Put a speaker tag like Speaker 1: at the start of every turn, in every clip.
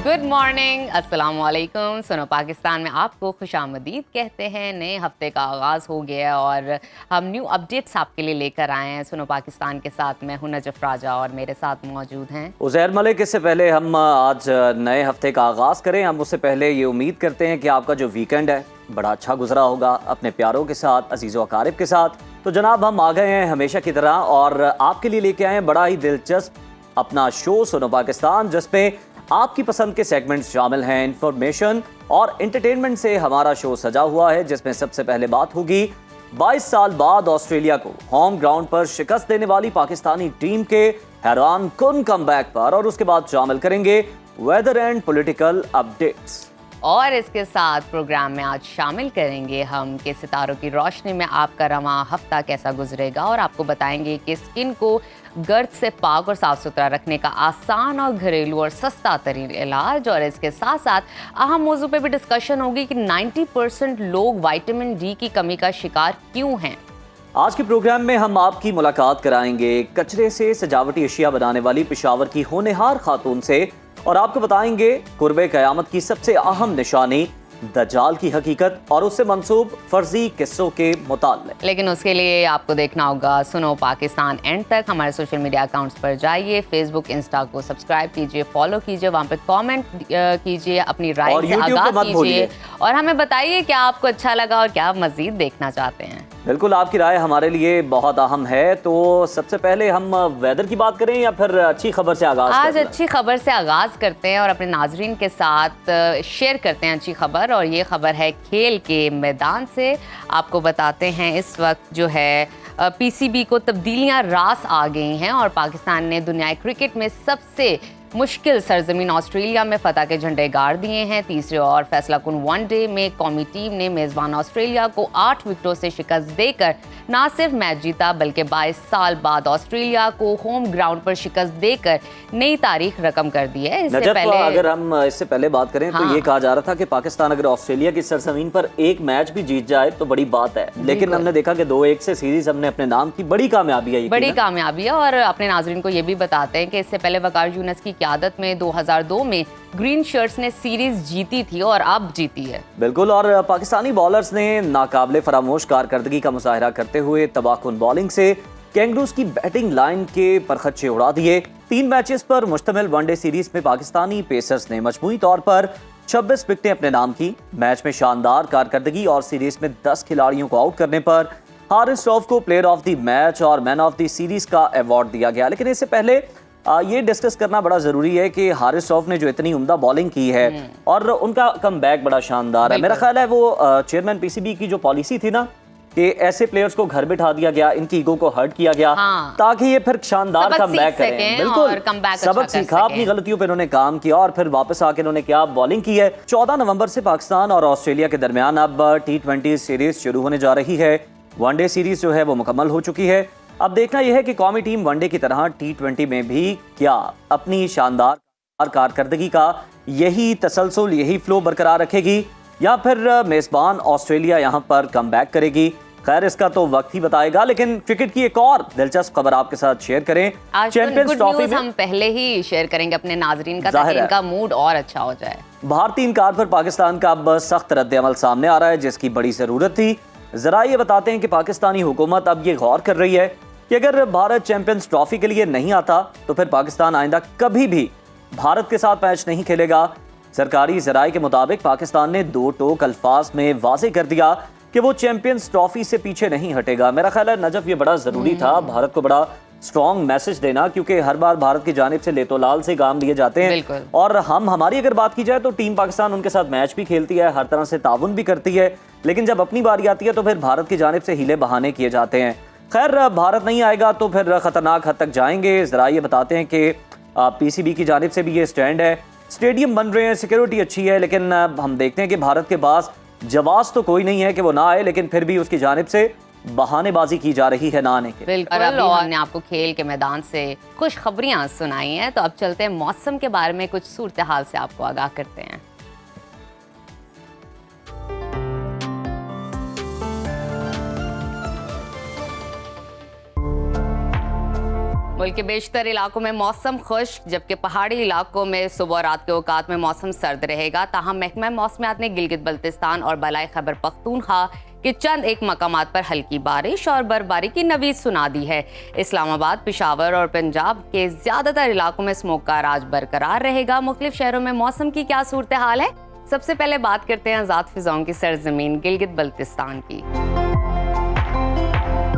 Speaker 1: Good morning, अस्सलाम वालेकुम। सुनो पाकिस्तान में आपको खुशामदीद कहते हैं। नए हफ्ते का आगाज़ हो गया है और हम न्यू अपडेट्स आपके लिए लेकर आए हैं। सुनो पाकिस्तान के साथ मैं हूं नजफ राजा और मेरे साथ मौजूद हैं
Speaker 2: उज़ैर मलिक। इससे पहले हम आज नए हफ्ते का आगाज़ करें, हम उससे पहले ये उम्मीद करते हैं कि आपका जो वीकेंड है बड़ा अच्छा गुजरा होगा अपने प्यारों के साथ, अजीज़ व अकारिब के साथ। तो जनाब हम आ गए हैं हमेशा की तरह और आपके लिए लेके आए हैं बड़ा ही दिलचस्प अपना शो सुनो पाकिस्तान, जिसमें आपकी पसंद के सेगमेंट्स शामिल हैं। इंफॉर्मेशन और एंटरटेनमेंट से हमारा शो सजा हुआ है, जिसमें सबसे पहले बात होगी 22 साल बाद ऑस्ट्रेलिया को होम ग्राउंड पर शिकस्त देने वाली पाकिस्तानी टीम के हैरान कुन कमबैक पर, और उसके बाद शामिल करेंगे वेदर एंड पॉलिटिकल अपडेट्स।
Speaker 1: और इसके साथ प्रोग्राम में आज शामिल करेंगे हम कि सितारों की रोशनी में आपका रवा हफ्ता कैसा गुजरेगा और आपको बताएंगे कि स्किन को गर्द से पाक और साफ सुथरा रखने का आसान और घरेलू और सस्ता तरीन इलाज। और इसके साथ साथ अहम मौजू पे भी डिस्कशन होगी कि 90% लोग विटामिन डी की कमी का शिकार क्यों हैं।
Speaker 2: आज के प्रोग्राम में हम आपकी मुलाकात कराएंगे कचरे से सजावटी अशिया बनाने वाली पेशावर की होनहार खातून से, और आपको बताएंगे कुर्बे क़यामत की सबसे अहम निशानी दज्जाल की हकीकत और उससे मंसूब फर्जी किस्सों के मुताल्लिक़।
Speaker 1: लेकिन उसके लिए आपको देखना होगा सुनो पाकिस्तान एंड तक। हमारे सोशल मीडिया अकाउंट्स पर जाइए, फेसबुक इंस्टा को सब्सक्राइब कीजिए, फॉलो कीजिए, वहाँ पे कमेंट कीजिए, अपनी राय से आगाह कीजिए और हमें बताइए क्या आपको अच्छा लगा और क्या आप मजीद देखना चाहते हैं।
Speaker 2: बिल्कुल, आपकी राय हमारे लिए बहुत अहम है। तो सबसे पहले हम वेदर की बात करें या फिर अच्छी खबर से आगाज?
Speaker 1: आज अच्छी खबर से आगाज करते हैं और अपने नाजरीन के साथ शेयर करते हैं अच्छी खबर। और ये खबर है खेल के मैदान से। आपको बताते हैं इस वक्त जो है पीसीबी को तब्दीलियां रास आ गई हैं और पाकिस्तान ने दुनियाई क्रिकेट में सबसे मुश्किल सरजमीन ऑस्ट्रेलिया में फतह के झंडे गाड़ दिए हैं। तीसरे और फैसला कुन वनडे में कौमी टीम ने मेज़बान ऑस्ट्रेलिया को 8 विकेटों से शिकस्त देकर न सिर्फ मैच जीता बल्कि 22 साल बाद ऑस्ट्रेलिया को होम ग्राउंड पर शिकस्त देकर नई तारीख रकम कर दी है। इससे पहले
Speaker 2: अगर हम इससे पहले बात करें तो ये कहा जा रहा था कि पाकिस्तान अगर ऑस्ट्रेलिया की सरजमीन पर एक मैच भी जीत जाए तो बड़ी बात है, लेकिन हमने देखा कि 2-1 से सीरीज हमने अपने नाम की। बड़ी कामयाबी है,
Speaker 1: बड़ी कामयाबी है। और अपने नाजरीन को ये भी बताते हैं कि इससे पहले वकार यूनुस की क़यादत में 2002 में ग्रीन शर्ट्स ने सीरीज जीती थी और अब जीती है।
Speaker 2: बिल्कुल, और पाकिस्तानी बॉलर्स ने नाकाबिले फरामोश कारकर्दगी का मुजाहरा करते हुए तबाहकुन बॉलिंग से कैंगरूज की बैटिंग लाइन के परखच्चे उड़ा दिए। 3 मैचेस पर मुश्तमिल वनडे सीरीज में पाकिस्तानी पेसर्स ने मजमूई तौर पर 26 विकेटें अपने नाम की। मैच में शानदार कारकर्दगी और सीरीज में 10 खिलाड़ियों को आउट करने पर हारिस रऊफ को प्लेयर ऑफ द मैच और मैन ऑफ द सीरीज का अवार्ड दिया गया। लेकिन इससे पहले ये डिस्कस करना बड़ा जरूरी है कि हारिस रऊफ ने जो इतनी उम्दा बॉलिंग की है और उनका कमबैक बड़ा शानदार है। मेरा ख्याल है वो चेयरमैन पीसीबी की जो पॉलिसी थी ना कि ऐसे प्लेयर्स को घर बिठा दिया गया, इनकी ईगो को हर्ट किया गया ताकि ये फिर शानदार कमबैक करें। बिल्कुल, सबक सीखा, अपनी गलतियों पे इन्होंने काम किया और फिर वापस आके इन्होंने क्या बॉलिंग की है। 14 नवंबर से पाकिस्तान और ऑस्ट्रेलिया के दरमियान अब T20 सीरीज शुरू होने जा रही है। वनडे सीरीज जो है वो मुकम्मल हो चुकी है। अब देखना यह है कि कौमी टीम वनडे की तरह T20 में भी क्या अपनी शानदार कारकर्दगी का यही तसलसल, यही फ्लो बरकरार रखेगी या फिर मेजबान ऑस्ट्रेलिया यहां पर कमबैक करेगी। खैर, इसका तो वक्त ही बताएगा। लेकिन क्रिकेट की एक और दिलचस्प खबर आपके साथ शेयर करें।
Speaker 1: चैंपियंस ट्रॉफी में हम पहले ही शेयर करेंगे अपने नाजरीन का ताकि इनका मूड और अच्छा हो जाए।
Speaker 2: भारतीय इनकार पर पाकिस्तान का अब सख्त रद्द-ए-अमल सामने आ रहा है, जिसकी बड़ी जरूरत थी। जरा ये बताते हैं कि पाकिस्तानी हुकूमत अब ये गौर कर रही है कि अगर भारत चैंपियंस ट्रॉफी के लिए नहीं आता तो फिर पाकिस्तान आइंदा कभी भी भारत के साथ मैच नहीं खेलेगा। सरकारी जराये के मुताबिक पाकिस्तान ने 2 टोक अल्फाज में वाजे कर दिया कि वो चैंपियंस ट्रॉफी से पीछे नहीं हटेगा। मेरा ख्याल है नजफ ये बड़ा जरूरी था भारत को बड़ा स्ट्रॉन्ग मैसेज देना, क्योंकि हर बार भारत की जानिब से लेतोलाल से काम लिए जाते हैं। और हमारी अगर बात की जाए तो टीम पाकिस्तान उनके साथ मैच भी खेलती है, हर तरह से ताउन भी करती है, लेकिन जब अपनी बारी आती है तो फिर भारत की जानिब से हीले बहाने किए जाते हैं। खैर, भारत नहीं आएगा तो फिर खतरनाक हद तक जाएंगे। जरा ये बताते हैं कि पीसीबी की जानिब से भी ये स्टैंड है। स्टेडियम बन रहे हैं, सिक्योरिटी अच्छी है, लेकिन हम देखते हैं कि भारत के पास जवाब तो कोई नहीं है कि वो ना आए, लेकिन फिर भी उसकी जानिब से बहानेबाजी की जा रही है ना आने के।
Speaker 1: बिल्कुल, और अभी हमने आपको खेल के मैदान से कुछ खबरियां सुनाई हैं, तो अब चलते हैं मौसम के बारे में कुछ सूरत हाल से आपको आगाह करते हैं। मुल्क के बेशतर इलाकों में मौसम खुश्क, जबकि पहाड़ी इलाकों में सुबह और रात के औकात में मौसम सर्द रहेगा। ताहम महकमा मौसमियात ने गिलगित बल्तिस्तान और बलाई खैबर पख्तूनख्वा के चंद एक मकामात पर हल्की बारिश और बर्फबारी की नवीद सुना दी है। इस्लामाबाद, पेशावर और पंजाब के ज्यादातर इलाकों में स्मोक का राज बरकरार रहेगा। मुख्तलिफ शहरों में मौसम की क्या सूरत हाल है, सबसे पहले बात करते हैं आज़ाद फिजाओं की सरजमीन गिलगित बल्तिस्तान की,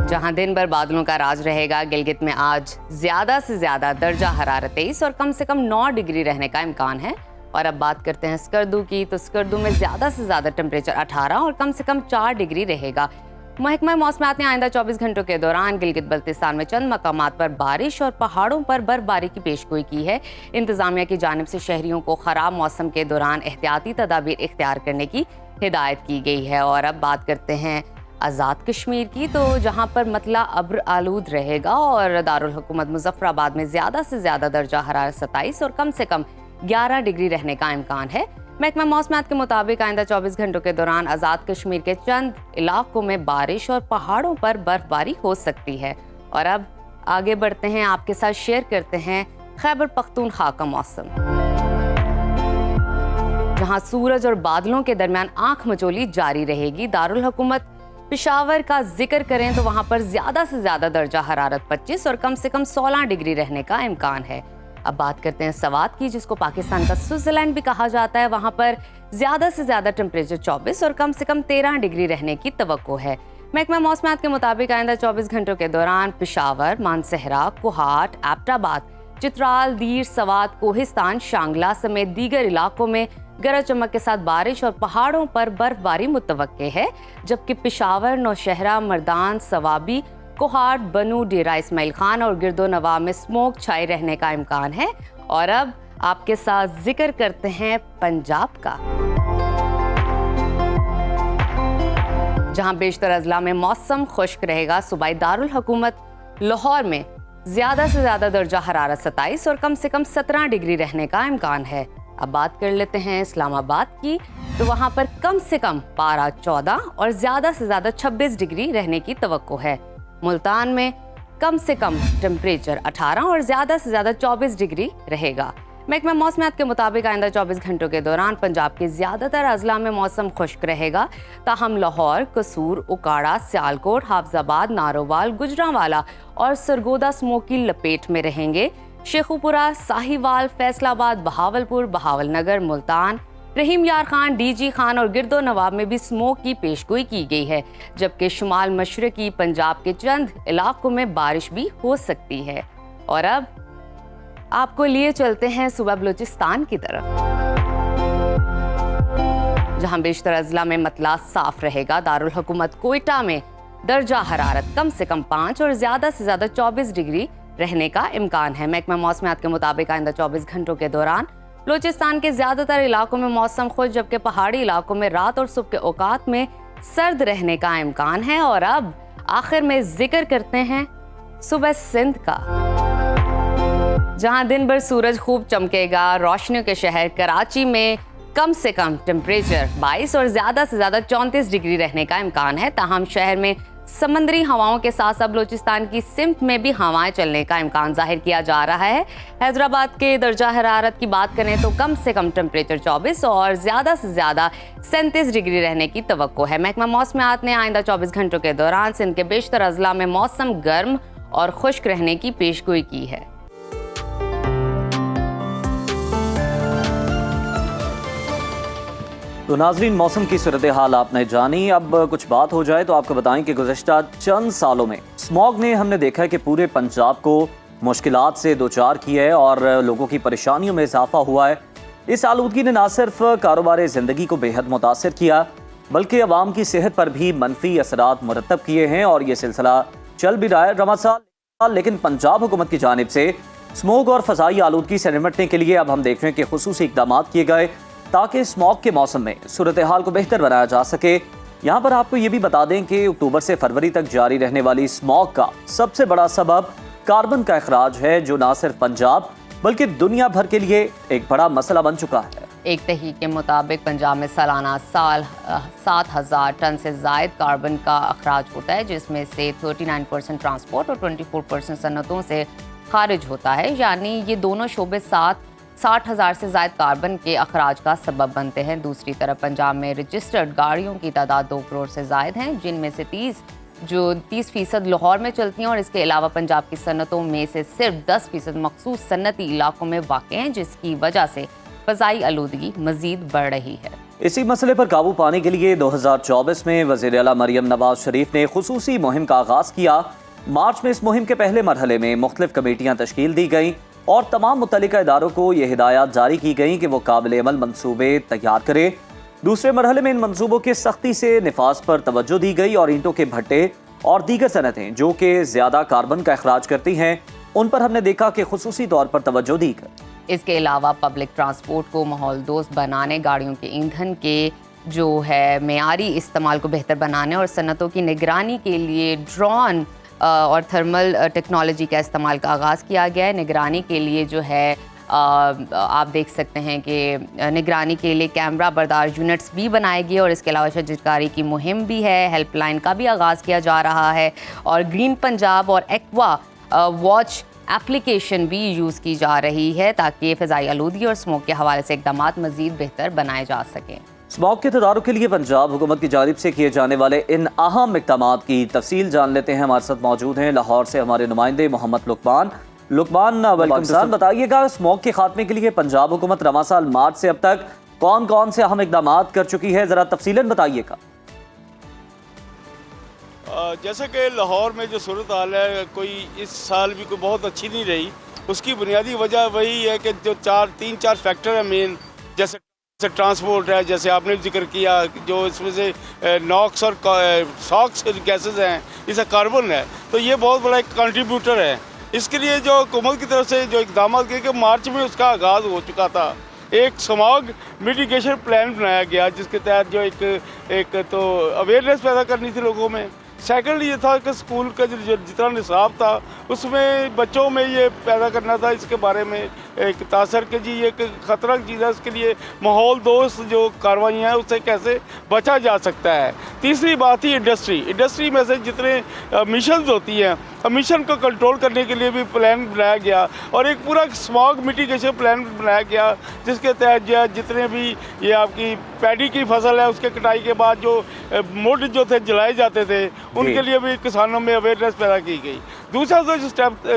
Speaker 1: जहां दिन भर बादलों का राज रहेगा। गिलगित में आज ज्यादा से ज्यादा दर्जा हरारत 23 और कम से कम 9 डिग्री रहने का इम्कान है। और अब बात करते हैं स्कर्दू की, तो स्कर्दू में ज्यादा से ज्यादा टेम्परेचर 18 और कम से कम 4 डिग्री रहेगा। महकमा मौसमियात ने आइंदा 24 घंटों के दौरान गिलगित बल्तिस्तान में चंद मकामात पर बारिश और पहाड़ों पर बर्फबारी की पेशगोई की है। इंतजामिया की जानिब से शहरियों को खराब मौसम के दौरान एहतियाती तदाबीर इख्तियार करने की हिदायत की गई है। और अब बात करते हैं आज़ाद कश्मीर की, तो जहां पर मतला अब्र आलूद रहेगा और दारुल हुकूमत मुजफ्फराबाद में ज्यादा से ज्यादा दर्जा हरारत 27 और कम से कम 11 डिग्री रहने का इम्कान है। महकमा मौसमियात के मुताबिक आइंदा 24 घंटों के दौरान आज़ाद कश्मीर के चंद इलाकों में बारिश और पहाड़ों पर बर्फबारी हो सकती है। और अब आगे बढ़ते हैं, आपके साथ शेयर करते हैं खैबर पख्तूनख्वा का मौसम, जहां सूरज और बादलों के दरमियान आंख मचोली जारी रहेगी। दारुल हुकूमत पेशावर का जिक्र करें तो वहां पर ज्यादा से ज्यादा दर्जा हरारत 25 और कम से कम 16 डिग्री रहने का इम्कान है। अब बात करते हैं सवात की, जिसको पाकिस्तान का स्विट्जरलैंड भी कहा जाता है। वहां पर ज्यादा से ज्यादा टेम्परेचर 24 और कम से कम 13 डिग्री रहने की तवक्को है। महकमा मौसमियात के मुताबिक आइंदा 24 घंटों के दौरान पेशावर, मानसहरा, कोहाट, एबटाबाद, चित्राल, दीर, सवात, कोहिस्तान, शांगला समेत दीगर इलाकों में गरज चमक के साथ बारिश और पहाड़ों पर बर्फबारी मुतवक्के है, जबकि पेशावर, नौशहरा, मर्दान, सवाबी, कोहाट, बनू, डेरा इस्माइल खान और गिरदो नवाब में स्मोक छाए रहने का इम्कान है। और अब आपके साथ जिक्र करते हैं पंजाब का, जहां बेशतर अजला में मौसम खुश्क रहेगा। सूबाई दारुल हुकूमत लाहौर में ज्यादा से ज्यादा दर्जा हरारत 27 और कम से कम 17 डिग्री रहने का इम्कान है। अब बात कर लेते हैं इस्लामाबाद की, तो वहां पर कम से कम पारा 14 और ज्यादा से ज्यादा 26 डिग्री रहने की तवक्को है। मुल्तान में कम से कम टेम्परेचर 18 और ज्यादा से ज्यादा 24 डिग्री रहेगा। महकमा मौसमियात के मुताबिक आइंदा 24 घंटों के दौरान पंजाब के ज्यादातर अजला में मौसम खुश्क रहेगा। ताहम लाहौर, कसूर, उकाड़ा, सियालकोट, हाफजाबाद, नारोवाल, गुजरांवाला और सरगोदा स्मोक की लपेट में रहेंगे। शेखुपुरा, साहिवाल, फैसलाबाद, बहावलपुर, बहावलनगर, मुल्तान, रहीम यार खान, डीजी खान और गिरदो नवाब में भी स्मोक की पेशगोई की गई है, जबकि शुमाल मशरकी पंजाब के चंद इलाकों में बारिश भी हो सकती है। और अब आपको लिए चलते हैं सूबा बलूचिस्तान की तरफ, जहां बेशतर अजला में मतला साफ रहेगा। दारुल हुकूमत कोयटा में दर्जा हरारत कम से कम 5 और ज्यादा से ज्यादा 24 डिग्री रहने का इम्कान है। महकमा मौसमियात के मुताबिक आइंदा 24 घंटों के दौरान बलूचिस्तान के ज्यादातर इलाकों में मौसम खुश्क, जबकि पहाड़ी इलाकों में रात और सुबह के औकात में सर्द रहने का इम्कान है। और अब आखिर में जिक्र करते हैं सुबह सिंध का, जहां दिन भर सूरज खूब चमकेगा। रोशनियों के शहर कराची में कम से कम टेम्परेचर 22 और ज्यादा से ज्यादा 34 डिग्री रहने का इम्कान है। ताहम शहर में समंदरी हवाओं के साथ साथ बलूचिस्तान की सिमत में भी हवाएं चलने का इम्कान जाहिर किया जा रहा है। हैदराबाद के दर्जा हरारत की बात करें तो कम से कम टेम्परेचर 24 और ज्यादा से ज्यादा 37 डिग्री रहने की तवक्को है। महकमा मौसमियात ने आइंदा 24 घंटों के दौरान सिंध के बेशतर अजला में मौसम गर्म और खुश्क रहने की पेशगोई की है।
Speaker 2: तो नाजरीन, मौसम की सूरत हाल आपने जानी। अब कुछ बात हो जाए तो आपको बताएं कि गुज़श्ता चंद सालों में स्मॉग ने हमने देखा है कि पूरे पंजाब को मुश्किलात से दो चार किया है और लोगों की परेशानियों में इजाफा हुआ है। इस आलूदगी ने ना सिर्फ कारोबार ज़िंदगी को बेहद मुतासर किया, बल्कि अवाम की सेहत पर भी मनफी असरात मुरतब किए हैं और ये सिलसिला चल भी रहा है रवां साल। लेकिन पंजाब हुकूमत की जानिब से स्मोग और फ़ज़ाई आलूदगी से निपटने के लिए अब हम देख रहे हैं कि खुसूसी इक़दाम किए गए ताकि स्मॉग के मौसम में सूरत हाल को बेहतर बनाया जा सके। यहाँ पर आपको ये भी बता दें कि अक्टूबर से फरवरी तक जारी रहने वाली स्मॉग का सबसे बड़ा सबब कार्बन का अखराज है, जो ना सिर्फ पंजाब बल्कि दुनिया भर के लिए एक बड़ा मसला बन चुका है।
Speaker 1: एक तहकीक के मुताबिक पंजाब में सालाना 7,000 टन से जायद कार्बन का अखराज होता है, जिसमें से 39% ट्रांसपोर्ट और 24% सन्नतों से खारिज होता है, यानी ये दोनों शोबे 60,000 से ज़ायद कार्बन के अखराज का सबब बनते हैं। दूसरी तरफ पंजाब में रजिस्टर्ड गाड़ियों की तादाद 2 करोड़ से ज़ायद हैं, जिनमें से 30% लाहौर में चलती हैं और इसके अलावा पंजाब की सनतों में से सिर्फ 10% मखसूस सन्नती इलाकों में वाक़ हैं, जिसकी वजह से फ़ज़ाई आलूदगी मज़ीद बढ़ रही है।
Speaker 2: इसी मसले पर काबू पाने के लिए 2024 में वज़ीर आला मरियम नवाज शरीफ ने खुसूसी मुहिम का आगाज़ किया। मार्च में इस मुहिम के पहले मरहले में मुख्तलिफ कमेटियाँ तश्कील दी गईं और तमाम मुतल्लिका इदारों को ये हिदायत जारी की गईं कि वो काबिल अमल मनसूबे तैयार करें। दूसरे मरहले में इन मनसूबों के सख्ती से निफाज पर तवज्जो दी गई और ईंटों के भट्टे और दीगर सनतें जो कि ज़्यादा कार्बन का अखराज करती हैं, उन पर हमने देखा कि खुसूसी तौर पर तवज्जो दी गई।
Speaker 1: इसके अलावा पब्लिक ट्रांसपोर्ट को माहौल दोस्त बनाने, गाड़ियों के ईंधन के जो है मेयारी इस्तेमाल को बेहतर बनाने और सनतों की निगरानी के लिए ड्रोन और थर्मल टेक्नोलॉजी का इस्तेमाल का आगाज़ किया गया है। निगरानी के लिए जो है आप देख सकते हैं कि निगरानी के लिए कैमरा बरदार यूनिट्स भी बनाए गए और इसके अलावा शजरकारी की मुहिम भी है, हेल्पलाइन का भी आगाज़ किया जा रहा है और ग्रीन पंजाब और एक्वा वॉच एप्लीकेशन भी यूज़ की जा रही है ताकि फ़ज़ाई आलूदगी और स्मोक के हवाले से इक़दाम मज़ीद बेहतर बनाए जा सकें।
Speaker 2: स्मोक के तदारुक के लिए पंजाब हुकूमत की जानिब से किए जाने वाले इन अहम इक़दाम की तफसील जान लेते हैं। हमारे साथ मौजूद हैं लाहौर से हमारे नुमाइंदे मोहम्मद लुकमान। वेलकम सर, बताइएगा स्मोक के खात्मे के लिए पंजाब हुकूमत रवां साल मार्च से अब तक कौन कौन से अहम इक़दाम कर चुकी है, ज़रा तफसीलन बताइएगा।
Speaker 3: जैसे कि लाहौर में जो सूरत हाल है कोई इस साल भी कोई बहुत अच्छी नहीं रही। उसकी बुनियादी वजह वही है कि जो 3-4 फैक्टर है मेन, जैसे ट्रांसपोर्ट है, जैसे आपने जिक्र किया, जो इसमें से नॉक्स और सॉक्स गैसेस हैं, इसका कार्बन है, तो ये बहुत बड़ा एक कंट्रीब्यूटर है। इसके लिए जो हुकूमत की तरफ से जो इक़दाम किए कि मार्च में उसका आगाज़ हो चुका था। एक स्मॉग मिटिगेशन प्लान बनाया गया जिसके तहत जो एक तो अवेयरनेस पैदा करनी थी लोगों में। सेकंड ये था कि स्कूल का जो जितना निसाब था उसमें बच्चों में ये पैदा करना था इसके बारे में एक तासर के जी ये ख़तरा की चीज़ है, उसके लिए माहौल दोस्त जो कार्रवाइयाँ हैं उससे कैसे बचा जा सकता है। तीसरी बात थी इंडस्ट्री में से जितने मिशंस होती हैं, मिशन को कंट्रोल करने के लिए भी प्लान बनाया गया और एक पूरा स्मॉग मिटिगेशन प्लान बनाया गया जिसके तहत जितने भी ये आपकी पैडी की फसल है उसके कटाई के बाद जो मुड जो थे जलाए जाते थे उनके लिए भी किसानों में अवेयरनेस पैदा की गई। दूसरा जो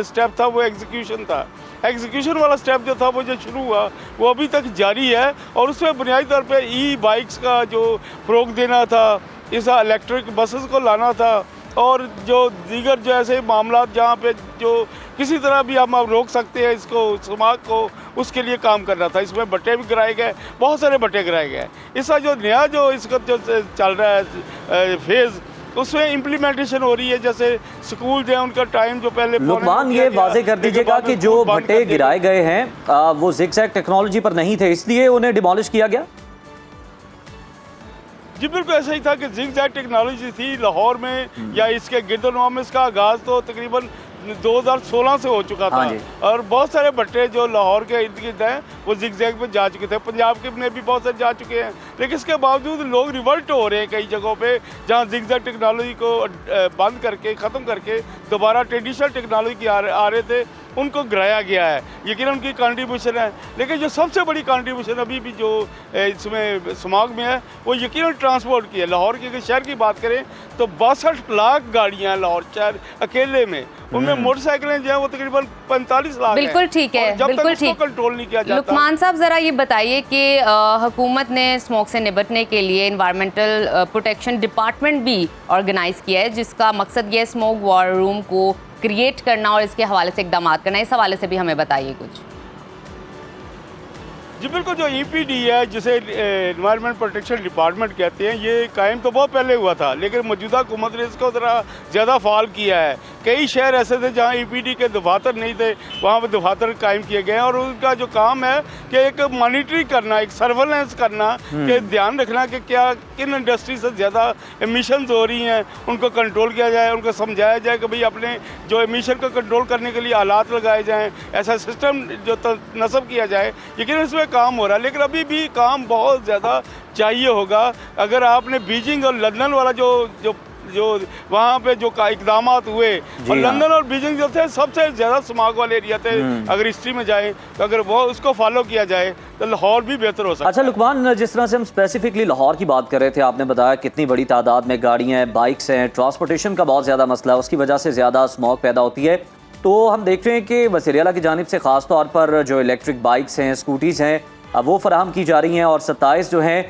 Speaker 3: स्टेप था वो एग्जीक्यूशन था। एग्जीक्यूशन वाला स्टेप जो था वो जो शुरू हुआ वो अभी तक जारी है और उसमें बुनियादी तौर पे ई बाइक्स का जो फ़रोग़ देना था, इस इलेक्ट्रिक बसेस को लाना था और जो दीगर जो ऐसे मामला जहाँ पे जो किसी तरह भी हम रोक सकते हैं इसको स्मॉग को, उसके लिए काम करना था। इसमें बट्टे भी गिराए गए, बहुत सारे बट्टे गिराए गए। इसका जो नया जो इसका जो चल रहा है फेज़ उसमें इम्प्लीमेंटेशन हो रही है। जैसे स्कूल जो है उनका टाइम जो पहले
Speaker 2: लुकमान ये वाजे कर दीजिएगा कि जो भट्टे गिराए गए हैं वो ज़िगज़ैग टेक्नोलॉजी पर नहीं थे, इसलिए उन्हें डिमोलिश किया गया।
Speaker 3: जी बिल्कुल ऐसा ही था कि ज़िगज़ैग टेक्नोलॉजी थी लाहौर में या इसके गिरदोनवा में। इसका आगाज़ तो तकरीबन 2016 से हो चुका था और बहुत सारे भट्टे जो लाहौर के इर्द गिर्द हैं वो ज़िगज़ैग में जा चुके थे। पंजाब के में भी बहुत सारे जा चुके हैं, लेकिन इसके बावजूद लोग रिवर्ट हो रहे हैं कई जगहों पे जहाँ ज़िगज़ैग टेक्नोलॉजी को बंद करके ख़त्म करके दोबारा ट्रेडिशनल टेक्नोलॉजी आ रहे थे, उनको गिराया गया है। यकीन उनकी कंट्रीब्यूशन है, लेकिन जो सबसे बड़ी कंट्रीब्यूशन अभी भी जो इसमें स्मॉग में है वो यकीन ट्रांसपोर्ट की है। लाहौर की अगर शहर की बात करें तो 62 लाख गाड़ियाँ लाहौर शहर अकेले में, उनमें मोटरसाइकिलें जो है वो तकरीबन 45 लाख।
Speaker 1: बिल्कुल ठीक है, बिल्कुल ठीक।
Speaker 3: कंट्रोल नहीं किया जाता।
Speaker 1: लुकमान साहब ज़रा ये बताइए कि हुकूमत ने स्मोक से निपटने के लिए एनवायरमेंटल प्रोटेक्शन डिपार्टमेंट भी ऑर्गेनाइज किया है जिसका मकसद ये है स्मोक वॉर रूम को क्रिएट करना और इसके हवाले से इक़दाम करना। इस हवाले से भी हमें बताइए कुछ।
Speaker 3: जी बिल्कुल, जो EPD है जिसे एनवायरमेंट प्रोटेक्शन डिपार्टमेंट कहते हैं, ये कायम तो बहुत पहले हुआ था लेकिन मौजूदा हुकूमत ने इसको ज़रा ज़्यादा फाल किया है। कई शहर ऐसे थे जहाँ EPD के दफातर नहीं थे, वहाँ पर दफातर कायम किए गए हैं और उनका जो काम है कि एक मॉनिटरिंग करना, एक सर्वेलेंस करना, कि ध्यान रखना कि क्या किन इंडस्ट्री से ज़्यादा एमिशंस हो रही हैं, उनको कंट्रोल किया जाए, उनको समझाया जाए कि भाई अपने जो एमिशन को कंट्रोल करने के लिए आलात लगाए जाएँ, ऐसा सिस्टम जो नस्ब किया जाए। यकीन इसमें काम हो रहा है लेकिन अभी भी काम बहुत ज़्यादा चाहिए होगा। अगर आपने बीजिंग और लंदन वाला जो जो वहाँ पे जो इकदाम हुए, और लंदन और बीजिंग जो थे सबसे ज़्यादा स्मॉग वाले एरिया थे, अगर हिस्ट्री में जाए तो अगर वो उसको फॉलो किया जाए तो लाहौर भी बेहतर हो सकता है।
Speaker 2: अच्छा लुकमान, जिस तरह से हम स्पेसिफिकली लाहौर की बात कर रहे थे, आपने बताया कितनी बड़ी तादाद में गाड़ियाँ हैं, बाइक्स हैं, ट्रांसपोर्टेशन का बहुत ज़्यादा मसला है, उसकी वजह से ज़्यादा स्मॉग पैदा होती है। तो हम देख रहे हैं कि वज़ीर आला की जानिब से ख़ास तौर पर जो इलेक्ट्रिक बाइक्स हैं, स्कूटीज़ हैं, वो फराहम की जा रही हैं, और 27 जो हैं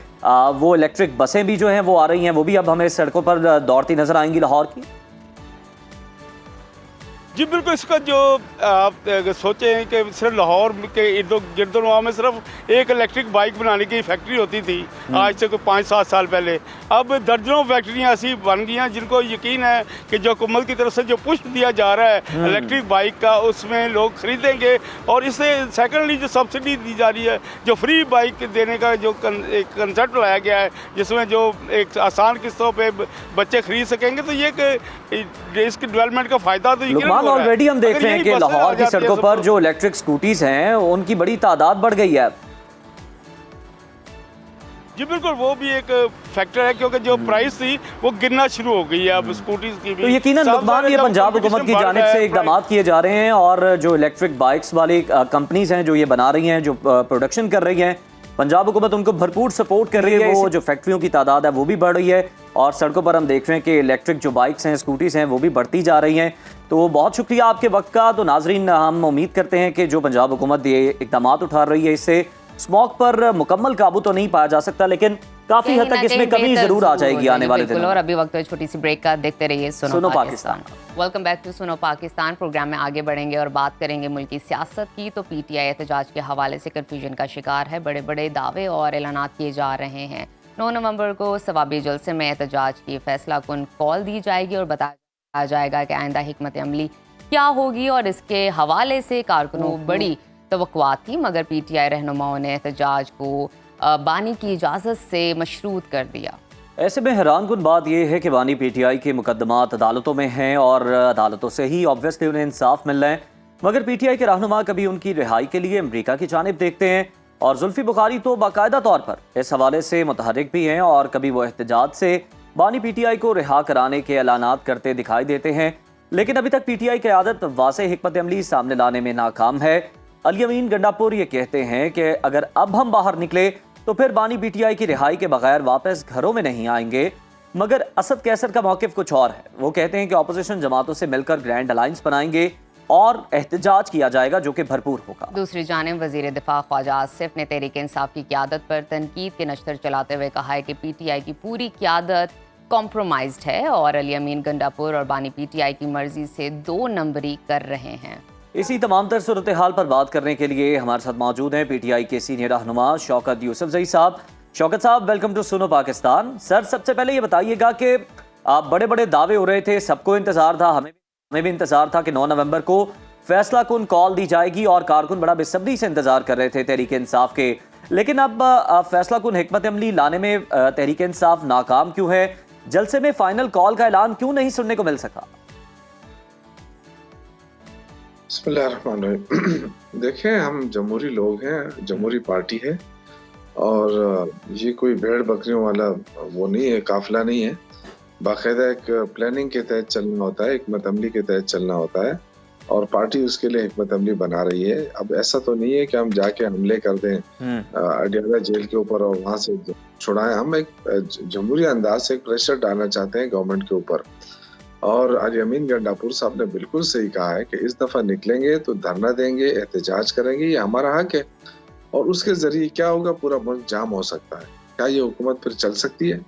Speaker 2: वो इलेक्ट्रिक बसें भी जो हैं वो आ रही हैं, वो भी अब हमें सड़कों पर दौड़ती नज़र आएंगी लाहौर की।
Speaker 3: जी बिल्कुल, इसका जो आप सोचें कि सिर्फ लाहौर के इर्द गिर्द में सिर्फ एक इलेक्ट्रिक बाइक बनाने की फैक्ट्री होती थी आज से कोई 5-7 साल पहले, अब दर्जनों फैक्ट्रियां ऐसी बन गई हैं जिनको यकीन है कि जो हुकूमत की तरफ से जो पुश दिया जा रहा है इलेक्ट्रिक बाइक का, उसमें लोग खरीदेंगे। और इससे सेकेंडली जो सब्सिडी दी जा रही है, जो फ्री बाइक देने का जो एक कंसेप्ट लाया गया है, जिसमें जो एक आसान किस्तों पर बच्चे खरीद सकेंगे, तो ये इसके डेवलपमेंट का फ़ायदा तो यकीन
Speaker 2: ऑलरेडी हम देख रहे हैं कि लाहौर की सड़कों पर जो इलेक्ट्रिक स्कूटीज हैं उनकी बड़ी तादाद बढ़ गई है।
Speaker 3: जी बिल्कुल, वो भी एक फैक्टर है, क्योंकि जो प्राइस थी वो गिरना शुरू हो गई है अब स्कूटीज की भी।
Speaker 2: तो यकीनन लुकमान, ये पंजाब हुकूमत की जानिब से इकदाम किए जा रहे हैं, और जो इलेक्ट्रिक बाइक्स वाली कंपनीज हैं जो ये बना रही हैं, जो प्रोडक्शन कर रही हैं, पंजाब हुकूमत उनको भरपूर सपोर्ट कर रही है। वो जो फैक्ट्रियों की तादाद है वो भी बढ़ रही है, और सड़कों पर हम देख रहे हैं कि इलेक्ट्रिक जो बाइक्स हैं, स्कूटीज हैं, वो भी बढ़ती जा रही हैं। तो बहुत शुक्रिया आपके वक्त का। तो नाजरीन, हम उम्मीद करते हैं कि जो पंजाब हुकूमत ये इकदाम उठा रही है, इससे स्मॉग पर मुकम्मल काबू तो नहीं पाया जा सकता, लेकिन काफी हद तक इसमें कमी जरूर आ जाएगी आने वाले दिनों में।
Speaker 1: और अभी वक्त है छोटी सी ब्रेक का, देखते रहिए सुनो पाकिस्तान। वेलकम बैक टू सुनो पाकिस्तान। प्रोग्राम में आगे बढ़ेंगे और बात करेंगे मुल्क की सियासत की। तो पीटीआई एहतजाज के हवाले से कन्फ्यूजन का शिकार है, बड़े बड़े दावे और ऐलानात किए जा रहे हैं। 9 नवंबर को सवाबी जलसे में एहतजाज की फैसला कुन कॉल दी जाएगी और बताया जाएगा कि आइंदा हिकमत अमली क्या होगी, और इसके हवाले से कारकुनों बड़ी तवक्कुआत थी, मगर पीटीआई रहनुमाओं ने एहतजाज को बानी की इजाज़त से मशरूत कर दिया।
Speaker 2: ऐसे में हैरानकुन बात यह है कि बानी पीटीआई के मुकदमात अदालतों में हैं, और अदालतों से ही ऑब्वियसली उन्हें इंसाफ मिल रहा है, मगर पीटीआई के रहनुमा कभी उनकी रिहाई के लिए अमेरिका की जानिब देखते हैं, और जुल्फी बुखारी तो बाकायदा तौर पर इस हवाले से मुतहर्रिक भी हैं, और कभी वो एहतजाज से बानी पीटीआई को रिहा कराने के ऐलानात करते दिखाई देते हैं। लेकिन अभी तक पीटीआई की आदत वाज़ेह हिकमत अमली सामने लाने में नाकाम है। अली अमीन गंडापुर ये कहते हैं कि अगर अब हम बाहर निकले तो फिर बानी पीटीआई की रिहाई के बगैर वापस घरों में नहीं आएंगे, मगर असद कैसर का मौक़िफ़ कुछ और है। वो कहते हैं कि अपोजिशन जमातों से मिलकर ग्रैंड अलायंस बनाएंगे और एहतजाज किया जाएगा, जो कि भरपूर होगा।
Speaker 1: दूसरी जानिब वज़ीर दिफा ख्वाजा आसिफ ने तहरीक इंसाफ की क़यादत पर तनकीद के नश्तर चलाते हुए कहा है कि पीटीआई की पूरी क़यादत कॉम्प्रोमाइज्ड है, और अली अमीन गंडापुर और बानी पीटीआई की मर्जी से 2 नंबरी कर रहे हैं।
Speaker 2: इसी तमाम तर सूरत हाल पर बात करने के लिए हमारे साथ मौजूद हैं पीटीआई के सीनियर रहनुमा शौकत यूसुफजई साहब। शौकत साहब, वेलकम टू सुनो पाकिस्तान। सर, सबसे पहले ये बताइएगा कि आप बड़े बड़े दावे हो रहे थे, सबको इंतजार था, हमें भी इंतजार था कि 9 नवंबर को फैसला कुन कॉल दी जाएगी, और कारकुन बड़ा बेसब्री से इंतजार कर रहे थे तहरीक इंसाफ के। लेकिन अब फैसला कुन हिकमत अमली लाने में तहरीक इंसाफ नाकाम क्यों है? जलसे में फाइनल कॉल का ऐलान क्यों नहीं सुनने को मिल सका?
Speaker 4: बिस्मिल्लाहिर्रहमानिर्रहीम। देखें, हम जमहूरी लोग हैं, जमहूरी पार्टी है, और ये कोई भेड़ बकरियों वाला वो नहीं है, काफिला नहीं है। बाकायदा एक प्लानिंग के तहत चलना होता है, हिकमत अमली के तहत चलना होता है, और पार्टी उसके लिए हिकमत अमली बना रही है। अब ऐसा तो नहीं है कि हम जाके हमले कर दें अडियाला जेल के ऊपर और वहाँ से छुड़ाएं। हम एक जमहूरी अंदाज से एक प्रेशर डालना चाहते हैं गवर्नमेंट के ऊपर, और अली अमीन गंडापुर साहब ने बिल्कुल सही कहा है कि इस दफ़ा निकलेंगे तो धरना देंगे, एहतजाज करेंगे, ये हमारा हक है, और उसके ज़रिए क्या होगा, पूरा मुल्क जाम हो सकता है। क्या ये हुकूमत फिर चल सकती है?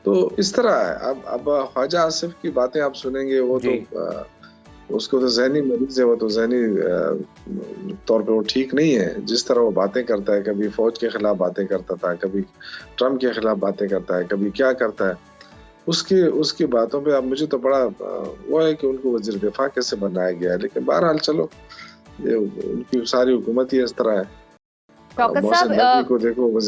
Speaker 4: तो इस तरह है। अब ख्वाजा आसिफ की बातें आप सुनेंगे, वो तो उसको तो ज़हनी मरीज है, वो तो ज़हनी तौर पे वो ठीक नहीं है। जिस तरह वो बातें करता है, कभी फ़ौज के खिलाफ बातें करता था, कभी ट्रम्प के खिलाफ बातें करता है, कभी क्या करता है, उसकी बातों पे अब मुझे तो बड़ा वो है कि उनको वज़ीर दिफा कैसे बनाया गया है। लेकिन बहरहाल चलो, ये उनकी सारी हुकूमत ही इस तरह है।
Speaker 1: शौकत साहब,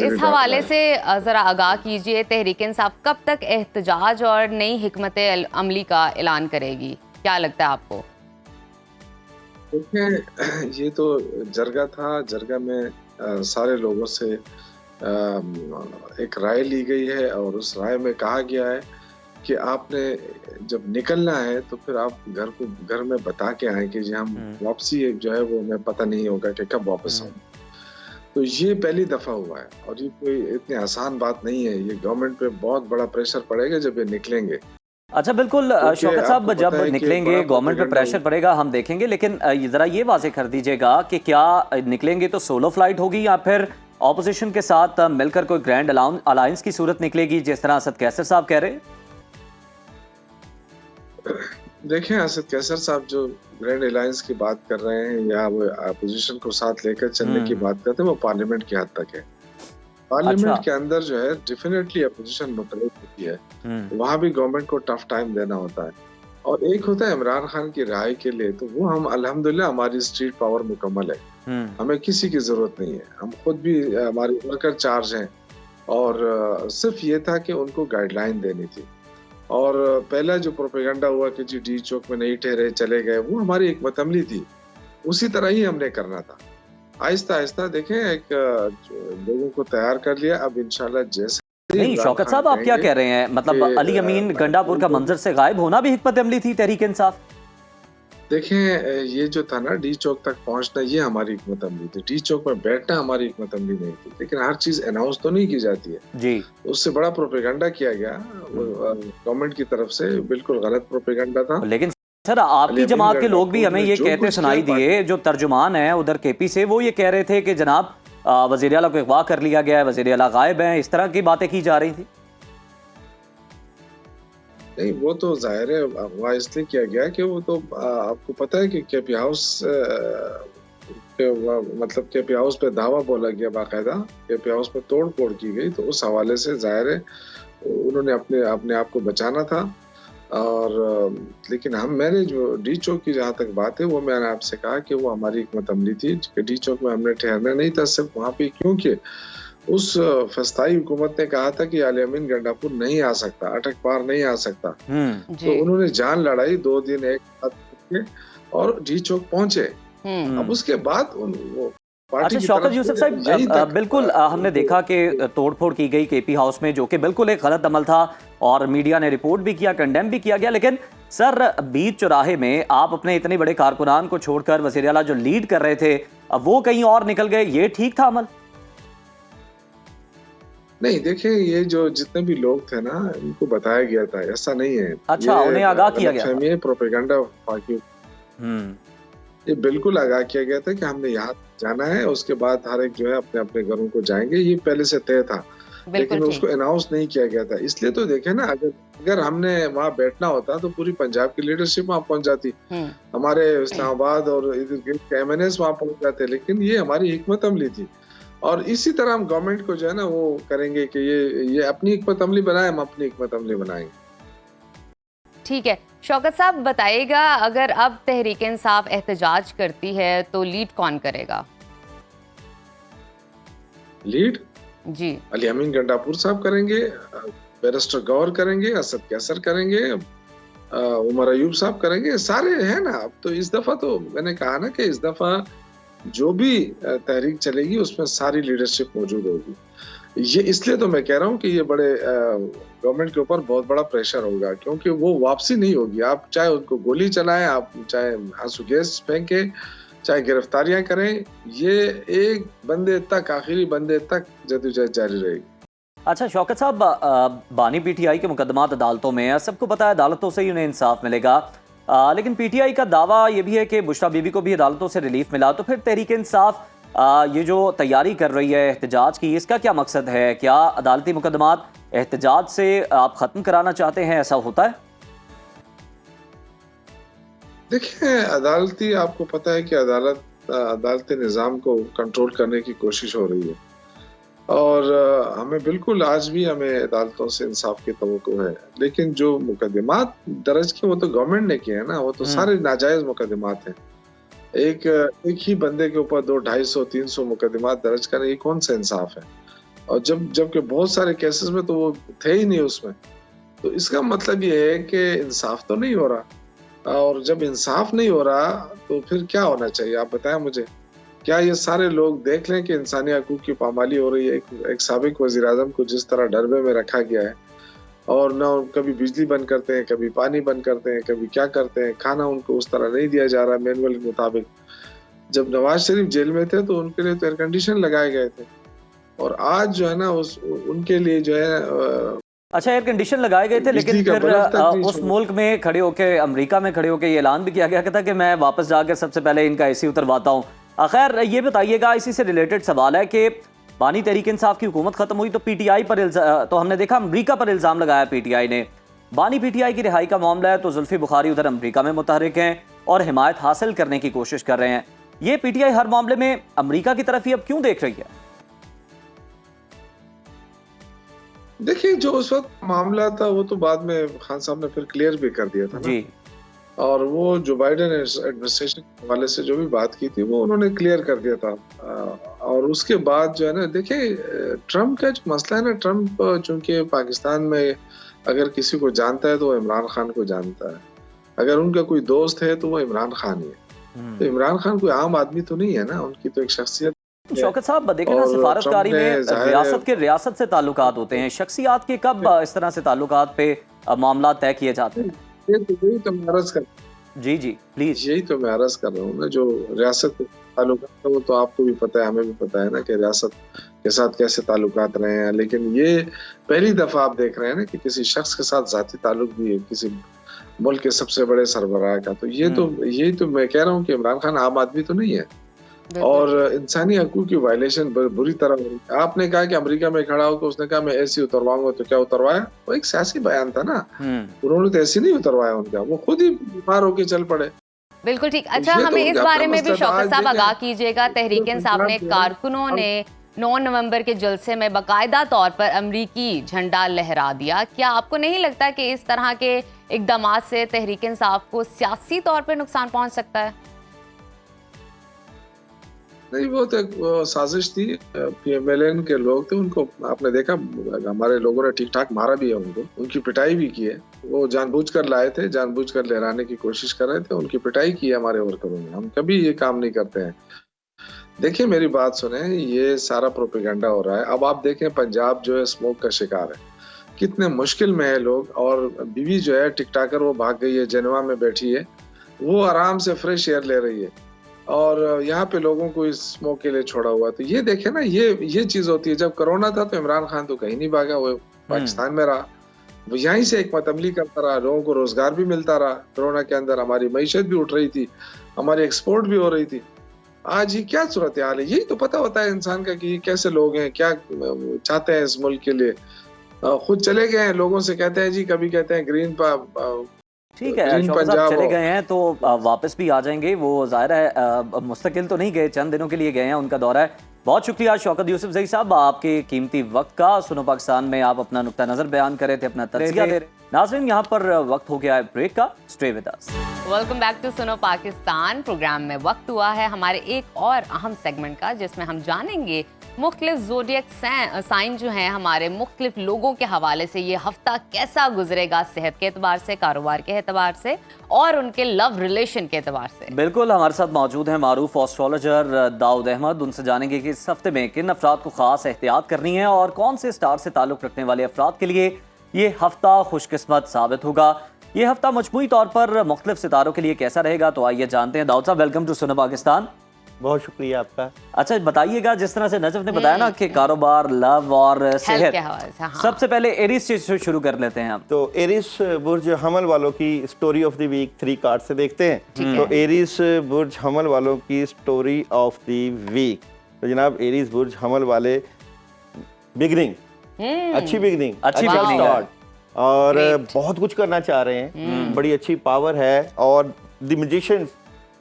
Speaker 1: इस हवाले से ज़रा आगाह कीजिए, तहरीक इंसाफ कब तक एहतजाज और नई हिकमत अमली का ऐलान करेगी? क्या लगता है आपको?
Speaker 4: ये तो जरगा था, जरगा में सारे लोगों से एक राय ली गई है, और उस राय में कहा गया है कि आपने जब निकलना है तो फिर आप घर में बता के आए कि जी हम वापसी जो है वो हमें पता नहीं होगा कि कब वापस आऊँ। तो ये पहली दफा हुआ है और ये कोई इतनी आसान बात नहीं है। ये गवर्नमेंट पे बहुत बड़ा प्रेशर पड़ेगा जब ये निकलेंगे।
Speaker 2: अच्छा बिल्कुल शौकत साहब, जब निकलेंगे गवर्नमेंट पे प्रेशर पड़ेगा, हम देखेंगे, लेकिन जरा ये वाजे कर दीजिएगा कि क्या निकलेंगे तो सोलो फ्लाइट होगी या फिर ऑपोजिशन के साथ मिलकर कोई ग्रैंड अलायंस की सूरत निकलेगी, जिस तरह असद कैसर साहब कह रहे हैं?
Speaker 4: देखें, असद कैसर साहब जो ग्रैंड अलायंस की बात कर रहे हैं या वो अपोजिशन को साथ लेकर चलने की बात करते हैं, वो पार्लियामेंट की हद तक है। पार्लियामेंट के अंदर जो है डेफिनेटली अपोजिशन मुतलक होती है, वहां भी गवर्नमेंट को टफ टाइम देना होता है। और एक होता है इमरान खान की राय के लिए, तो वो हम अल्हम्दुलिल्लाह हमारी स्ट्रीट पावर मुकम्मल है, हमें किसी की जरूरत नहीं है। हम खुद भी हमारे वर्कर चार्ज हैं और सिर्फ ये था कि उनको गाइडलाइन देनी थी। और पहला जो प्रोपेगेंडा हुआ कि जी डी चौक में नहीं ठहरे चले गए, वो हमारी एक मतअमली थी, उसी तरह ही हमने करना था। आहिस्ता आहिस्ता देखें, एक लोगों को तैयार कर लिया। अब इंशाल्लाह जैसे
Speaker 2: नहीं, शौकत साहब आप क्या कह रहे हैं? मतलब अली अमीन गंडापुर का मंजर से गायब होना भी हिकमत अमली थी तहरीक इंसाफ?
Speaker 4: देखें, ये जो था ना डी चौक तक पहुंचना, ये हमारी हिकमत अमली थी। डी चौक में बैठना हमारी हिकमत अमली नहीं थी, लेकिन हर चीज अनाउंस तो नहीं की जाती है
Speaker 2: जी।
Speaker 4: उससे बड़ा प्रोपेगेंडा किया गया गवर्नमेंट की तरफ से, बिल्कुल गलत प्रोपेगेंडा था।
Speaker 2: लेकिन सर, आपकी जमात के लोग भी हमें ये कहते सुनाई दिए, जो तर्जुमान है उधर केपी से, वो ये कह रहे थे कि जनाब वज़ीर आला को अगवा कर लिया गया है, वज़ीर आला गायब हैं, इस तरह की बातें की जा रही थी।
Speaker 4: नहीं, वो तो जाहिर है अगवा इसलिए किया गया कि वो तो आपको पता है कि केपी हाउस मतलब केपी हाउस पे दावा बोला गया, बाकायदा केपी हाउस पे तोड़ फोड़ की गई, तो उस हवाले से जाहिर है उन्होंने अपने आप को बचाना था। और लेकिन मैंने जो डी चौक की जहाँ तक बात है, वो मैंने आपसे कहा कि वो हमारी हिकमत अमली थी कि डी चौक में हमने ठहरना नहीं था सिर्फ वहाँ पे, क्योंकि उस फस्ताई हुकूमत ने कहा था कि अली अमीन गंडापुर नहीं आ सकता, अटक पार नहीं आ सकता। तो उन्होंने जान लड़ाई, 2 दिन एक साथ और डी चौक पहुंचे। अब उसके बाद
Speaker 2: अच्छा शौकत यूसुफ साहब, बिल्कुल हमने देखा कि तोड़फोड़ की गई केपी हाउस में, जो कि बिल्कुल एक गलत अमल था और मीडिया ने रिपोर्ट भी किया, कंडेम भी किया गया। लेकिन सर, बीच चौराहे में आप अपने इतने बड़े कारकुनान को छोड़कर वज़ीर आला जो लीड कर रहे थे, अब वो कहीं और निकल गए, ये ठीक था अमल?
Speaker 4: नहीं, देखिए, ये जो जितने भी लोग थे ना, इनको बताया गया था, ऐसा नहीं है।
Speaker 2: अच्छा, उन्हें आगाह किया गया था?
Speaker 4: ये प्रोपेगेंडा ये बिल्कुल आगाह किया गया था कि हमने यहाँ जाना है, उसके बाद हर एक जो है अपने अपने घरों को जाएंगे, ये पहले से तय था, लेकिन उसको अनाउंस नहीं किया गया था। इसलिए तो देखे ना, अगर हमने वहाँ बैठना होता तो पूरी पंजाब की लीडरशिप वहाँ पहुंच जाती, हमारे इस्लामाबाद और इधर के MNAs वहाँ पहुंच जाते, लेकिन ये हमारी हिकमत अमली थी। और इसी तरह हम गवर्नमेंट को जो है ना वो करेंगे कि ये अपनी हिकमत अमली बनाए, हम अपनी हिकमत अमली बनाएंगे।
Speaker 1: ठीक है शौकत साहब, बताइएगा, अगर अब तहरीक इंसाफ एहतजाज करती है तो लीड कौन करेगा?
Speaker 4: लीड
Speaker 1: जी
Speaker 4: अली अमीन गंडापुर साहब करेंगे, बैरिस्टर गौर करेंगे, असद कैसर करेंगे, उमर अयूब साहब करेंगे, सारे हैं ना। अब तो इस दफा तो मैंने कहा ना कि इस दफा जो भी तहरीक चलेगी उसमें सारी लीडरशिप मौजूद होगी। ये इसलिए तो मैं कह रहा हूँ कि ये बड़े गवर्नमेंट के ऊपर बहुत बड़ा प्रेशर होगा, क्योंकि वो वापसी नहीं होगी। आप चाहे उनको गोली चलाएं, आप चाहे आंसू गैस फेंके, चाहे गिरफ्तारियां करें, ये एक बंदे तक, आखिरी बंदे तक जदोजहद जारी रहेगी।
Speaker 2: अच्छा शौकत साहब, बानी PTI के मुकदमात अदालतों में है, सबको पता है अदालतों से ही उन्हें इंसाफ मिलेगा, लेकिन PTI का दावा ये भी है कि बुशरा बीबी को भी अदालतों से रिलीफ मिला। तो फिर तहरीक इंसाफ ये जो तैयारी कर रही है एहतजाज की, इसका क्या मकसद है? क्या अदालती मुकदमात एहतजाज से आप ख़त्म कराना चाहते हैं, ऐसा होता है?
Speaker 4: देखिए, अदालती, आपको पता है कि अदालती निज़ाम को कंट्रोल करने की कोशिश हो रही है, और हमें बिल्कुल आज भी हमें अदालतों से इंसाफ की तवक्को है। लेकिन जो मुकदमात दर्ज किए वो तो गवर्नमेंट ने किए हैं ना, वो तो सारे नाजायज मुकदमात हैं। एक ही बंदे के ऊपर 200-250-300 मुकदमात दर्ज करें, ये कौन सा इंसाफ है? और जबकि बहुत सारे केसेस में तो वो थे ही नहीं उसमें। तो इसका मतलब ये है कि इंसाफ तो नहीं हो रहा, और जब इंसाफ नहीं हो रहा तो फिर क्या होना चाहिए, आप बताएं मुझे। क्या ये सारे लोग देख लें कि इंसानी हकूक की पामाली हो रही है? एक साबिक वज़ीर आज़म को जिस तरह डरबे में रखा गया है, और ना कभी बिजली बंद करते हैं, कभी पानी बंद करते हैं, कभी क्या करते हैं, खाना उनको उस तरह नहीं दिया जा रहा मैनुअल के मुताबिक। जब नवाज शरीफ जेल में थे तो उनके लिए तो एयर कंडीशन लगाए गए थे, और आज जो है ना उनके लिए जो है
Speaker 2: अच्छा, एयर कंडीशन लगाए गए थे, लेकिन फिर उस मुल्क में खड़े होकर, अमेरिका में खड़े होकर ये ऐलान भी किया गया था कि मैं वापस जाकर सबसे पहले इनका एसी उतरवाता हूँ। खैर ये बताइएगा, इसी से रिलेटेड सवाल है कि बानी तहरीक इंसाफ की हुकूमत खत्म हुई तो पीटीआई पर तो हमने देखा अमेरिका पर इल्ज़ाम लगाया पीटीआई ने। बानी पीटीआई की रिहाई का मामला है तो जुल्फी बुखारी उधर अमेरिका में मुतहरिक हैं और हिमायत हासिल करने की कोशिश कर रहे हैं। ये पीटीआई हर मामले में अमेरिका की तरफ ही अब क्यों देख रही है?
Speaker 4: देखिए, जो उस वक्त मामला था वो तो बाद में खान साहब ने फिर क्लियर भी कर दिया था ना जी। और वो जो बाइडेन एडमिनिस्ट्रेशन के हवाले से जो भी बात की थी वो उन्होंने क्लियर कर दिया था। और उसके बाद जो है ना, देखिए ट्रम्प का जो मसला है ना, ट्रम्प चूंकि पाकिस्तान में अगर किसी को जानता है तो वो इमरान खान को जानता है, अगर उनका कोई दोस्त है तो वो इमरान खान ही है। तो इमरान खान कोई आम आदमी तो नहीं है ना, उनकी तो एक शख्सियत।
Speaker 2: शौकत साहब देखें ना, सिफारतकारी में रियासत के रियासत से ताल्लुकात होते हैं, शख्सियात के कब इस तरह से ताल्लुकात पे मामला तय किए जाते हैं?
Speaker 4: यही तो मैं अर्ज कर
Speaker 2: जी प्लीज,
Speaker 4: यही तो मैं अर्ज कर रहा हूँ ना, जो रियासत के ताल्लुकात है वो तो आपको भी पता है, हमें भी पता है ना कि रियासत के साथ कैसे ताल्लुकात रहे हैं। लेकिन ये पहली दफा आप देख रहे हैं ना कि किसी शख्स के साथ जाती ताल्लुक भी है, किसी मुल्क के सबसे बड़े सरबराह का। तो यही तो मैं कह रहा हूँ कि इमरान खान आम आदमी तो नहीं है, और इंसानी हकूक की वायलेशन बुरी तरह हो रही है। आपने कहा कि अमेरिका में खड़ा होकर उसने कहा मैं ऐसी उतरवाऊंगा, तो क्या उतरवाया? वो एक सियासी बयान था ना, उन्होंने तो ऐसे नहीं उतरवाया उनका, वो खुद ही बीमार होकर चल पड़े।
Speaker 1: बिल्कुल ठीक। अच्छा, हमें इस बारे में भी शौकत साहब आगाह कीजिएगा। तहरीक इंसाफ ने कारकुनों ने 9 नवंबर के जलसे में बाकायदा तौर पर अमरीकी झंडा लहरा दिया। क्या आपको नहीं लगता कि इस तरह के इकदामात से तहरीक इंसाफ को सियासी तौर पर नुकसान पहुंच सकता है?
Speaker 4: नहीं, वो तो एक साजिश थी। PMLN के लोग थे, उनको आपने देखा हमारे लोगों ने ठीक ठाक मारा भी है, उनकी पिटाई भी की है। वो जानबूझकर लाए थे, जानबूझकर लहराने की कोशिश कर रहे थे, उनकी पिटाई की है हमारे वर्करों ने। हम कभी ये काम नहीं करते हैं। देखिए मेरी बात सुने, ये सारा प्रोपेगेंडा हो रहा है। अब आप देखें पंजाब जो है स्मोक का शिकार है, कितने मुश्किल में है लोग, और बीवी जो है टिकटाकर वो भाग गई है, जेनेवा में बैठी है, वो आराम से फ्रेश एयर ले रही है, और यहाँ पे लोगों को इस स्मोक के लिए छोड़ा हुआ। तो ये देखे ना, ये चीज होती है। जब कोरोना था तो इमरान खान तो कहीं नहीं भागा, वो पाकिस्तान में रहा, वो यहीं से एक मतअमली करता रहा, लोगों को रोजगार भी मिलता रहा। कोरोना के अंदर हमारी मईशत भी उठ रही थी, हमारी एक्सपोर्ट भी हो रही थी। आज ये क्या सूरत हाल है? यही तो पता होता है इंसान का कि ये कैसे लोग हैं, क्या चाहते हैं इस मुल्क के लिए। खुद चले गए हैं, लोगों से कहते हैं जी, कभी कहते हैं ग्रीन
Speaker 2: ठीक है, शौकत साहब चले गए हैं तो वापस भी आ जाएंगे। वो जाहिर है मुस्तकिल तो नहीं गए, चंद दिनों के लिए गए हैं, उनका दौरा है। बहुत शुक्रिया शौकत यूसुफ जई साहब आपके कीमती वक्त का। सुनो पाकिस्तान में आप अपना नुक्ता नजर बयान कर रहे थे, अपना तज़किया दे रहे। नाज़रीन, यहाँ पर वक्त हो गया है ब्रेक का। Stay with us.
Speaker 1: Welcome back to सुनो पाकिस्तान। प्रोग्राम में वक्त हुआ है हमारे एक और अहम सेगमेंट का, जिसमें हम जानेंगे मुख्तलिफ ज़ोडिएक साइन जो हैं हमारे मुख्तलिफ लोगों के हवाले से ये हफ्ता कैसा गुजरेगा, सेहत के एतबार से, कारोबार के एतबार से और उनके लव रिलेशन के एतबार से।
Speaker 2: बिल्कुल, हमारे साथ मौजूद हैं मारूफ एस्ट्रोलॉजर दाऊद अहमद। उनसे जानेंगे कि इस हफ्ते में किन अफराद को खास एहतियात करनी है और कौन से स्टार से ताल्लुक़ रखने वाले अफराद के लिए ये हफ्ता खुशकिस्मत साबित होगा। ये हफ्ता मजमूई तौर पर मुख्तलिफ सितारों के लिए कैसा रहेगा, तो आइए जानते हैं। दाऊद साहब, वेलकम टू सुनो पाकिस्तान।
Speaker 5: बहुत शुक्रिया आपका।
Speaker 2: अच्छा बताइएगा, जिस तरह से नजफ ने बताया ना कि कारोबार, लव और सेहत,
Speaker 1: हाँ। सबसे
Speaker 2: पहले एरीज से शुरू कर लेते हैं हम।
Speaker 5: तो एरीज बुर्ज हमल वालों की story of the week 3 card से देखते हैं। तो एरीज बुर्ज हमल वालों की स्टोरी ऑफ द वीक। तो जनाब एरीज बुर्ज हमल वाले, बिगनिंग, अच्छी बिगनिंग, अच्छी स्टार्ट, और बहुत कुछ करना चाह रहे हैं, बड़ी अच्छी पावर है, और द मैजिशियन,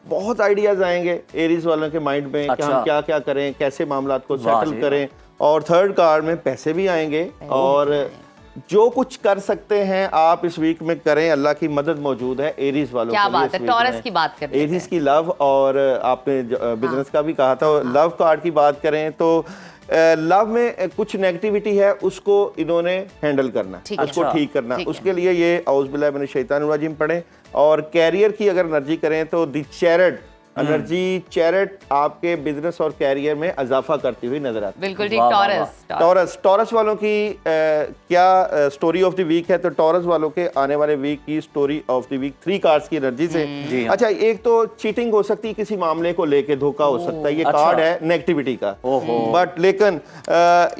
Speaker 5: बहुत आइडियाज आएंगे एरीज वालों के माइंड में कि हम क्या क्या करें, कैसे मामलात को सेटल करें। और थर्ड कार्ड में पैसे भी आएंगे, और जो कुछ कर सकते हैं आप इस वीक में करें, अल्लाह की मदद मौजूद है एरीज वालों
Speaker 1: क्या बात है। टॉरस की बात करें,
Speaker 5: एरीज की लव, और आपने बिजनेस का भी कहा था, लव कार्ड की बात करें तो लव में कुछ नेगेटिविटी है, उसको इन्होंने हैंडल करना, उसको ठीक करना। उसके लिए ये औज़ बिल्लाहि मिनश शैतानिर रजीम पढ़ें। और कैरियर की अगर एनर्जी करें तो द चैरिट एनर्जी चैरेट आपके बिजनेस और कैरियर में इजाफा करती हुई नजर आती है।
Speaker 1: बिल्कुल ठीक।
Speaker 2: वाह, वाह,
Speaker 1: टॉरस
Speaker 5: टॉरस वालों की क्या स्टोरी ऑफ द वीक है, तो टॉरस वालों के आने वाले वीक की story of the week 3 cards की एनर्जी से।
Speaker 2: जी हाँ।
Speaker 5: अच्छा, एक तो चीटिंग हो सकती है, किसी मामले को लेके धोखा हो सकता है, ये
Speaker 2: अच्छा।
Speaker 5: कार्ड है नेगेटिविटी का।
Speaker 2: ओहो।
Speaker 5: बट लेकिन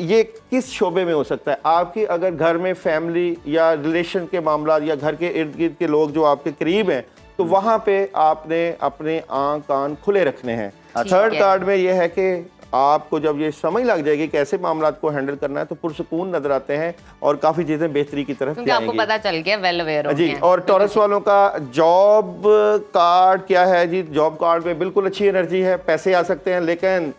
Speaker 5: ये किस शोबे में हो सकता है? आपकी अगर घर में फैमिली या रिलेशन के मामला या घर के इर्द गिर्द के लोग जो आपके करीब हैं, तो वहां पे आपने अपने आंख कान खुले रखने हैं।
Speaker 1: ठीक
Speaker 5: थर्ड
Speaker 1: है।
Speaker 5: कार्ड में यह है कि आपको जब ये समझ लग जाएगी कैसे मामला को हैंडल करना है, तो पुरसुकून नजर आते हैं और काफी चीजें बेहतरी की तरफ
Speaker 1: क्योंकि आपको
Speaker 5: जाएंगी।
Speaker 1: पता चल गया, वेल अवेयर हो
Speaker 5: जी,
Speaker 1: गए हैं।
Speaker 5: और टॉरस वालों का जॉब कार्ड क्या है जी? जॉब कार्ड में बिल्कुल अच्छी एनर्जी है, पैसे आ सकते हैं, लेकिन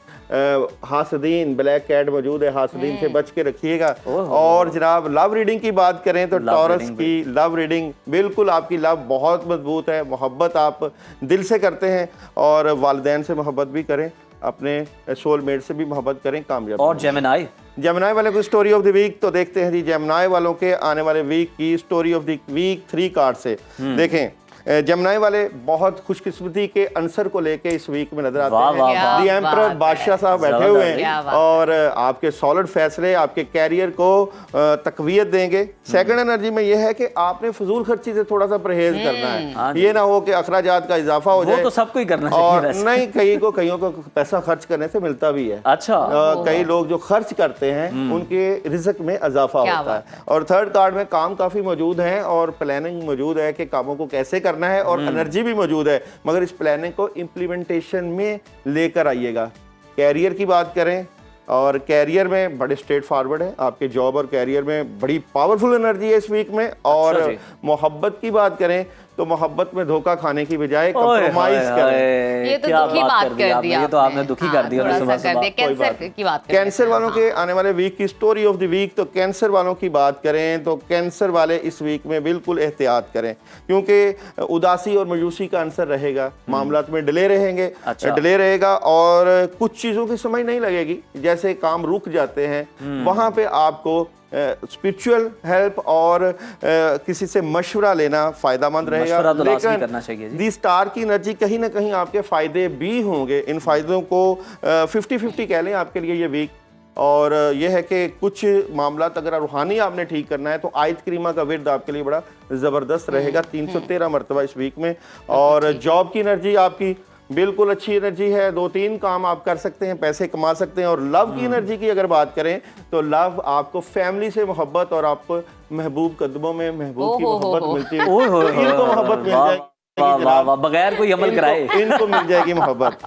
Speaker 5: हासदीन, ब्लैक कैट मौजूद है, हासदीन से बच के रखिएगा। और जनाब लव रीडिंग की बात करें तो
Speaker 2: लव
Speaker 5: टॉरस
Speaker 2: रीडिंग
Speaker 5: की लव रीडिंग बिल्कुल, आपकी लव बहुत मजबूत है, मोहब्बत आप दिल से करते हैं और वालिदैन से मोहब्बत भी करें, अपने सोलमेट से भी मोहब्बत करें, कामयाब।
Speaker 2: और जेमिनाई
Speaker 5: जेमिनाई वाले को स्टोरी ऑफ द वीक तो देखते हैं जी। जेमिनाई वालों के आने वाले वीक की story of the week 3 card से देखें। जेमिनाई वाले बहुत खुशकिस्मती के आंसर को लेके इस वीक में नजर आते
Speaker 2: वाह, वाह,
Speaker 5: हैं।
Speaker 1: वाह।
Speaker 5: दी
Speaker 1: क्या
Speaker 5: एम्परर
Speaker 1: बात है।
Speaker 5: बादशाह साहब बैठे हुए
Speaker 2: क्या
Speaker 5: हैं
Speaker 1: बात
Speaker 5: और आपके सॉलिड फैसले आपके कैरियर को तकवीयत देंगे। सेकंड एनर्जी में यह है कि आपने फजूल खर्ची से थोड़ा सा परहेज करना
Speaker 2: हाँ
Speaker 5: है।
Speaker 2: जी।
Speaker 5: ये ना हो कि अखराजात का इजाफा हो
Speaker 2: वो
Speaker 5: जाए।
Speaker 2: तो सबको ही करना
Speaker 5: और
Speaker 2: चाहिए वैसे।
Speaker 5: नहीं, कईयों को पैसा खर्च करने से मिलता भी है।
Speaker 2: अच्छा।
Speaker 5: कई लोग जो खर्च करते हैं उनके रिज़्क में इजाफा
Speaker 1: क्या
Speaker 5: होता
Speaker 1: बात
Speaker 5: है। और थर्ड कार्ड में काम काफ़ी मौजूद है और प्लानिंग मौजूद है कि कामों को कैसे करना है, और एनर्जी भी मौजूद है, मगर इस प्लानिंग को इम्प्लीमेंटेशन में लेकर आइएगा। कैरियर की बात करें और कैरियर में बड़े स्ट्रेट फॉरवर्ड है, आपके जॉब और कैरियर में बड़ी पावरफुल एनर्जी है इस वीक में। और
Speaker 2: जी।
Speaker 5: मोहब्बत की बात करें तो मोहब्बत में धोखा खाने की बजाय
Speaker 2: ओए
Speaker 5: कंप्रोमाइज
Speaker 2: होए
Speaker 5: करें।
Speaker 2: होए,
Speaker 1: ये तो
Speaker 2: क्या
Speaker 1: दुखी
Speaker 2: बात
Speaker 1: बात
Speaker 2: कर दी
Speaker 1: कर
Speaker 2: आपने,
Speaker 1: दी
Speaker 2: ये तो आपने दुखी कर दिया
Speaker 1: थोड़ा
Speaker 2: सुबह
Speaker 1: सा कर
Speaker 2: सुबह।
Speaker 1: दिया। कैंसर की बात करें।
Speaker 5: कैंसर वालों के आने वाले वीक की स्टोरी ऑफ द वीक, तो कैंसर वालों की बात करें तो कैंसर वाले इस वीक में बिल्कुल एहतियात करें, क्योंकि उदासी और मायूसी का आंसर रहेगा, मामलात में डिले रहेंगे।
Speaker 2: अच्छा।
Speaker 5: डिले रहेगा और कुछ चीज़ों की समझ नहीं लगेगी, जैसे काम रुक जाते हैं, वहाँ पे आपको स्पिरिचुअल हेल्प और किसी से मशवरा लेना फायदेमंद रहेगा।
Speaker 2: मशवरा तो लाजमी करना चाहिए जी।
Speaker 5: दी स्टार की एनर्जी कहीं ना कहीं आपके फायदे भी होंगे। इन फायदों को 50-50 कह लें आपके लिए ये वीक। और यह है कि कुछ मामला अगर रूहानी आपने ठीक करना है तो आयत करीमा का विर्द आपके लिए बड़ा ज़बरदस्त रहेगा 313 मरतबा इस वीक में। और जॉब की एनर्जी आपकी बिल्कुल अच्छी एनर्जी है, 2-3 काम आप कर सकते हैं, पैसे कमा सकते हैं। और लव की एनर्जी की अगर बात करें तो लव आपको फैमिली से मोहब्बत और आपको महबूब कदमों में महबूब की
Speaker 1: ओहो हो
Speaker 5: मोहब्बत
Speaker 1: हो।
Speaker 5: मिलती है,
Speaker 2: ओए होए
Speaker 5: तो इनको मोहब्बत मिल
Speaker 2: वाह,
Speaker 5: जाएगी
Speaker 2: वाह, वाह,
Speaker 5: जनाब।
Speaker 2: वाह, बगैर कोई अमल कराए।
Speaker 5: इनको मिल जाएगी मोहब्बत।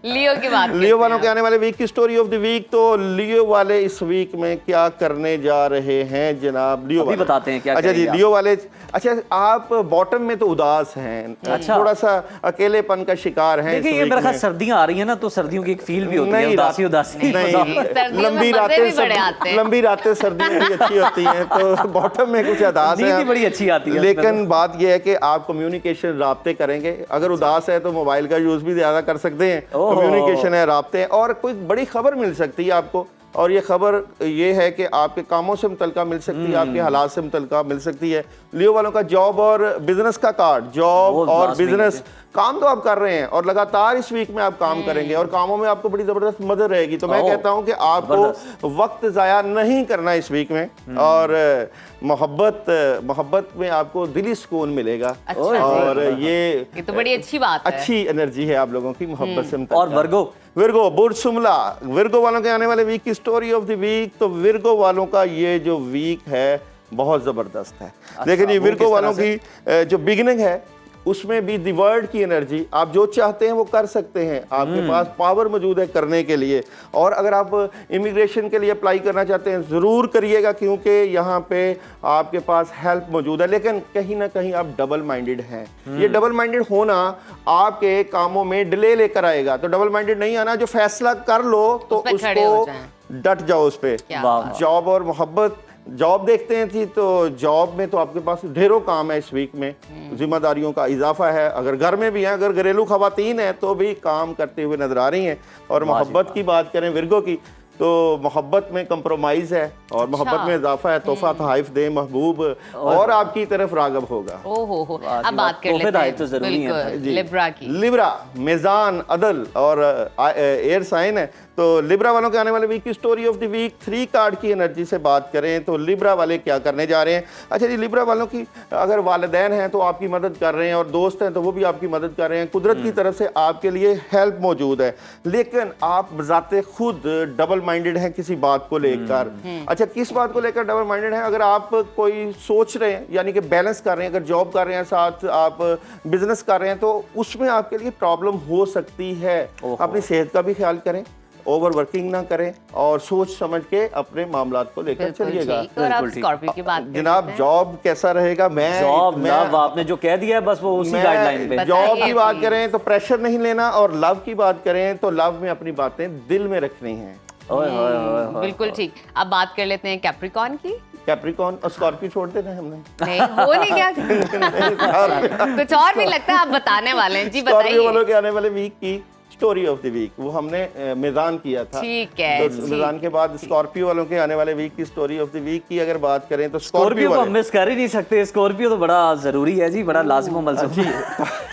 Speaker 1: लियो की बात
Speaker 5: लियो वालों के आने वाले वीक की स्टोरी ऑफ द वीक, तो लियो वाले इस वीक में क्या करने जा रहे हैं जनाब? लियो
Speaker 2: अभी
Speaker 5: वाले
Speaker 2: बताते हैं क्या
Speaker 5: अच्छा जी,
Speaker 2: करेंगे आप।
Speaker 5: लियो वाले, अच्छा आप बॉटम में तो उदास हैं,
Speaker 2: अच्छा।
Speaker 5: थोड़ा सा अकेलेपन का शिकार हैं इस
Speaker 2: देखिए ये
Speaker 5: वीक
Speaker 2: मेरे ख्याल
Speaker 5: में।
Speaker 2: सर्दियां आ रही है ना, तो सर्दियों की एक फील भी होती है,
Speaker 5: नहीं,
Speaker 2: उदासी उदासी।
Speaker 5: नहीं,
Speaker 1: सर्दियों में
Speaker 5: लंबी
Speaker 1: मजे
Speaker 5: रातें
Speaker 1: भी बड़े आते हैं।
Speaker 5: लंबी रातें सर्दियों में भी अच्छी होती हैं, तो बॉटम में कुछ उदास
Speaker 2: नींद
Speaker 5: है
Speaker 2: भी बड़ी अच्छी आती है
Speaker 5: लेकिन बात यह है कि आप कम्युनिकेशन राब्ते करेंगे। अगर उदास है तो मोबाइल का यूज भी ज्यादा कर सकते हैं।
Speaker 2: ओहो।
Speaker 5: कम्युनिकेशन है, राब्ते हैं, और कोई बड़ी खबर मिल सकती है आपको। और ये खबर ये है कि आपके कामों से मुतल्लिका मिल सकती है, आपके हालात से मुतल्लिका मिल सकती है। लियो वालों का जॉब और बिजनेस का कार्ड, जॉब
Speaker 2: बहुत
Speaker 5: और
Speaker 2: लाजमी
Speaker 5: बिजनेस काम तो आप कर रहे हैं और लगातार इस वीक में आप काम करेंगे और कामों में आपको बड़ी ज़बरदस्त मदद रहेगी। तो मैं
Speaker 2: ओह,
Speaker 5: कहता हूं कि आपको वक्त ज़ाया नहीं करना इस वीक में। और मोहब्बत में आपको दिली सुकून मिलेगा।
Speaker 1: अच्छा
Speaker 5: और
Speaker 1: ये तो बड़ी अच्छी बात है।
Speaker 5: अच्छी एनर्जी है आप लोगों की मोहब्बत से मुतल्लिका।
Speaker 2: और वर्गो
Speaker 5: विर्गो बुर्ज शुमला, विर्गो वालों के आने वाले वीक की स्टोरी ऑफ द वीक, तो विर्गो वालों का ये जो वीक है बहुत ज़बरदस्त है। देखिए जी,
Speaker 2: वो
Speaker 5: विर्गो
Speaker 2: किस
Speaker 5: वालों
Speaker 2: तरह
Speaker 5: की जो बिगिनिंग है उसमें भी दी वर्ड की एनर्जी, आप जो चाहते हैं वो कर सकते हैं, आपके पास पावर मौजूद है करने के लिए। और अगर आप इमिग्रेशन के लिए अप्लाई करना चाहते हैं ज़रूर करिएगा, क्योंकि यहाँ पे आपके पास हेल्प मौजूद है। लेकिन कहीं ना कहीं आप डबल माइंडेड हैं। ये डबल माइंडेड होना आपके कामों में डिले लेकर आएगा। तो डबल माइंडेड नहीं आना, जो फैसला कर लो तो
Speaker 1: उस पे खड़े हो
Speaker 5: उसको
Speaker 1: जाएं।
Speaker 5: डट जाओ उस पे।
Speaker 1: क्या
Speaker 2: वाह,
Speaker 1: बात।
Speaker 5: जॉब और मोहब्बत, जॉब देखते हैं थी तो जॉब में तो आपके पास ढेरों काम है इस वीक में, जिम्मेदारियों का इजाफा है। अगर घर में भी हैं, अगर घरेलू खवातीन हैं तो भी काम करते हुए नजर आ रही हैं। और मोहब्बत की बात करें विर्गो की, तो मोहब्बत में कंप्रोमाइज़ है और मोहब्बत में इजाफा है। तोहफा तोहफ़ दे महबूब और आपकी तरफ रागब होगा।
Speaker 1: ओहो हो,
Speaker 2: वाह जी,
Speaker 1: अब बात कर
Speaker 2: तोहफे
Speaker 1: लेते
Speaker 2: दाए
Speaker 1: हैं
Speaker 2: तो जरूरी हैं भाई।
Speaker 1: बिल्कुल लिब्रा की।
Speaker 5: लिब्रा मेज़ान अदल और एयर साइन है। तो लिब्रा वालों के आने वाले वीक की story of the week 3 card की एनर्जी से बात करें तो लिब्रा वाले क्या करने जा रहे हैं। अच्छा जी, लिब्रा वालों की अगर वालिदैन हैं तो आपकी मदद कर रहे हैं और दोस्त हैं तो वो भी आपकी मदद कर रहे हैं। कुदरत की तरफ से आपके लिए हेल्प मौजूद है, लेकिन आप बजाते खुद डबल माइंडेड हैं किसी बात को लेकर। अच्छा, किस बात को लेकर डबल माइंडेड हैं? अगर आप कोई सोच रहे हैं यानी कि बैलेंस कर रहे हैं, अगर जॉब कर रहे हैं साथ आप बिजनेस कर रहे हैं तो उसमें आपके लिए प्रॉब्लम हो सकती है। अपनी सेहत का भी ख्याल करें, ओवर वर्किंग ना करें और सोच समझ के अपने मामलात को लेकर
Speaker 1: बिल्कुल
Speaker 5: चलिएगा।
Speaker 1: ठीक। और अब स्कॉर्पियो की बात कर
Speaker 5: जनाब,
Speaker 1: लेते हैं।
Speaker 5: जॉब कैसा रहेगा?
Speaker 2: जॉब लव आपने जो कह दिया है बस वो उसी गाइडलाइन पे।
Speaker 5: जॉब
Speaker 1: बताइए
Speaker 5: की बात
Speaker 1: please।
Speaker 5: करें तो प्रेशर नहीं लेना और लव की बात करें तो लव में अपनी बातें दिल में रखनी हैं।
Speaker 2: ओए होए होए होए।
Speaker 1: बिल्कुल ठीक। अब बात कर लेते हैं कैप्रिकॉन की।
Speaker 5: कैप्रिकॉन और स्कॉर्पियो छोड़ देना है हमने।
Speaker 1: नहीं हो नहीं गया कुछ और भी लगता है आप बताने वाले हैं जी,
Speaker 5: स्कॉर्पियो
Speaker 1: बताइए।
Speaker 5: वालों के आने वाले वीक की स्टोरी ऑफ द वीक वो हमने मेज़ान किया था।
Speaker 1: ठीक है
Speaker 5: तो
Speaker 1: जी।
Speaker 5: मेज़ान के बाद स्कॉर्पियो वालों के आने वाले वीक की स्टोरी ऑफ द वीक की अगर बात करें तो
Speaker 2: स्कॉर्पियो को हम मिस कर ही नहीं सकते। स्कॉर्पियो तो बड़ा जरूरी है जी, बड़ा लाजिम मलजूम है।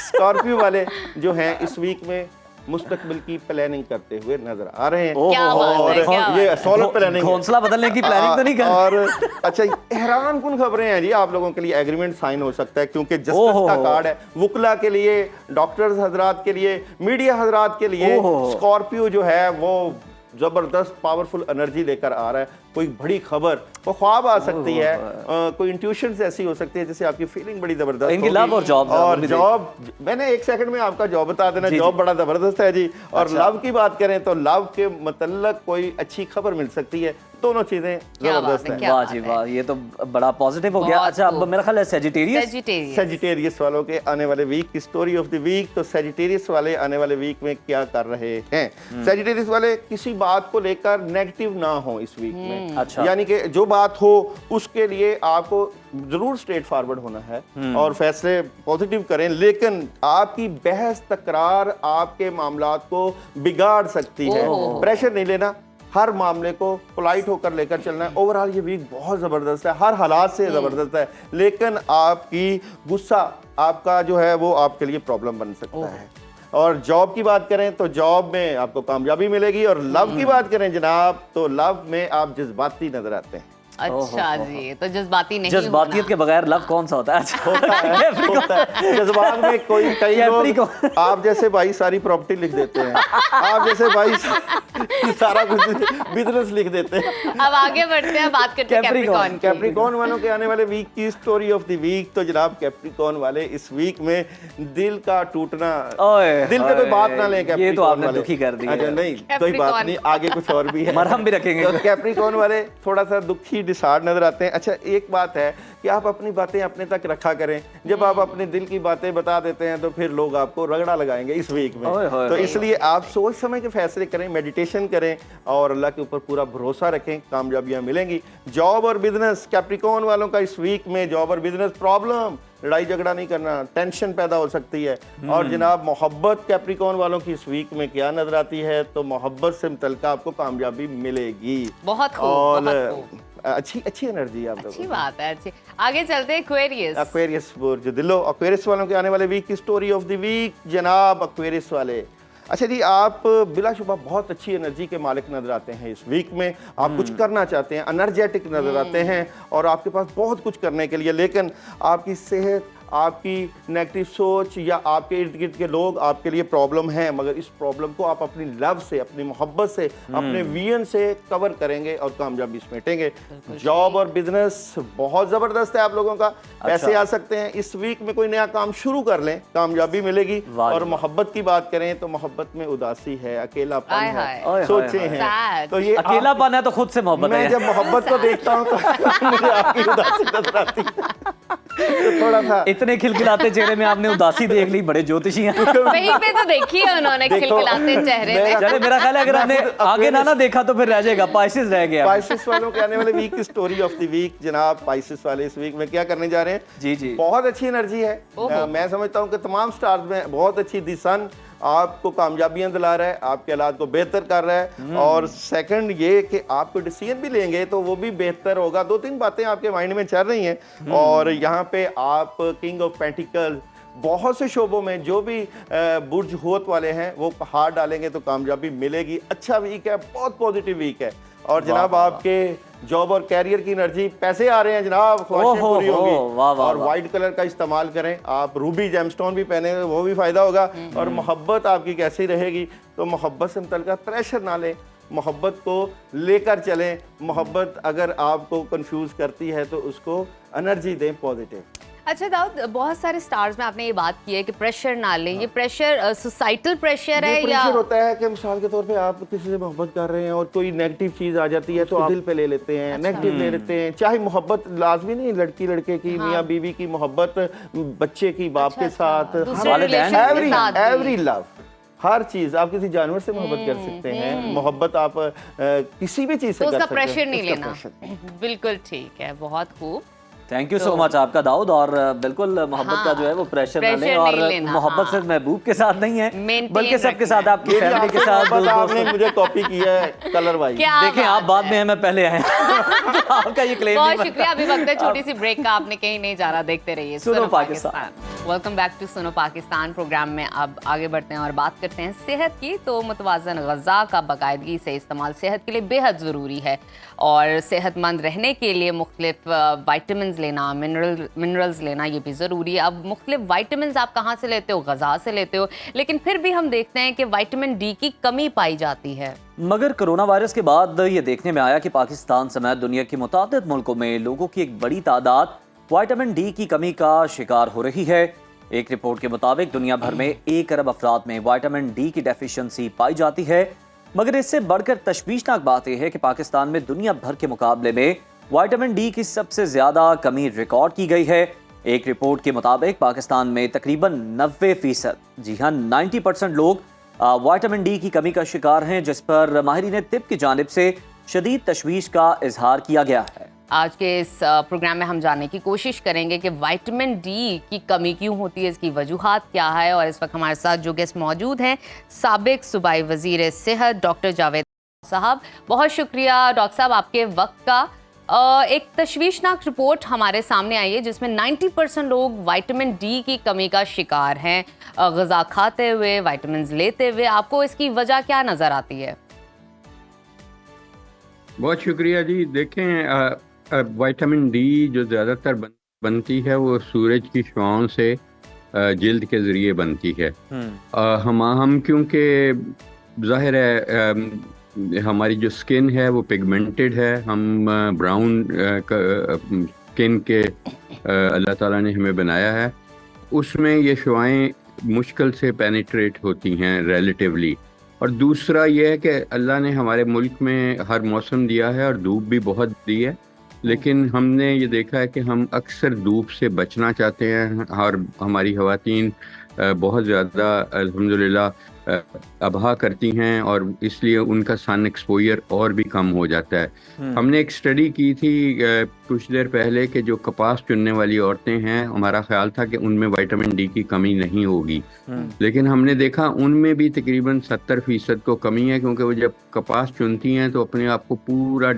Speaker 5: स्कॉर्पियो वाले जो हैं इस वीक में मुस्तकबिल की प्लानिंग करते हुए नजर आ रहे हैं।
Speaker 1: क्या बात है,
Speaker 5: और
Speaker 1: क्या बात
Speaker 5: ये
Speaker 1: है।
Speaker 5: सोलर प्लानिंग है।
Speaker 2: घोंसला बदलने की प्लानिंग तो नहीं कर।
Speaker 5: और अच्छा, हैरान कुन खबरें हैं जी आप लोगों के लिए। एग्रीमेंट साइन हो सकता है क्योंकि जस्टिस
Speaker 2: ओहो।
Speaker 5: का कार्ड है। वुकला के लिए, डॉक्टर्स हजरात के लिए, मीडिया हजरात के लिए
Speaker 2: ओहो।
Speaker 5: स्कॉर्पियो जो है वो जबरदस्त पावरफुल एनर्जी लेकर आ रहा है। कोई बड़ी खबर, वो ख्वाब आ सकती है, कोई इंट्यूशन ऐसी हो सकती है जिससे आपकी फीलिंग बड़ी जबरदस्त
Speaker 2: इनकी
Speaker 5: होगी।
Speaker 2: लव और जॉब
Speaker 5: और जॉब मैंने एक सेकंड में आपका जॉब बता देना।
Speaker 2: जी,
Speaker 5: जॉब
Speaker 2: जी।
Speaker 5: बड़ा जबरदस्त है जी। और
Speaker 2: अच्छा।
Speaker 5: लव की बात करें तो लव के मतलब कोई अच्छी खबर मिल सकती है। दोनों चीजें
Speaker 1: क्या बात
Speaker 5: जबरदस्त
Speaker 1: है,
Speaker 5: हैं।
Speaker 1: क्या
Speaker 2: वाह
Speaker 1: बात
Speaker 2: जी
Speaker 1: है।
Speaker 2: वाह, ये तो बड़ा पॉजिटिव हो गया।
Speaker 1: बहुत
Speaker 2: अच्छा, अब
Speaker 1: खूब।
Speaker 2: मेरा ख्याल है सेजिटेरियस।
Speaker 1: सेजिटेरियस।
Speaker 5: सेजिटेरियस वालों के आने वाले वीक की स्टोरी ऑफ द वीक। तो सेजिटेरियस वाले आने वाले वीक में क्या कर रहे हैं? सेजिटेरियस वाले किसी बात को लेकर नेगेटिव ना हो इस वीक में।
Speaker 2: अच्छा।
Speaker 5: यानी कि जो बात हो उसके लिए आपको जरूर स्ट्रेट फॉरवर्ड होना है और फैसले पॉजिटिव करें, लेकिन आपकी बहस तकरार आपके मामलात को बिगाड़ सकती है।
Speaker 1: ओहो।
Speaker 5: प्रेशर नहीं लेना, हर मामले को पोलाइट होकर लेकर चलना है। ओवरऑल ये वीक बहुत ज़बरदस्त है, हर हालात से ज़बरदस्त है, लेकिन आपकी गुस्सा आपका जो है वो आपके लिए प्रॉब्लम बन सकता है। और जॉब की बात करें तो जॉब में आपको कामयाबी मिलेगी। और लव की बात करें जनाब तो लव में आप जज्बाती नजर आते हैं।
Speaker 1: अच्छा जी, तो जज्बाती नहीं
Speaker 2: जज्बातियत
Speaker 1: होना।
Speaker 2: के बगैर लव कौन सा होता है?
Speaker 5: होता है जज्बात में कई
Speaker 2: कैप्री
Speaker 5: लोग
Speaker 2: को-
Speaker 5: आप जैसे भाई सारी प्रॉपर्टी लिख देते हैं, आप जैसे भाई सारा कुछ बिजनेस लिख देते हैं।
Speaker 1: अब आगे बढ़ते हैं, बात करते हैं
Speaker 2: कैप्रिकॉन।
Speaker 1: कैप्रिकॉन की।
Speaker 5: कैप्रिकॉन वालों के आने वाले वीक की स्टोरी ऑफ द वीक। तो जनाब कैप्रिकॉन वाले इस वीक में दिल का टूटना,
Speaker 2: ओए,
Speaker 5: दिल पे कोई
Speaker 2: ओए,
Speaker 5: बात ना ले।
Speaker 2: ये तो
Speaker 5: कैप्रिकॉन
Speaker 2: आपने
Speaker 5: वाले
Speaker 2: दुखी कर दिया।
Speaker 5: अच्छा, नहीं कोई
Speaker 1: कैप्रिकॉन।
Speaker 5: बात नहीं, आगे कुछ और भी है।
Speaker 2: मरहम भी रखेंगे।
Speaker 5: तो कैप्रिकॉन वाले थोड़ा सा दुखी डिसार्ड नजर आते हैं। अच्छा, एक बात है कि आप अपनी बातें अपने तक रखा करें। जब आप अपने दिल की बातें बता देते हैं तो फिर लोग आपको रगड़ा लगाएंगे इस वीक में।
Speaker 2: ओए होए
Speaker 5: तो
Speaker 2: होए।
Speaker 5: इसलिए आप सोच समझ के फैसले करें, मेडिटेशन करें और अल्लाह के ऊपर पूरा भरोसा रखें, कामयाबियां मिलेंगी। जॉब और बिजनेस, कैप्रिकॉन वालों का इस वीक में जॉब और बिजनेस प्रॉब्लम, लड़ाई झगड़ा नहीं करना, टेंशन पैदा हो सकती है। और जनाब मोहब्बत कैप्रिकॉन वालों की इस वीक में क्या नजर आती है? तो मोहब्बत से मुतल्लिका आपको कामयाबी मिलेगी।
Speaker 1: बहुत खूब,
Speaker 5: और
Speaker 1: बहुत खूब।
Speaker 5: अच्छी एनर्जी आप
Speaker 1: अच्छी
Speaker 5: लोगों
Speaker 1: बात है, अच्छी। आगे चलते हैं एक्वेरियस।
Speaker 5: एक्वेरियस बुर्ज दिलो। एक्वेरियस वालों के आने वाले वीक की स्टोरी ऑफ द वीक जनाब एक्वेरियस वाले। अच्छा जी, आप बिलाशुबा बहुत अच्छी एनर्जी के मालिक नजर आते हैं इस वीक में। आप कुछ करना चाहते हैं, एनर्जेटिक नजर आते हैं और आपके पास बहुत कुछ करने के लिए, लेकिन आपकी सेहत, आपकी नेगेटिव सोच या आपके इर्द गिर्द के लोग आपके लिए प्रॉब्लम है। मगर इस प्रॉब्लम को आप अपनी लव से, अपनी मोहब्बत से, अपने विजन से कवर करेंगे और कामयाबी समेटेंगे। जॉब और बिजनेस बहुत ज़बरदस्त है आप लोगों का, पैसे आ सकते हैं। इस वीक में कोई नया काम शुरू कर लें, कामयाबी मिलेगी।
Speaker 2: वाह
Speaker 5: और
Speaker 2: जी।
Speaker 5: मोहब्बत की बात करें तो मोहब्बत में उदासी है, अकेलापन
Speaker 1: आय
Speaker 5: है,
Speaker 1: हाय।
Speaker 2: ओए
Speaker 5: सोचे
Speaker 2: हाय
Speaker 5: हैं।
Speaker 1: Sad।
Speaker 5: तो ये
Speaker 2: अकेलापन है तो खुद से मोहब्बत
Speaker 5: मैं
Speaker 2: है।
Speaker 5: जब मोहब्बत को देखता हूँ तो मुझे आपकी उदासी नजर आती है। तो थोड़ा सा
Speaker 2: इतने खिलखिलाते चेहरे में आपने उदासी देख ली, बड़े ज्योतिषी हैं।
Speaker 1: वहीं पे तो देखी है उन्होंने
Speaker 5: देखो,
Speaker 1: खिलखिलाते चेहरे में।
Speaker 2: चले, मेरा ख्याल है अगर हमने आगे ना देखा तो फिर रह जाएगा, पाइसेस रह गया।
Speaker 5: पाइसेस वालों के आने वाले वीक की स्टोरी ऑफ द वीक जनाब। पाइसेस वाले इस वीक में क्या करने जा रहे हैं?
Speaker 2: जी जी।
Speaker 5: बहुत अच्छी एनर्जी है।
Speaker 1: ओहो।
Speaker 5: मैं समझता हूँ कि तमाम स्टार्स में बहुत अच्छी। दी सन आपको कामयाबियां दिला रहा है, आपके हालात को बेहतर कर रहा है। और सेकंड ये कि आपको डिसीजन भी लेंगे तो वो भी बेहतर होगा। 2-3 बातें आपके माइंड में चल रही हैं और यहाँ पे आप किंग ऑफ पेंटिकल बहुत से शोबों में जो भी बुर्ज होत वाले हैं वो हाथ डालेंगे तो कामयाबी मिलेगी। अच्छा वीक है, बहुत पॉजिटिव वीक है। और जनाब आपके जॉब और कैरियर की एनर्जी, पैसे आ रहे हैं जनाब, ख्वाहिशें पूरी होंगी। और वाइट कलर का इस्तेमाल करें, आप रूबी जेमस्टोन भी पहने वो भी फायदा होगा। और मोहब्बत आपकी कैसी रहेगी, तो मोहब्बत से मुतल्लिक़ प्रेशर ना लें, मोहब्बत को लेकर चलें। मोहब्बत अगर आपको कंफ्यूज करती है तो उसको एनर्जी दें पॉजिटिव।
Speaker 1: अच्छा दाऊद, बहुत सारे स्टार्स में आपने ये बात की है कि प्रेशर ना लें। ये प्रेशर सोसाइटल प्रेशर है या
Speaker 5: प्रेशर होता है कि मिसाल के तौर पे आप किसी से मोहब्बत कर रहे हैं और कोई नेगेटिव चीज आ जाती है तो आप दिल पे ले लेते हैं, नेगेटिव ले लेते हैं। चाहे मोहब्बत लाजमी नहीं, लड़की लड़के की, मियाँ बीवी की मोहब्बत, बच्चे की बाप के साथ, एवरी लव, हर चीज। आप किसी जानवर से मोहब्बत कर सकते हैं, मोहब्बत आप किसी भी चीज से
Speaker 1: तो
Speaker 5: कर
Speaker 1: उसका
Speaker 5: सकते हैं।
Speaker 1: प्रेशर नहीं
Speaker 5: उसका
Speaker 1: लेना।
Speaker 5: pressure
Speaker 1: बिल्कुल ठीक है, बहुत खूब।
Speaker 2: थैंक यू सो मच आपका दाऊद। और बिल्कुल मोहब्बत का जो है वो प्रेशर ना लें, और मोहब्बत सिर्फ महबूब के साथ नहीं है बल्कि सबके साथ, आपकी फैमिली के साथ।
Speaker 5: आपने मुझे कॉपी किया है कलर वाइज।
Speaker 2: देखें आप बाद में हैं, मैं पहले आया आपका ये क्लेम
Speaker 1: बहुत शुक्रिया। अभी वक्त है छोटी सी ब्रेक का, आपने कहीं नहीं जाना, देखते रहिए
Speaker 2: सुनो पाकिस्तान।
Speaker 1: वेलकम बैक टू सुनो पाकिस्तान। प्रोग्राम में अब आगे बढ़ते हैं और बात करते हैं सेहत की। तो मुतवाज़न ग़िज़ा का बाकायदगी से इस्तेमाल सेहत के लिए बेहद ज़रूरी है, और सेहतमंद रहने के लिए मुख्तलिफ वाइटामिन लेना, मिनरल्स लेना ये भी ज़रूरी है। अब मुख्तलिफ वाइटामिन आप कहाँ से लेते हो? ग़िज़ा से लेते हो, लेकिन फिर भी हम देखते हैं कि विटामिन डी की कमी पाई जाती है।
Speaker 2: मगर कोरोना वायरस के बाद ये देखने में आया कि पाकिस्तान समेत दुनिया के मुताबिक मुल्कों में लोगों की एक बड़ी तादाद विटामिन डी की कमी का शिकार हो रही है। एक रिपोर्ट के मुताबिक दुनिया भर में 1 अरब अफराद में विटामिन डी की डेफिशिएंसी पाई जाती है। मगर इससे बढ़कर तशवीशनाक बात यह है कि पाकिस्तान में दुनिया भर के मुकाबले में विटामिन डी की सबसे ज्यादा कमी रिकॉर्ड की गई है। एक रिपोर्ट के मुताबिक पाकिस्तान में तकरीबन 90%, जी हाँ 90% लोग विटामिन डी की कमी का शिकार हैं, जिस पर माहिरीन तिब की जानिब से शदीद तशवीश का इजहार किया गया है।
Speaker 1: आज के इस प्रोग्राम में हम जानने की कोशिश करेंगे कि विटामिन डी की कमी क्यों होती है, इसकी वजूहात क्या है। और इस वक्त हमारे साथ जो गेस्ट मौजूद हैं, साबिक सूबाई वज़ीर सेहत डॉक्टर जावेद साहब। बहुत शुक्रिया डॉक्टर साहब आपके वक्त का। एक तशवीशनाक रिपोर्ट हमारे सामने आई है जिसमें 90% लोग विटामिन डी की कमी का शिकार हैं। ग़िज़ा खाते हुए, विटामिन लेते हुए, आपको इसकी वजह क्या नज़र आती है?
Speaker 6: बहुत शुक्रिया जी। देखें, विटामिन डी जो ज़्यादातर बनती है वो सूरज की शुआओं से जिल्द के ज़रिए बनती है। हम क्योंकि ज़ाहिर है हमारी जो स्किन है वो पिगमेंटेड है, हम ब्राउन स्किन के अल्लाह ताला ने हमें बनाया है, उसमें ये शुआएं मुश्किल से पेनिट्रेट होती हैं रिलेटिवली। और दूसरा ये है कि अल्लाह ने हमारे मुल्क में हर मौसम दिया है और धूप भी बहुत दी है, लेकिन हमने ये देखा है कि हम अक्सर धूप से बचना चाहते हैं और हमारी ख़वातीन बहुत ज़्यादा अल्हम्दुलिल्लाह अबहा करती हैं और इसलिए उनका सन एक्सपोजर और भी कम हो जाता है। हमने एक स्टडी की थी कुछ देर पहले कि जो कपास चुनने वाली औरतें हैं, हमारा ख्याल था कि उनमें विटामिन डी की कमी नहीं होगी, लेकिन हमने देखा उनमें भी तकरीबन 70% को कमी है, क्योंकि वो जब कपास चुनती हैं तो अपने आप को पूरा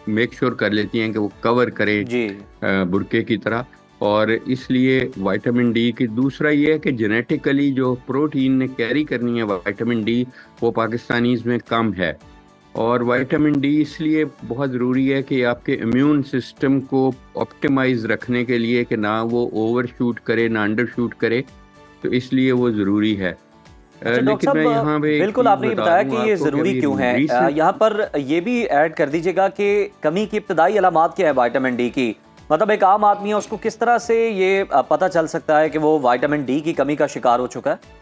Speaker 6: मेक श्योर कर लेती हैं कि वो कवर करे बुरके की तरह, और इसलिए विटामिन डी की दूसरा ये है कि जेनेटिकली जो प्रोटीन ने कैरी करनी है विटामिन डी वो पाकिस्तानीज़ में कम है। और विटामिन डी इसलिए बहुत ज़रूरी है कि आपके इम्यून सिस्टम को ऑप्टिमाइज रखने के लिए कि ना वो ओवर शूट करे ना अंडर शूट करे, तो इसलिए वो ज़रूरी है।
Speaker 2: लेकिन मैं यहाँ पे बिल्कुल आपने बताया कि ये ज़रूरी क्यों है, यहाँ पर ये भी ऐड कर दीजिएगा कि कमी की इब्तदाई अलामात क्या है विटामिन डी की, मतलब एक आम आदमी है उसको किस तरह से ये पता चल सकता है कि वो विटामिन डी की कमी का शिकार हो चुका है?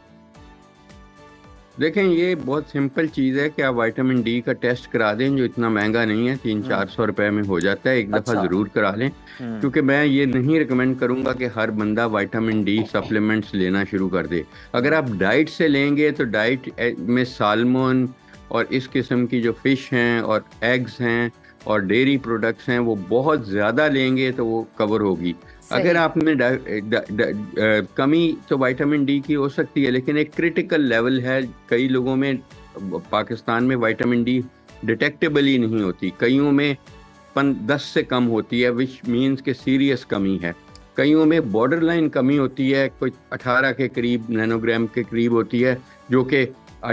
Speaker 6: देखें, ये बहुत सिंपल चीज़ है कि आप विटामिन डी का टेस्ट करा दें, जो इतना महंगा नहीं है, 300-400 रुपए में हो जाता है। एक दफ़ा ज़रूर करा लें, क्योंकि मैं ये नहीं रिकमेंड करूँगा कि हर बंदा विटामिन डी सप्लीमेंट्स लेना शुरू कर दे। अगर आप डाइट से लेंगे तो डाइट में साल्मन और इस किस्म की जो फ़िश हैं और एग्स हैं और डेयरी प्रोडक्ट्स हैं वो बहुत ज़्यादा लेंगे तो वो कवर होगी। अगर आप में कमी तो विटामिन डी की हो सकती है, लेकिन एक क्रिटिकल लेवल है। कई लोगों में पाकिस्तान में विटामिन डी डिटेक्टेबल ही नहीं होती, कईयों में 10 से कम होती है, विच मीन्स के सीरियस कमी है। कईयों में बॉर्डर लाइन कमी होती है, कोई 18 के करीब नैनोग्राम के करीब होती है, जो कि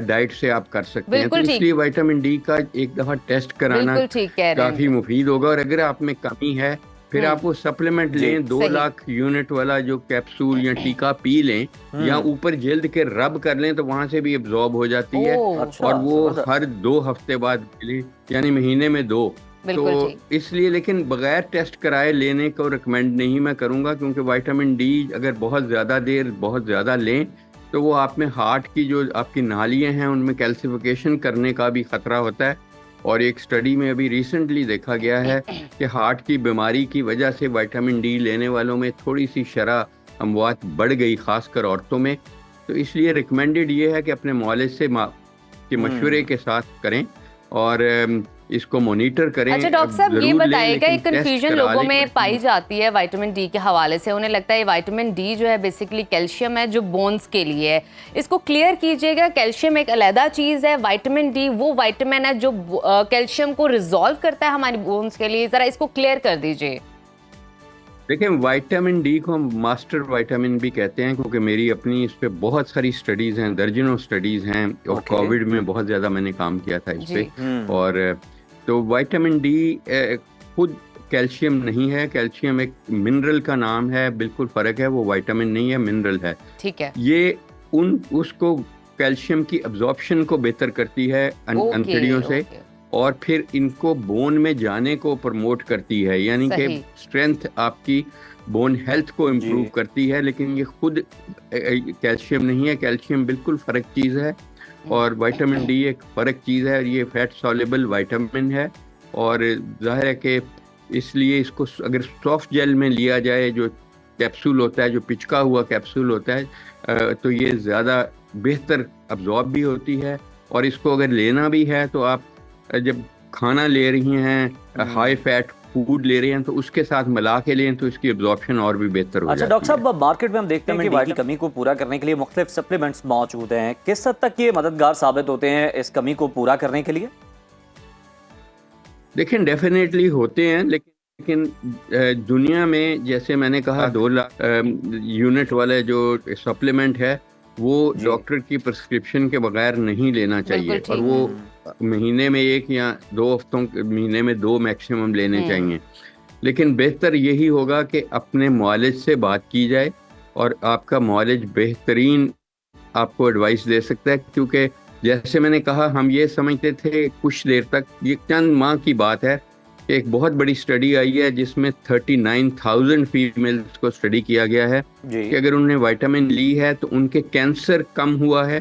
Speaker 6: डाइट से आप कर सकते हैं। तो इसलिए विटामिन डी का एक दफ़ा टेस्ट कराना काफ़ी मुफीद होगा। और अगर आप में कमी है फिर आप वो सप्लीमेंट लें, 2 लाख यूनिट वाला जो कैप्सूल या टीका पी लें या ऊपर जल्द के रब कर लें तो वहाँ से भी एब्जॉर्ब हो जाती है। और वो हर 2 हफ्ते बाद यानी महीने में 2। तो इसलिए लेकिन बगैर टेस्ट कराए लेने को रिकमेंड नहीं मैं करूँगा, क्योंकि विटामिन डी अगर बहुत ज़्यादा देर बहुत ज़्यादा लें तो वो आप में हार्ट की जो आपकी नालियाँ हैं उनमें कैल्सिफिकेशन करने का भी ख़तरा होता है। और एक स्टडी में अभी रिसेंटली देखा गया है कि हार्ट की बीमारी की वजह से विटामिन डी लेने वालों में थोड़ी सी शरह अमवात बढ़ गई, ख़ासकर औरतों में। तो इसलिए रिकमेंडेड ये है कि अपने मौलिद से के मशवरे के साथ करें और इसको मॉनिटर करें।
Speaker 1: अच्छा डॉक्टर साहब, ये बताइएगा, एक कंफ्यूजन लोगों में पाई जाती है विटामिन डी के हवाले से। उन्हें लगता है विटामिन डी जो है बेसिकली कैल्शियम है जो बोन्स के लिए है। इसको क्लियर कीजिएगा, कैल्शियम एक अलहदा चीज़ है, विटामिन डी वो विटामिन है जो कैल्शियम को रिजॉल्व करता है हमारी बोन्स के लिए। ज़रा इसको क्लियर कर दीजिए।
Speaker 6: देखिए, विटामिन डी को हम मास्टर विटामिन भी कहते हैं, क्योंकि मेरी अपनी इस पे बहुत सारी स्टडीज़ हैं, दर्जनों स्टडीज़ हैं। और कोविड में बहुत ज़्यादा मैंने काम किया था इस पे। और तो विटामिन डी खुद कैल्शियम नहीं है, कैल्शियम एक मिनरल का नाम है, बिल्कुल फ़र्क है। वो विटामिन नहीं है, मिनरल है।
Speaker 1: ठीक है।
Speaker 6: ये उसको कैल्शियम की अब्जॉर्प्शन को बेहतर करती है अंतड़ियों से, और फिर इनको बोन में जाने को प्रमोट करती है, यानी कि स्ट्रेंथ आपकी बोन हेल्थ को इम्प्रूव करती है। लेकिन ये खुद कैल्शियम नहीं है, कैल्शियम बिल्कुल फ़र्क चीज़ है। और विटामिन डी एक फ़र्क चीज़ है, ये फैट सॉल्युबल विटामिन है। और जाहिर है कि इसलिए इसको अगर सॉफ्ट जेल में लिया जाए, जो कैप्सूल होता है, जो पिचका हुआ कैप्सूल होता है, तो ये ज़्यादा बेहतर अब्जॉर्ब भी होती है। और इसको अगर लेना भी है तो आप जब खाना ले रही हैं, हाई फैट फूड ले रहे हैं, तो उसके साथ मिला के लें तो इसकी एब्जॉर्प्शन और भी बेहतर हो जाती है।
Speaker 2: अच्छा डॉक्टर साहब, मार्केट में हम देखते हैं कि डी की कमी को पूरा करने के लिए मुख्तलिफ सप्लीमेंट्स मौजूद हैं। किस हद तक ये मददगार साबित होते हैं इस कमी को पूरा करने के लिए?
Speaker 6: देखिए, डेफिनेटली होते हैं, लेकिन दुनिया में जैसे मैंने कहा 2 लाख यूनिट वाले जो सप्लीमेंट है वो डॉक्टर की प्रिस्क्रिप्शन के बगैर नहीं लेना चाहिए। और वो महीने में 1 या 2 हफ्तों महीने में 2 मैक्सिमम लेने चाहिए। लेकिन बेहतर यही होगा कि अपने मुआलिज से बात की जाए, और आपका मुआलिज बेहतरीन आपको एडवाइस दे सकता है। क्योंकि जैसे मैंने कहा, हम ये समझते थे कुछ देर तक, ये चंद माह की बात है, एक बहुत बड़ी स्टडी आई है जिसमें 39,000 फीमेल्स को स्टडी किया गया है कि अगर उन्होंने विटामिन ली है तो उनके कैंसर कम हुआ है,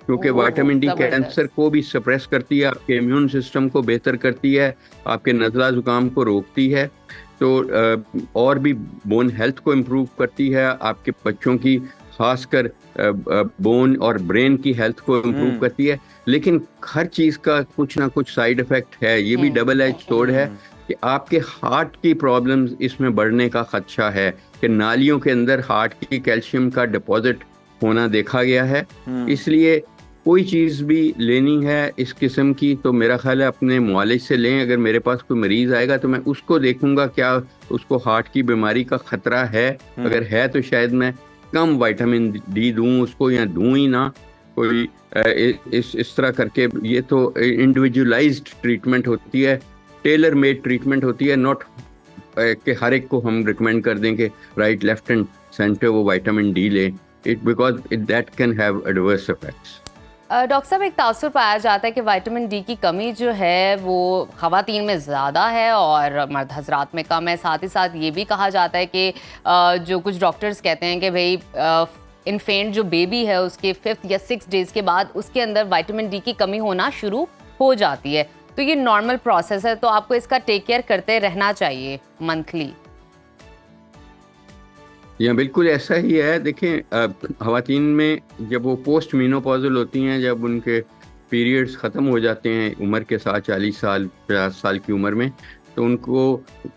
Speaker 6: क्योंकि विटामिन डी कैंसर को भी सप्रेस करती है, आपके इम्यून सिस्टम को बेहतर करती है, आपके नज़ला ज़ुकाम को रोकती है, तो और भी बोन हेल्थ को इम्प्रूव करती है, आपके बच्चों की खासकर बोन और ब्रेन की हेल्थ को इम्प्रूव करती है। लेकिन हर चीज़ का कुछ ना कुछ साइड इफ़ेक्ट है, ये भी डबल एज सोर्ड है कि आपके हार्ट की प्रॉब्लम्स इसमें बढ़ने का खदशा है, कि नालियों के अंदर हार्ट की कैल्शियम का डिपॉजिट होना देखा गया है। इसलिए कोई चीज़ भी लेनी है इस किस्म की तो मेरा ख्याल है अपने मुआलिज से लें। अगर मेरे पास कोई मरीज़ आएगा तो मैं उसको देखूंगा क्या उसको हार्ट की बीमारी का ख़तरा है, अगर है तो शायद मैं कम विटामिन डी दूं उसको, या दूं ही ना कोई इस तरह करके। ये तो इंडिविजुअलाइज्ड ट्रीटमेंट होती है, टेलर मेड ट्रीटमेंट होती है, नॉट कि हर एक को हम रिकमेंड कर दें कि राइट लेफ्ट एंड सेंटर वो विटामिन डी ले, it because that can have adverse effects.
Speaker 1: Doctor साहब, एक तासुर पाया जाता है कि विटामिन डी की कमी जो है वो ख़वातीन में ज़्यादा है और मर्द हजरात में कम है। साथ ही साथ ये भी कहा जाता है कि जो कुछ डॉक्टर्स कहते हैं कि भाई इन्फेंट जो बेबी है उसके 5th या 6 डेज़ के बाद उसके अंदर विटामिन डी की कमी होना शुरू हो जाती है। तो ये नॉर्मल प्रोसेस है, तो आपको इसका टेक केयर करते रहना चाहिए मंथली।
Speaker 6: या बिल्कुल ऐसा ही है। देखें, ख़वातीन में जब वो पोस्ट मीनोपॉज़ल होती हैं, जब उनके पीरियड्स ख़त्म हो जाते हैं उम्र के साथ 40 साल 50 साल की उम्र में, तो उनको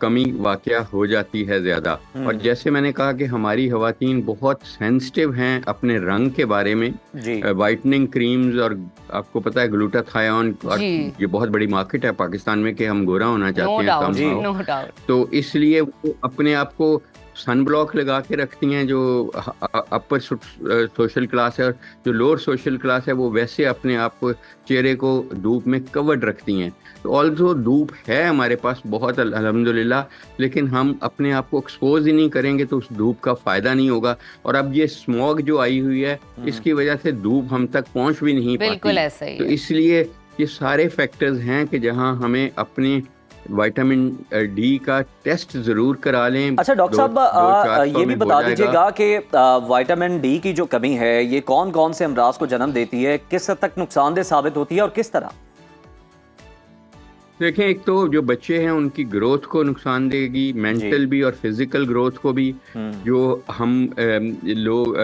Speaker 6: कमी वाक़या हो जाती है ज़्यादा। और जैसे मैंने कहा कि हमारी ख़वातीन बहुत सेंसिटिव हैं अपने रंग के बारे में।
Speaker 2: जी
Speaker 6: वाइटनिंग क्रीम्स, और आपको पता है ग्लूटाथायोन, और
Speaker 1: जी।
Speaker 6: ये बहुत बड़ी मार्केट है पाकिस्तान में कि हम गोरा होना
Speaker 1: नो
Speaker 6: चाहते हैं
Speaker 1: डाउट,
Speaker 2: जी।
Speaker 6: somehow।
Speaker 1: No doubt.
Speaker 6: तो इसलिए वो अपने आप को सन ब्लॉक लगा के रखती हैं। जो अपर सोशल क्लास है और जो लोअर सोशल क्लास है वो वैसे अपने आप को, चेहरे को धूप में कवर्ड रखती हैं। तो ऑल्सो धूप है हमारे पास बहुत अल्हम्दुलिल्लाह, लेकिन हम अपने आप को एक्सपोज ही नहीं करेंगे तो उस धूप का फ़ायदा नहीं होगा। और अब ये स्मॉग जो आई हुई है इसकी वजह से धूप हम तक पहुंच भी नहीं
Speaker 1: बिल्कुल
Speaker 6: पाती।
Speaker 1: ऐसा ही
Speaker 6: तो
Speaker 1: है।
Speaker 6: इसलिए ये सारे फैक्टर्स हैं कि जहां हमें अपने विटामिन डी का टेस्ट जरूर करा लें।
Speaker 2: अच्छा डॉक्टर साहब,
Speaker 6: 200-400
Speaker 2: ये भी
Speaker 6: में हो
Speaker 2: बता
Speaker 6: जाएगा।
Speaker 2: दीजिएगा कि विटामिन डी की जो कमी है ये कौन कौन से अमराज को जन्म देती है, किस हद तक नुकसानदेह साबित होती है और किस तरह?
Speaker 6: देखें, एक तो जो बच्चे हैं उनकी ग्रोथ को नुकसान देगी, मेंटल भी और फिजिकल ग्रोथ को भी। जो हम लोग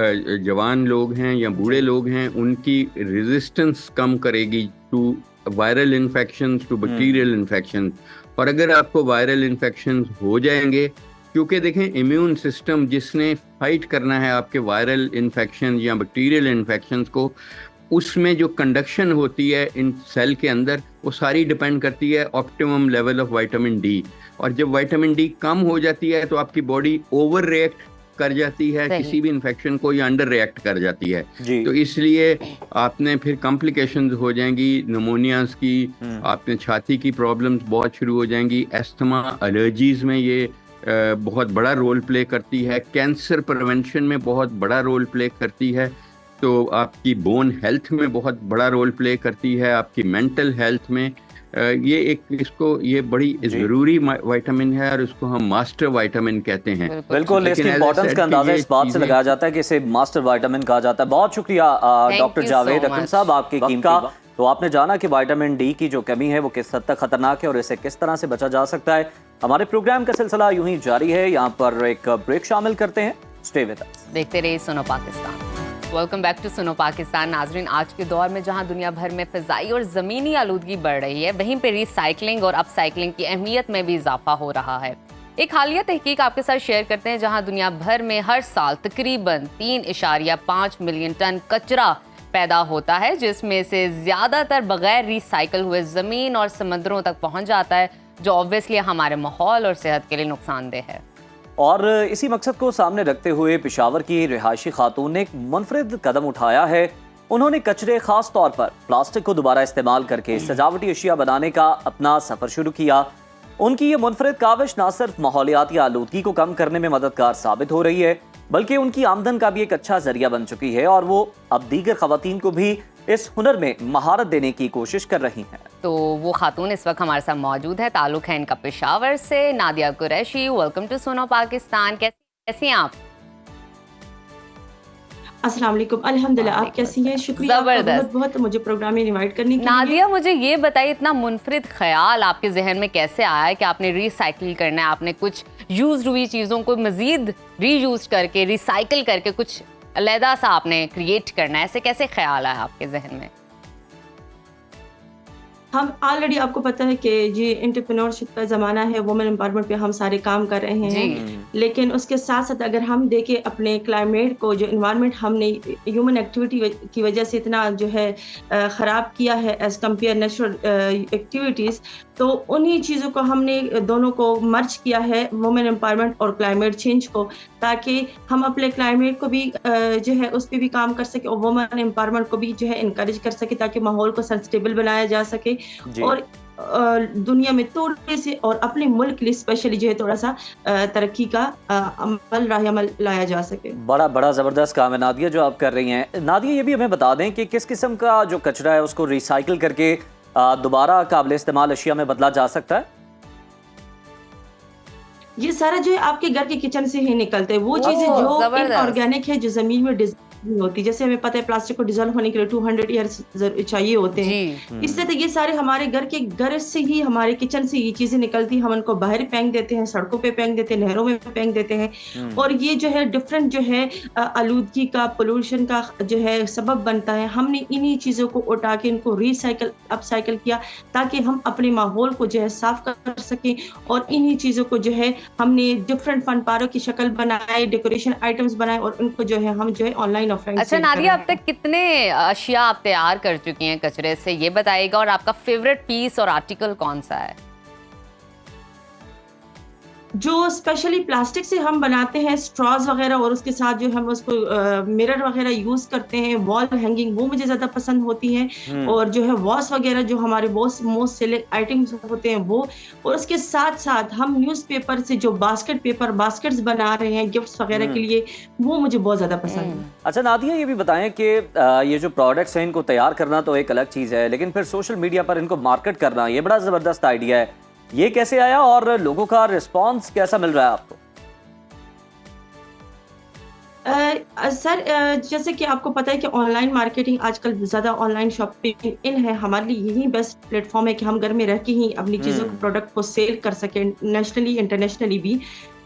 Speaker 6: जवान लोग हैं या बूढ़े लोग हैं उनकी रेजिस्टेंस कम करेगी to viral infections, to bacterial infection. और अगर आपको वायरल इन्फेक्शन हो जाएंगे, क्योंकि देखें इम्यून सिस्टम जिसने फाइट करना है आपके वायरल इन्फेक्शन या बैक्टीरियल इन्फेक्शंस को, उसमें जो कंडक्शन होती है इन सेल के अंदर वो सारी डिपेंड करती है optimum level of vitamin D. और जब विटामिन डी कम हो जाती है तो आपकी बॉडी ओवर रिएक्ट कर जाती है
Speaker 1: सही।
Speaker 6: किसी भी इन्फेक्शन को, या अंडर रिएक्ट कर जाती है।
Speaker 2: जी।
Speaker 6: तो इसलिए आपने फिर कॉम्प्लिकेशंस हो जाएंगी, निमोनियाज की, आपने छाती की प्रॉब्लम्स बहुत शुरू हो जाएंगी, एस्थमा, एलर्जीज में ये बहुत बड़ा रोल प्ले करती है, कैंसर प्रिवेंशन में बहुत बड़ा रोल प्ले करती है, तो आपकी बोन हेल्थ में बहुत बड़ा रोल प्ले करती है, आपकी मेंटल हेल्थ में। ये बड़ी ज़रूरी विटामिन है और इसको हम मास्टर विटामिन कहते हैं।
Speaker 2: बिल्कुल,
Speaker 6: लेकिन
Speaker 2: इसकी
Speaker 6: as I
Speaker 2: इंपॉर्टेंस
Speaker 6: said
Speaker 2: का
Speaker 6: कि
Speaker 2: अंदाजा
Speaker 6: ये
Speaker 2: इस बात से
Speaker 6: चीज़ें-
Speaker 2: लगाया जाता है कि इसे मास्टर विटामिन कहा जाता है। बहुत शुक्रिया doctor
Speaker 1: you
Speaker 2: Javed
Speaker 1: so
Speaker 2: Akram
Speaker 1: much.
Speaker 2: साहब आपके कीमती का। तो आपने जाना कि विटामिन डी की जो कमी है वो किस हद तक खतरनाक है और इसे किस तरह से बचा जा सकता है। हमारे प्रोग्राम का सिलसिला यूं ही जारी है, यहाँ पर एक ब्रेक शामिल करते हैं। स्टे विद अस।
Speaker 1: देखते रहिए सुनो पाकिस्तान। वेलकम बैक टू सुनो पाकिस्तान। नाजरीन, आज के दौर में जहां दुनिया भर में फ़िज़ाई और ज़मीनी आलूदगी बढ़ रही है, वहीं पे रिसाइकलिंग और अपसाइकलिंग की अहमियत में भी इजाफा हो रहा है। एक हालिया तहकीक आपके साथ शेयर करते हैं जहां दुनिया भर में हर साल तकरीबन 3.5 मिलियन टन कचरा पैदा होता है, जिसमें से ज़्यादातर बगैर रिसाइकल हुए ज़मीन और समंदरों तक पहुँच जाता है, जो ऑब्वियसली हमारे माहौल और सेहत के लिए नुकसानदेह है।
Speaker 2: और इसी मकसद को सामने रखते हुए पेशावर की रिहायशी खातून ने एक मुनफरिद कदम उठाया है। उन्होंने कचरे, खास तौर पर प्लास्टिक को दोबारा इस्तेमाल करके सजावटी अशिया बनाने का अपना सफर शुरू किया। उनकी ये मुनफरिद काविश न सिर्फ माहौलियाती आलूदगी को कम करने में मददगार साबित हो रही है, बल्कि उनकी आमदन का भी एक अच्छा जरिया बन चुकी है और वो अब दीगर खवातीन को भी इस हुनर में महारत देने की कोशिश कर रही हैं।
Speaker 1: तो वो खातून इस वक्त हमारे साथ मौजूद है, ताल्लुक है इनका पेशावर से। नादिया कुरैशी, वेलकम टू सुनो पाकिस्तान। कैसी हैं आप?
Speaker 7: अस्सलाम वालेकुम। अल्हम्दुलिल्लाह, आप कैसी हैं? शुक्रिया आपका
Speaker 1: जबरदस्त।
Speaker 7: बहुत बहुत मुझे प्रोग्राम में इनवाइट करने के लिए।
Speaker 1: नादिया, मुझे ये बताइए, इतना मुनफरिद ख्याल आपके जहन में कैसे आया है कि आपने रिसाइकिल करना है, आपने कुछ यूज हुई चीज़ों को मज़ीद रीयूज करके, रिसाइकिल करके कुछ अलहदा सा आपने क्रिएट करना है, ऐसे कैसे ख्याल आया आपके जहन में?
Speaker 7: हम ऑलरेडी, आपको पता है कि ये एंटरप्रेन्योरशिप का ज़माना है, वुमेन एम्पावरमेंट पे हम सारे काम कर रहे हैं। लेकिन उसके साथ साथ अगर हम देखें अपने क्लाइमेट को, जो इन्वायरमेंट हमने ह्यूमन एक्टिविटी की वजह से इतना जो है ख़राब किया है एज कम्पेयर नेचुरल एक्टिविटीज़, तो उन्हीं चीज़ों को हमने दोनों को मर्ज किया है, वुमेन एम्पावरमेंट और क्लाइमेट चेंज को, ताकि हम अपने क्लाइमेट को भी जो है उस पर भी काम कर सके और वुमेन एम्पावरमेंट को भी जो है इनकरेज कर सके, ताकि माहौल को सस्टेनेबल बनाया जा सके और दुनिया में थोड़े से और अपने मुल्क के लिए स्पेशली जो है थोड़ा सा तरक्की का अमल लाया जा सके।
Speaker 2: बड़ा ज़बरदस्त काम है नादिया जो आप कर रही हैं। नादिया, ये भी हमें बता दें कि किस किस्म का जो कचरा है उसको रिसाइकिल करके दोबारा काबिल इस्तेमाल अशिया में बदला जा सकता है?
Speaker 7: ये सारा जो है आपके घर के किचन से ही निकलते हैं, वो चीजें जो
Speaker 1: जबरदस्त।
Speaker 7: इनऑर्गेनिक है, जो जमीन में नहीं होती। जैसे हमें पता है प्लास्टिक को डिजोल्व होने के लिए 200 ईयर्स चाहिए होते हैं। इसलिए तो ये सारे हमारे घर से ही, हमारे किचन से ये चीजें निकलती, हम उनको बाहर फेंक देते हैं, सड़कों पे फेंक देते हैं, नहरों में फेंक देते हैं, और ये जो है डिफरेंट जो है आलूदगी का, पोल्यूशन का जो है सबब बनता है। हमने इन्हीं चीजों को उठा के इनको रिसाइकल अपसाइकल किया ताकि हम अपने माहौल को जो है साफ कर सकें, और इन्हीं चीजों को जो है हमने डिफरेंट फन पारों की शक्ल बनाए, डेकोरेशन आइटम्स बनाए, और उनको जो है हम जो है ऑनलाइन ऑफलाइन।
Speaker 1: अच्छा नादिया, अब तक कितने अशिया आप तैयार कर चुकी हैं कचरे से, ये बताइएगा, और आपका फेवरेट पीस और आर्टिकल कौन सा है?
Speaker 7: जो स्पेशली प्लास्टिक से हम बनाते हैं स्ट्रॉज वगैरह, और उसके साथ जो हम उसको मिरर वगैरह यूज करते हैं, वॉल हैंगिंग, वो मुझे ज्यादा पसंद होती हैं, और जो है वॉस वगैरह जो हमारे मोस्ट सेलेक्ट आइटम्स होते हैं वो, और उसके साथ साथ हम न्यूज़पेपर से जो बास्केट्स बना रहे हैं गिफ्ट्स वगैरह के लिए, वो मुझे बहुत ज्यादा पसंद है।
Speaker 2: अच्छा नादिया, ये भी बताएं कि ये जो प्रोडक्ट्स हैं इनको तैयार करना तो एक अलग चीज़ है, लेकिन फिर सोशल मीडिया पर इनको मार्केट करना ये बड़ा ज़बरदस्त आइडिया है। ये कैसे आया और लोगों का रिस्पांस कैसा मिल रहा है आपको?
Speaker 7: सर, जैसे कि आपको पता है कि ऑनलाइन मार्केटिंग आजकल ज़्यादा, ऑनलाइन शॉपिंग इन है, हमारे लिए यही बेस्ट प्लेटफॉर्म है कि हम घर में रह के ही अपनी चीज़ों को, प्रोडक्ट को सेल कर सकें, नेशनली इंटरनेशनली भी।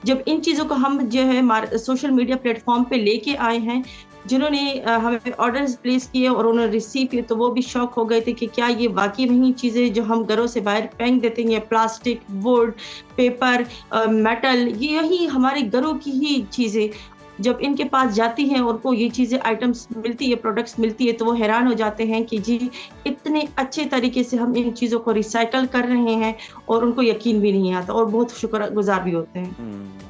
Speaker 7: जब इन चीज़ों को हम जो है सोशल मीडिया प्लेटफॉर्म पे लेके आए हैं, जिन्होंने हमें ऑर्डर्स प्लेस किए और उन्होंने रिसीव किए, तो वो भी शॉक हो गए थे कि क्या ये वाकई में ही चीज़ें जो हम घरों से बाहर फेंक देते हैं, प्लास्टिक, वुड, पेपर, मेटल, यही हमारे घरों की ही चीज़ें जब इनके पास जाती हैं और को ये चीज़ें, आइटम्स मिलती है, प्रोडक्ट्स मिलती है, तो वो हैरान हो जाते हैं कि जी इतने अच्छे तरीके से हम इन चीज़ों को रिसाइकल कर रहे हैं, और उनको यकीन भी नहीं आता, और बहुत शुक्रगुजार भी होते हैं।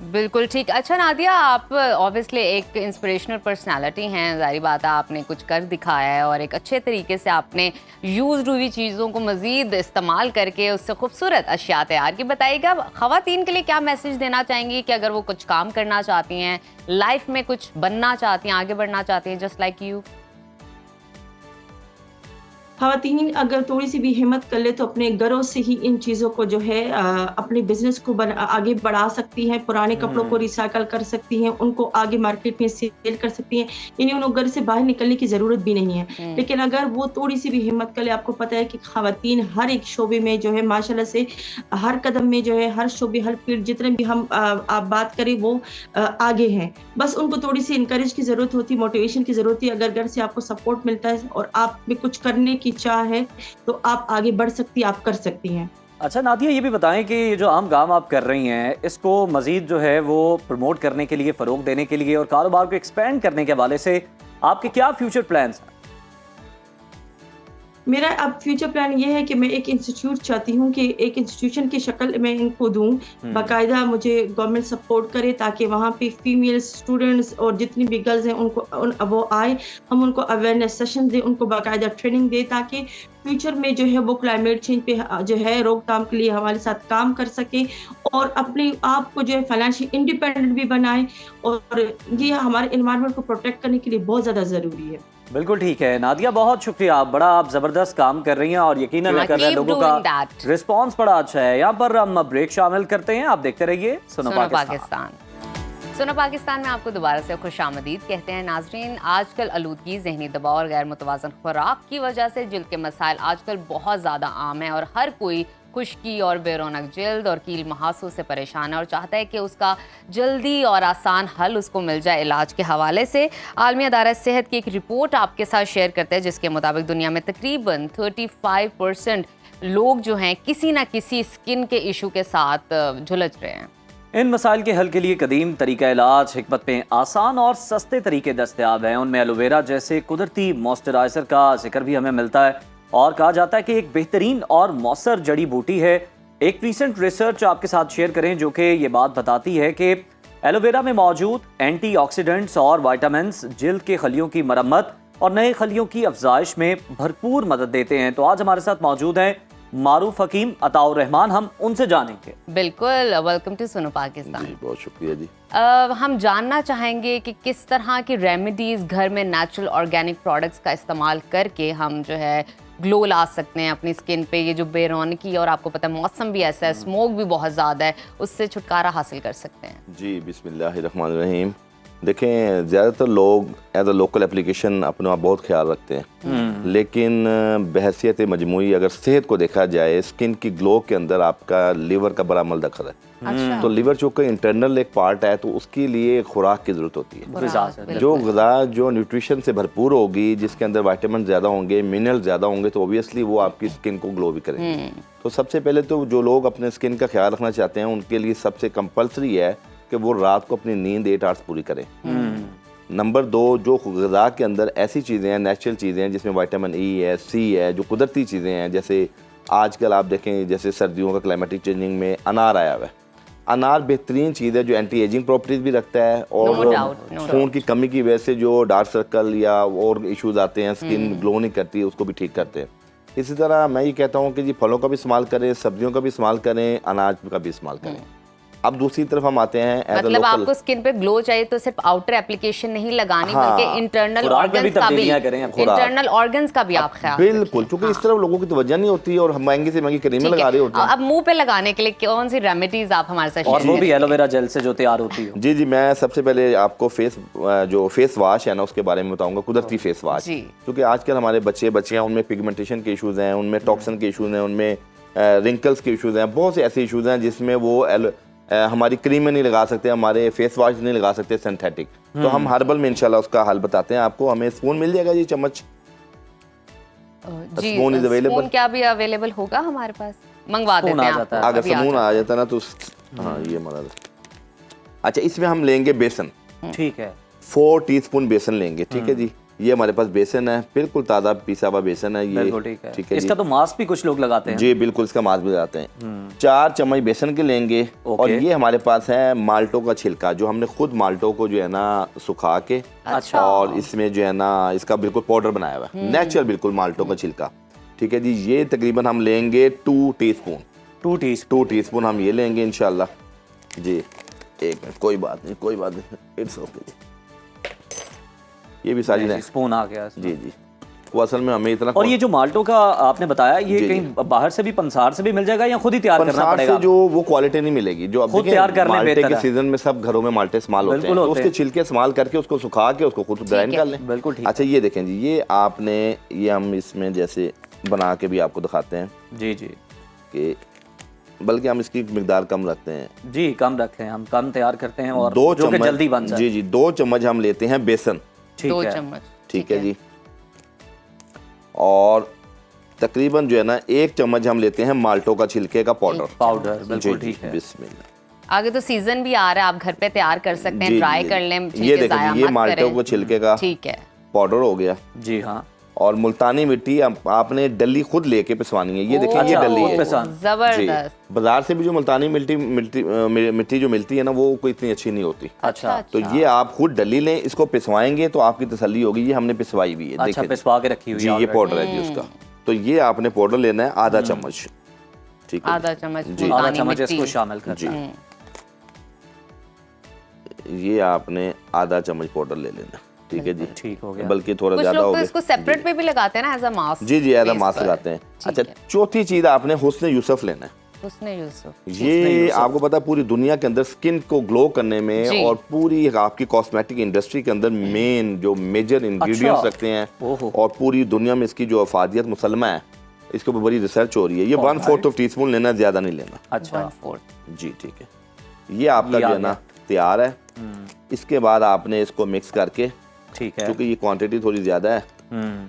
Speaker 1: बिल्कुल ठीक। अच्छा नादिया, आप ऑब्वियसली एक इंस्पिरेशनल पर्सनालिटी हैं, ज़ाहिर बात है आपने कुछ कर दिखाया है, और एक अच्छे तरीके से आपने यूज्ड हुई चीज़ों को मज़ीद इस्तेमाल करके उससे खूबसूरत अशिया तैयार की। बताइएगा ख़वातीन के लिए क्या मैसेज देना चाहेंगी कि अगर वो कुछ काम करना चाहती हैं, लाइफ में कुछ बनना चाहती हैं, आगे बढ़ना चाहती हैं, जस्ट लाइक यू?
Speaker 7: ख़वातीन अगर थोड़ी सी भी हिम्मत कर ले तो अपने घरों से ही इन चीज़ों को जो है अपने बिजनेस को आगे बढ़ा सकती हैं, पुराने कपड़ों को रिसाइकल कर सकती हैं, उनको आगे मार्केट में सेल कर सकती हैं, इन्हें उन घर से बाहर निकलने की ज़रूरत भी नहीं है। लेकिन अगर वो थोड़ी सी भी हिम्मत कर ले, आपको पता है कि ख़वातीन हर एक शोबे में जो है माशाल्लाह से हर कदम में जो है, हर शोबे, हर फील्ड, जितने भी हम आप बात करें वो आगे हैं। बस उनको थोड़ी सी इंकरेज की ज़रूरत होती है, मोटिवेशन की ज़रूरत है। अगर घर से आपको सपोर्ट मिलता है और आप में कुछ करने की चाह है तो आप आगे बढ़ सकती हैं, आप कर सकती हैं।
Speaker 2: अच्छा नादिया, ये भी बताएं कि ये जो आम काम आप कर रही हैं, इसको मजीद जो है वो प्रमोट करने के लिए, फ़रोग देने के लिए और कारोबार को एक्सपेंड करने के हवाले से आपके क्या फ्यूचर प्लान्स हैं?
Speaker 7: मेरा अब फ्यूचर प्लान ये है कि मैं एक इंस्टीट्यूट चाहती हूँ कि एक इंस्टीट्यूशन की शक्ल में इनको दूँ, बाकायदा मुझे गवर्नमेंट सपोर्ट करे ताकि वहाँ पे फीमेल स्टूडेंट्स और जितनी भी गर्ल्स हैं उनको वो आए, हम उनको अवेयरनेस सेशन दें, उनको बाकायदा ट्रेनिंग दें ताकि फ्यूचर में जो है वो क्लाइमेट चेंज पे जो है रोकथाम के लिए हमारे साथ काम कर सके और अपने आप को जो है फाइनेंशियल इंडिपेंडेंट भी बनाए, और ये हमारे एनवायरनमेंट को प्रोटेक्ट करने के लिए बहुत ज़्यादा ज़रूरी है।
Speaker 2: बिल्कुल ठीक है नादिया, बहुत शुक्रिया, आप जबरदस्त काम कर रही हैं और यकीनन मैं कर रहा लोगों का रिस्पांस बड़ा अच्छा है। यहाँ पर हम ब्रेक शामिल करते हैं, आप देखते रहिए सुनो पाकिस्तान।
Speaker 1: सुनो पाकिस्तान में आपको दोबारा से खुशामदीद कहते हैं। नाजरीन, आजकल आलूदगी, जहनी दबाव और गैर मुतवाज़न खुराक की वजह से जिल्द के मसाइल आजकल बहुत ज़्यादा आम है और हर कोई खुश्की और बेरौनक जिल्द और कील महासों से परेशान है और चाहता है कि उसका जल्दी और आसान हल उसको मिल जाए। इलाज के हवाले से आलमी अदारा सेहत की एक रिपोर्ट आपके साथ शेयर करते हैं जिसके मुताबिक दुनिया में तकरीबन 35% लोग जो हैं किसी ना किसी स्किन के इशू के साथ झुलझ रहे हैं।
Speaker 2: इन मसाइल के हल के लिए कदीम तरीका इलाज, हिकमत में आसान और सस्ते तरीके दस्तयाब हैं। उनमें एलोवेरा जैसे कुदरती मॉइस्चराइजर का जिक्र भी हमें मिलता है और कहा जाता है कि एक बेहतरीन और मौसर जड़ी बूटी है। एक रिसेंट रिसर्च आपके साथ शेयर करें जो कि ये बात बताती है कि एलोवेरा में मौजूद एंटीऑक्सीडेंट्स और विटामिन्स जिल्द के खलियों की मरम्मत और नए खलियों की अफजाइश में भरपूर मदद देते हैं। तो आज हमारे साथ मौजूद हैं मारूफ हकीम अताउर रहमान, हम उनसे जानेंगे।
Speaker 1: बिल्कुल, वेलकम टू सुनो पाकिस्तान।
Speaker 8: जी, बहुत शुक्रिया जी।
Speaker 1: हम जानना चाहेंगे कि किस तरह की रेमेडीज़ घर में नेचुरल ऑर्गेनिक प्रोडक्ट्स का इस्तेमाल करके हम जो है ग्लो ला सकते हैं अपनी स्किन पे। ये जो बेरौनकी और आपको पता है मौसम भी ऐसा है, स्मोक भी बहुत ज़्यादा है, उससे छुटकारा हासिल कर सकते हैं।
Speaker 8: जी, बिस्मिल्लाहिर्रहमानिर्रहीम।
Speaker 5: देखें ज़्यादातर लोग एज अ लोकल एप्लीकेशन अपना बहुत ख्याल रखते हैं, लेकिन बहैसियत मजमूई अगर सेहत को देखा जाए, स्किन की ग्लो के अंदर आपका लीवर का बड़ा अमल दखल है।
Speaker 1: अच्छा।
Speaker 5: तो लीवर चूँकि इंटरनल एक पार्ट है, तो उसके लिए खुराक की ज़रूरत होती है।
Speaker 1: बिल्कुल।
Speaker 5: जो ग़िज़ा जो न्यूट्रिशन से भरपूर होगी, जिसके अंदर विटामिन ज़्यादा होंगे, मिनरल ज़्यादा होंगे, तो ओबियसली वो आपकी स्किन को ग्लो भी करेंगे। तो सबसे पहले तो जो लोग अपने स्किन का ख्याल रखना चाहते हैं, उनके लिए सबसे कंपलसरी है कि वो रात को अपनी नींद 8 आवर्स पूरी करें। नंबर 2, जो ग़िज़ा के अंदर ऐसी चीज़ें हैं, नेचुरल चीज़ें हैं, जिसमें विटामिन ई है, सी है, जो कुदरती चीज़ें हैं, जैसे आजकल आप देखें जैसे सर्दियों का क्लाइमेटिक चेंजिंग में अनार आया हुआ है। अनार बेहतरीन चीज़ है जो एंटी एजिंग प्रॉपर्टीज़ भी रखता है, और
Speaker 1: No doubt, no
Speaker 5: खून की कमी की वजह से जो डार्क सर्कल या और इश्यूज आते हैं, स्किन ग्लो नहीं करती, उसको भी ठीक करते हैं। इसी तरह मैं ये कहता हूँ कि जी फलों का भी इस्तेमाल करें, सब्जियों का भी इस्तेमाल करें, अनाज का भी इस्तेमाल करें। अब दूसरी तरफ हम आते हैं एज अ
Speaker 1: मतलब
Speaker 5: लोकल।
Speaker 1: आपको स्किन पे ग्लो चाहिए तो सिर्फ आउटर एप्लीकेशन नहीं लगानी,
Speaker 5: हाँ,
Speaker 1: बल्कि इंटरनल
Speaker 2: खुराक में भी
Speaker 1: ऑर्गन्स का भी,
Speaker 2: तब्दीलियां करें आप।
Speaker 1: इंटरनल ऑर्गन्स का भी आप ख्याल
Speaker 5: बिल्कुल, क्योंकि इस तरफ लोगों की तवज्जो नहीं होती है और हम महंगी से महंगी क्रीमें लगा रहे होते हैं।
Speaker 1: अब मुंह पे लगाने के लिए कौन सी रेमेडीज आप हमारे साथ
Speaker 2: और
Speaker 1: शेयर
Speaker 2: वो भी एलोवेरा जेल से जो तैयार होती है।
Speaker 5: जी, मैं सबसे पहले आपको जो फेस वाश है ना उसके बारे में बताऊंगा, कुदरती फेस वाश।
Speaker 1: जी।
Speaker 5: क्योंकि आजकल हमारे बच्चियां उनमें पिगमेंटेशन के इश्यूज हैं, उनमें टॉक्सिन के इश्यूज हैं, उनमें रिंकल्स के इश्यूज हैं, बहुत से ऐसे इश्यूज हैं जिसमें वो हमारी क्रीमें नहीं लगा सकते, हमारे फेस वाश नहीं लगा सकते सिंथेटिक। तो हम हर्बल में इंशाल्लाह उसका हल बताते हैं आपको। हमें स्पून मिल जाएगा जी, चम्मच।
Speaker 1: जी,
Speaker 5: स्पून is available?
Speaker 1: स्पून क्या भी अवेलेबल होगा हमारे पास? मंगवा
Speaker 2: स्पून
Speaker 1: देते हैं
Speaker 2: आ जाता है।
Speaker 1: आपको,
Speaker 5: अगर
Speaker 1: अभी
Speaker 5: स्पून आ जाता ना तो हाँ ये हमारा। अच्छा, इसमें हम लेंगे बेसन,
Speaker 2: ठीक है।
Speaker 5: 4 टीस्पून बेसन लेंगे, ठीक है जी। ये हमारे पास बेसन है, बिल्कुल ताज़ा पिसा हुआ बेसन है ये।
Speaker 2: बिल्कुल ठीक है।
Speaker 5: जी।
Speaker 2: इसका तो मास्क भी कुछ लोग लगाते हैं।
Speaker 5: जी बिल्कुल, इसका मास्क भी लगाते हैं। 4 चम्मच बेसन के लेंगे। और ये हमारे पास है माल्टो का छिलका, जो हमने खुद माल्टो को जो है ना सुखा के,
Speaker 2: अच्छा।
Speaker 5: और इसमें जो है ना इसका बिल्कुल पाउडर बनाया हुआ है, नेचुरल बिल्कुल माल्टो का छिलका, ठीक है जी। ये तकरीबन हम लेंगे 2 टीस्पून।
Speaker 2: 2
Speaker 5: टीस्पून हम ये लेंगे इंशाल्लाह जी। एक मिनट, कोई बात नहीं, इट्स ओके। ये भी सारी है,
Speaker 2: स्पून आ गया इसमें।
Speaker 5: जी। वो असल में हमें इतना।
Speaker 2: और ये जो माल्टो का आपने बताया, ये
Speaker 5: जी,
Speaker 2: कहीं बाहर से भी, पंसार से भी मिल जाएगा या खुद ही तैयार करना
Speaker 5: पंसार
Speaker 2: पड़ेगा?
Speaker 5: से जो वो क्वालिटी नहीं मिलेगी, जो अब
Speaker 2: खुद
Speaker 5: देखें,
Speaker 2: तैयार करने
Speaker 5: माल्टे
Speaker 2: बेहतर
Speaker 5: के
Speaker 2: है।
Speaker 5: सीजन में सब घरों में माल्टे इस्तेमाल होते हैं,
Speaker 2: बिल्कुल
Speaker 5: तो
Speaker 2: होते
Speaker 5: उसके
Speaker 2: हैं।
Speaker 5: छिलके इस्तेमाल करके उसको सुखा के उसको खुद ग्राइंड कर लें।
Speaker 2: बिल्कुल ठीक।
Speaker 5: अच्छा, ये देखें जी, ये आपने ये हम इसमें जैसे बना के भी आपको दिखाते हैं
Speaker 2: जी
Speaker 5: कि बल्कि हम इसकी मिकदार कम रखते हैं
Speaker 2: जी, कम रखें, हम कम तैयार करते हैं और
Speaker 5: 2
Speaker 2: जो कि
Speaker 5: चम्मच
Speaker 2: जल्दी बन जाए।
Speaker 5: जी 2 चम्मच हम लेते हैं बेसन,
Speaker 2: ठीक
Speaker 1: 2
Speaker 2: है।
Speaker 1: चम्मच,
Speaker 5: ठीक है जी। और तकरीबन जो है ना 1 चम्मच हम लेते हैं माल्टो का छिलके का पाउडर।
Speaker 2: बिल्कुल ठीक है।
Speaker 5: बिस्मिल्लाह।
Speaker 1: आगे तो सीजन भी आ रहा है, आप घर पे तैयार कर सकते हैं,
Speaker 5: जी,
Speaker 1: ड्राई
Speaker 5: जी।
Speaker 1: कर लें,
Speaker 5: ये
Speaker 1: छिलके
Speaker 5: देखें
Speaker 1: ज़ाया
Speaker 5: जी, ये
Speaker 1: मत
Speaker 5: माल्टो
Speaker 1: करें।
Speaker 5: को छिलके का
Speaker 1: ठीक है।
Speaker 5: पाउडर हो गया।
Speaker 2: जी हाँ।
Speaker 5: और मुल्तानी मिट्टी आपने डली खुद लेके पिसवानी है। ये देखिए, ये
Speaker 2: अच्छा,
Speaker 5: डली
Speaker 2: खुद
Speaker 5: है
Speaker 2: पिसवानी।
Speaker 5: जी।
Speaker 1: जबरदस्त।
Speaker 5: बाजार से भी जो मुल्तानी मिट्टी जो मिलती है ना, वो कोई इतनी अच्छी नहीं होती।
Speaker 2: अच्छा।
Speaker 5: तो ये आप खुद डली लें, इसको पिसवाएंगे तो आपकी तसल्ली होगी। ये हमने पिसवाई भी है,
Speaker 2: अच्छा,
Speaker 5: देखिए
Speaker 2: पिसवा के रखी हुई
Speaker 5: जी।
Speaker 2: है
Speaker 5: ये
Speaker 2: already।
Speaker 5: पाउडर है जी उसका। तो ये आपने पाउडर लेना है आधा चम्मच, ठीक है
Speaker 1: आधा चम्मच
Speaker 5: जी।
Speaker 2: आधा
Speaker 1: मुल्तानी
Speaker 2: चम्मच
Speaker 1: मिट्टी।
Speaker 2: इसको शामिल कर।
Speaker 5: जी। ये आपने आधा चम्मच पाउडर ले लेना, ठीक है जी।
Speaker 2: ठीक हो गया।
Speaker 5: बल्कि थोड़ा
Speaker 1: कुछ
Speaker 5: ज्यादा
Speaker 1: लोग
Speaker 5: हो
Speaker 1: तो
Speaker 5: गया
Speaker 1: इसको सेपरेट में भी लगाते हैं ना, एज अ मास्क।
Speaker 5: जी एज अ
Speaker 1: face
Speaker 5: मास्क
Speaker 1: पर।
Speaker 5: लगाते हैं।
Speaker 1: ठीक
Speaker 5: अच्छा,
Speaker 1: है।
Speaker 5: चौथी चीज आपने हुस्न यूसुफ लेना है।
Speaker 1: उसने यूसुफ।
Speaker 5: ये आपको पता है पूरी दुनिया के अंदर स्किन को ग्लो करने
Speaker 1: जी।
Speaker 5: में और पूरी आपकी कॉस्मेटिक इंडस्ट्री के अंदर मेन जो मेजर इंग्रेडिएंट्स रखते हैं,
Speaker 2: ओहो।
Speaker 5: और पूरी दुनिया में इसकी जो अफादियत मुसलमा है, इसके ऊपर बड़ी रिसर्च हो रही है। ये 1/4 टीस्पून लेना, ज्यादा नहीं लेना।
Speaker 2: अच्छा।
Speaker 1: 1/4।
Speaker 5: जी ठीक है। ये आपका
Speaker 2: ये
Speaker 5: जो
Speaker 2: आ
Speaker 5: है ना
Speaker 2: गया।
Speaker 5: तैयार है। इसके बाद आपने इसको मिक्स करके,
Speaker 2: ठीक है।
Speaker 5: क्योंकि ये क्वांटिटी थोड़ी ज्यादा है,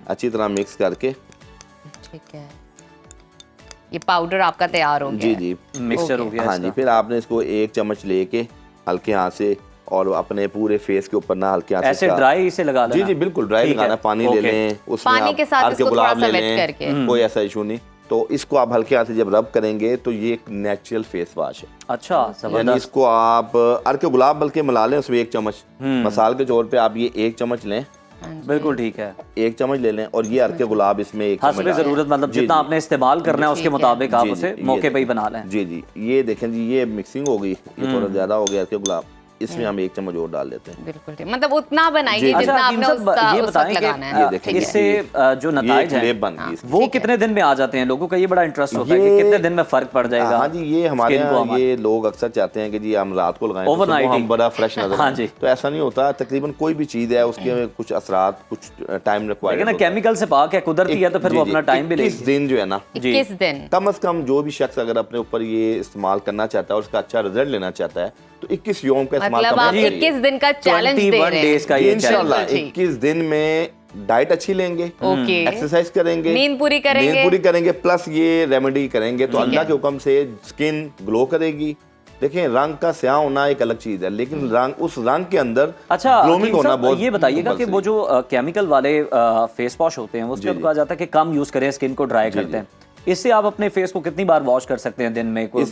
Speaker 5: अच्छी तरह मिक्स करके।
Speaker 1: ठीक है, ये पाउडर आपका तैयार हो गया
Speaker 5: जी
Speaker 1: है।
Speaker 2: मिक्सचर हो गया
Speaker 5: हाँ
Speaker 2: इसका।
Speaker 5: जी। फिर आपने इसको 1 चम्मच लेके हल्के हाथ से और अपने पूरे फेस के ऊपर ना हल्के हाथ से
Speaker 2: ऐसे
Speaker 5: इसका-
Speaker 2: ड्राई से लगा लेना।
Speaker 5: जी बिल्कुल ड्राई
Speaker 2: ठीक है,
Speaker 5: लगाना। पानी ले
Speaker 2: ओके।
Speaker 5: लें, उसमें
Speaker 1: पानी
Speaker 5: आप
Speaker 1: के साथ
Speaker 5: अर्के
Speaker 1: इसको
Speaker 5: गुलाब
Speaker 1: थोड़ा सा
Speaker 5: ले
Speaker 1: wet
Speaker 5: लें,
Speaker 1: करके।
Speaker 5: कोई ऐसा इशू नहीं। तो इसको आप हल्के हाथ से जब रब करेंगे तो ये एक नेचुरल फेस वॉश है।
Speaker 2: अच्छा,
Speaker 5: यानी
Speaker 2: जबरदस्त।
Speaker 5: इसको आप अर्के गुलाब बल्कि मिला लें उसमें 1 चम्मच, मसाल के तौर पे आप ये 1 चम्मच लें,
Speaker 2: बिल्कुल ठीक है।
Speaker 5: 1 चम्मच ले लें, और ये अर्के गुलाब इसमें 1 चम्मच
Speaker 2: हस्बे
Speaker 5: डालें।
Speaker 2: जरूरत, मतलब
Speaker 5: जी,
Speaker 2: जितना
Speaker 5: जी।
Speaker 2: आपने इस्तेमाल करना है उसके
Speaker 1: ठीक है।
Speaker 2: मुताबिक आप
Speaker 5: जी,
Speaker 2: उसे
Speaker 5: जी,
Speaker 2: मौके
Speaker 5: ये
Speaker 2: पे ही बना लें।
Speaker 5: जी। ये देखें जी, ये मिक्सिंग हो गई, ये थोड़ा ज्यादा हो गया अर्के गुलाब। इसमें हम 1 चम्मच और डाल देते हैं।
Speaker 1: बिल्कुल ठीक, मतलब उतना बनाइए
Speaker 5: जी।
Speaker 1: जितना
Speaker 2: अच्छा,
Speaker 1: आपने
Speaker 2: हकीम साहब, ये
Speaker 1: उस
Speaker 2: बताएं
Speaker 1: वक्त
Speaker 2: कि,
Speaker 1: लगाना है।
Speaker 5: ये देखें,
Speaker 2: इससे जो
Speaker 5: ये
Speaker 2: नताइज
Speaker 5: एक
Speaker 2: हैं
Speaker 5: लेप बन गई इसमें।
Speaker 2: वो कितने दिन में आ जाते हैं? लोगों का ये बड़ा इंटरेस्ट होता है कि
Speaker 5: ये-
Speaker 2: कितने दिन में फर्क पड़ जाएगा।
Speaker 5: हाँ जी, ये हमारे
Speaker 2: skin को
Speaker 5: यहाँ
Speaker 2: हमारे।
Speaker 5: ये लोग अक्सर चाहते हैं कि जी हम रात को लगाएं तो
Speaker 2: Overnight
Speaker 5: सुबह हम
Speaker 2: ही।
Speaker 5: बड़ा फ्रेश नजर
Speaker 2: हाँ
Speaker 5: आएं।
Speaker 2: जी।
Speaker 5: तो ऐसा नहीं होता, तकरीबन कोई भी चीज़ है उसके कुछ असरात, कुछ टाइम रिक्वायर्ड
Speaker 2: लेकिन ना केमिकल से पाक है, कुदरती है, तो फिर वो अपना टाइम भी
Speaker 5: 21
Speaker 2: लेगी।
Speaker 5: दिन जो है ना,
Speaker 1: 21 दिन।
Speaker 5: कम से कम जो भी शख्स अगर अपने ऊपर ये इस्तेमाल करना चाहता है और उसका अच्छा रिजल्ट लेना चाहता है तो 21 यौम का इस्तेमाल
Speaker 1: मतलब
Speaker 5: करना
Speaker 1: आप
Speaker 5: चाहिए।
Speaker 1: 21 दिन का चैलेंज दे
Speaker 2: 21
Speaker 1: रहे
Speaker 2: days का
Speaker 1: हैं।
Speaker 2: ये
Speaker 5: इंशाल्लाह
Speaker 1: बिल्कुल ठीक।
Speaker 5: 21 दिन में डाइट अच्छी लेंगे,
Speaker 1: ओके।
Speaker 5: एक्सरसाइज करेंगे,
Speaker 1: नींद पूरी करेंगे।
Speaker 5: नींद पूरी करेंगे, प्लस ये रेमेडी करेंगे तो अल्लाह के हुक्म से स्किन ग्लो करेगी। देखें, रंग का स्याह होना एक अलग चीज है, लेकिन रंग, उस रंग के अंदर
Speaker 2: अच्छा,
Speaker 5: ग्लोइंग
Speaker 2: हकीम
Speaker 5: होना
Speaker 2: साहब,
Speaker 5: बहुत
Speaker 2: ये बताइएगा कि वो जो केमिकल वाले फेस वॉश होते हैं उसमें
Speaker 5: जी।
Speaker 2: कहा जाता है कि कम यूज करें, स्किन को ड्राई करते हैं। इससे आप अपने फेस को कितनी बार वॉश कर सकते हैं दिन में? कोई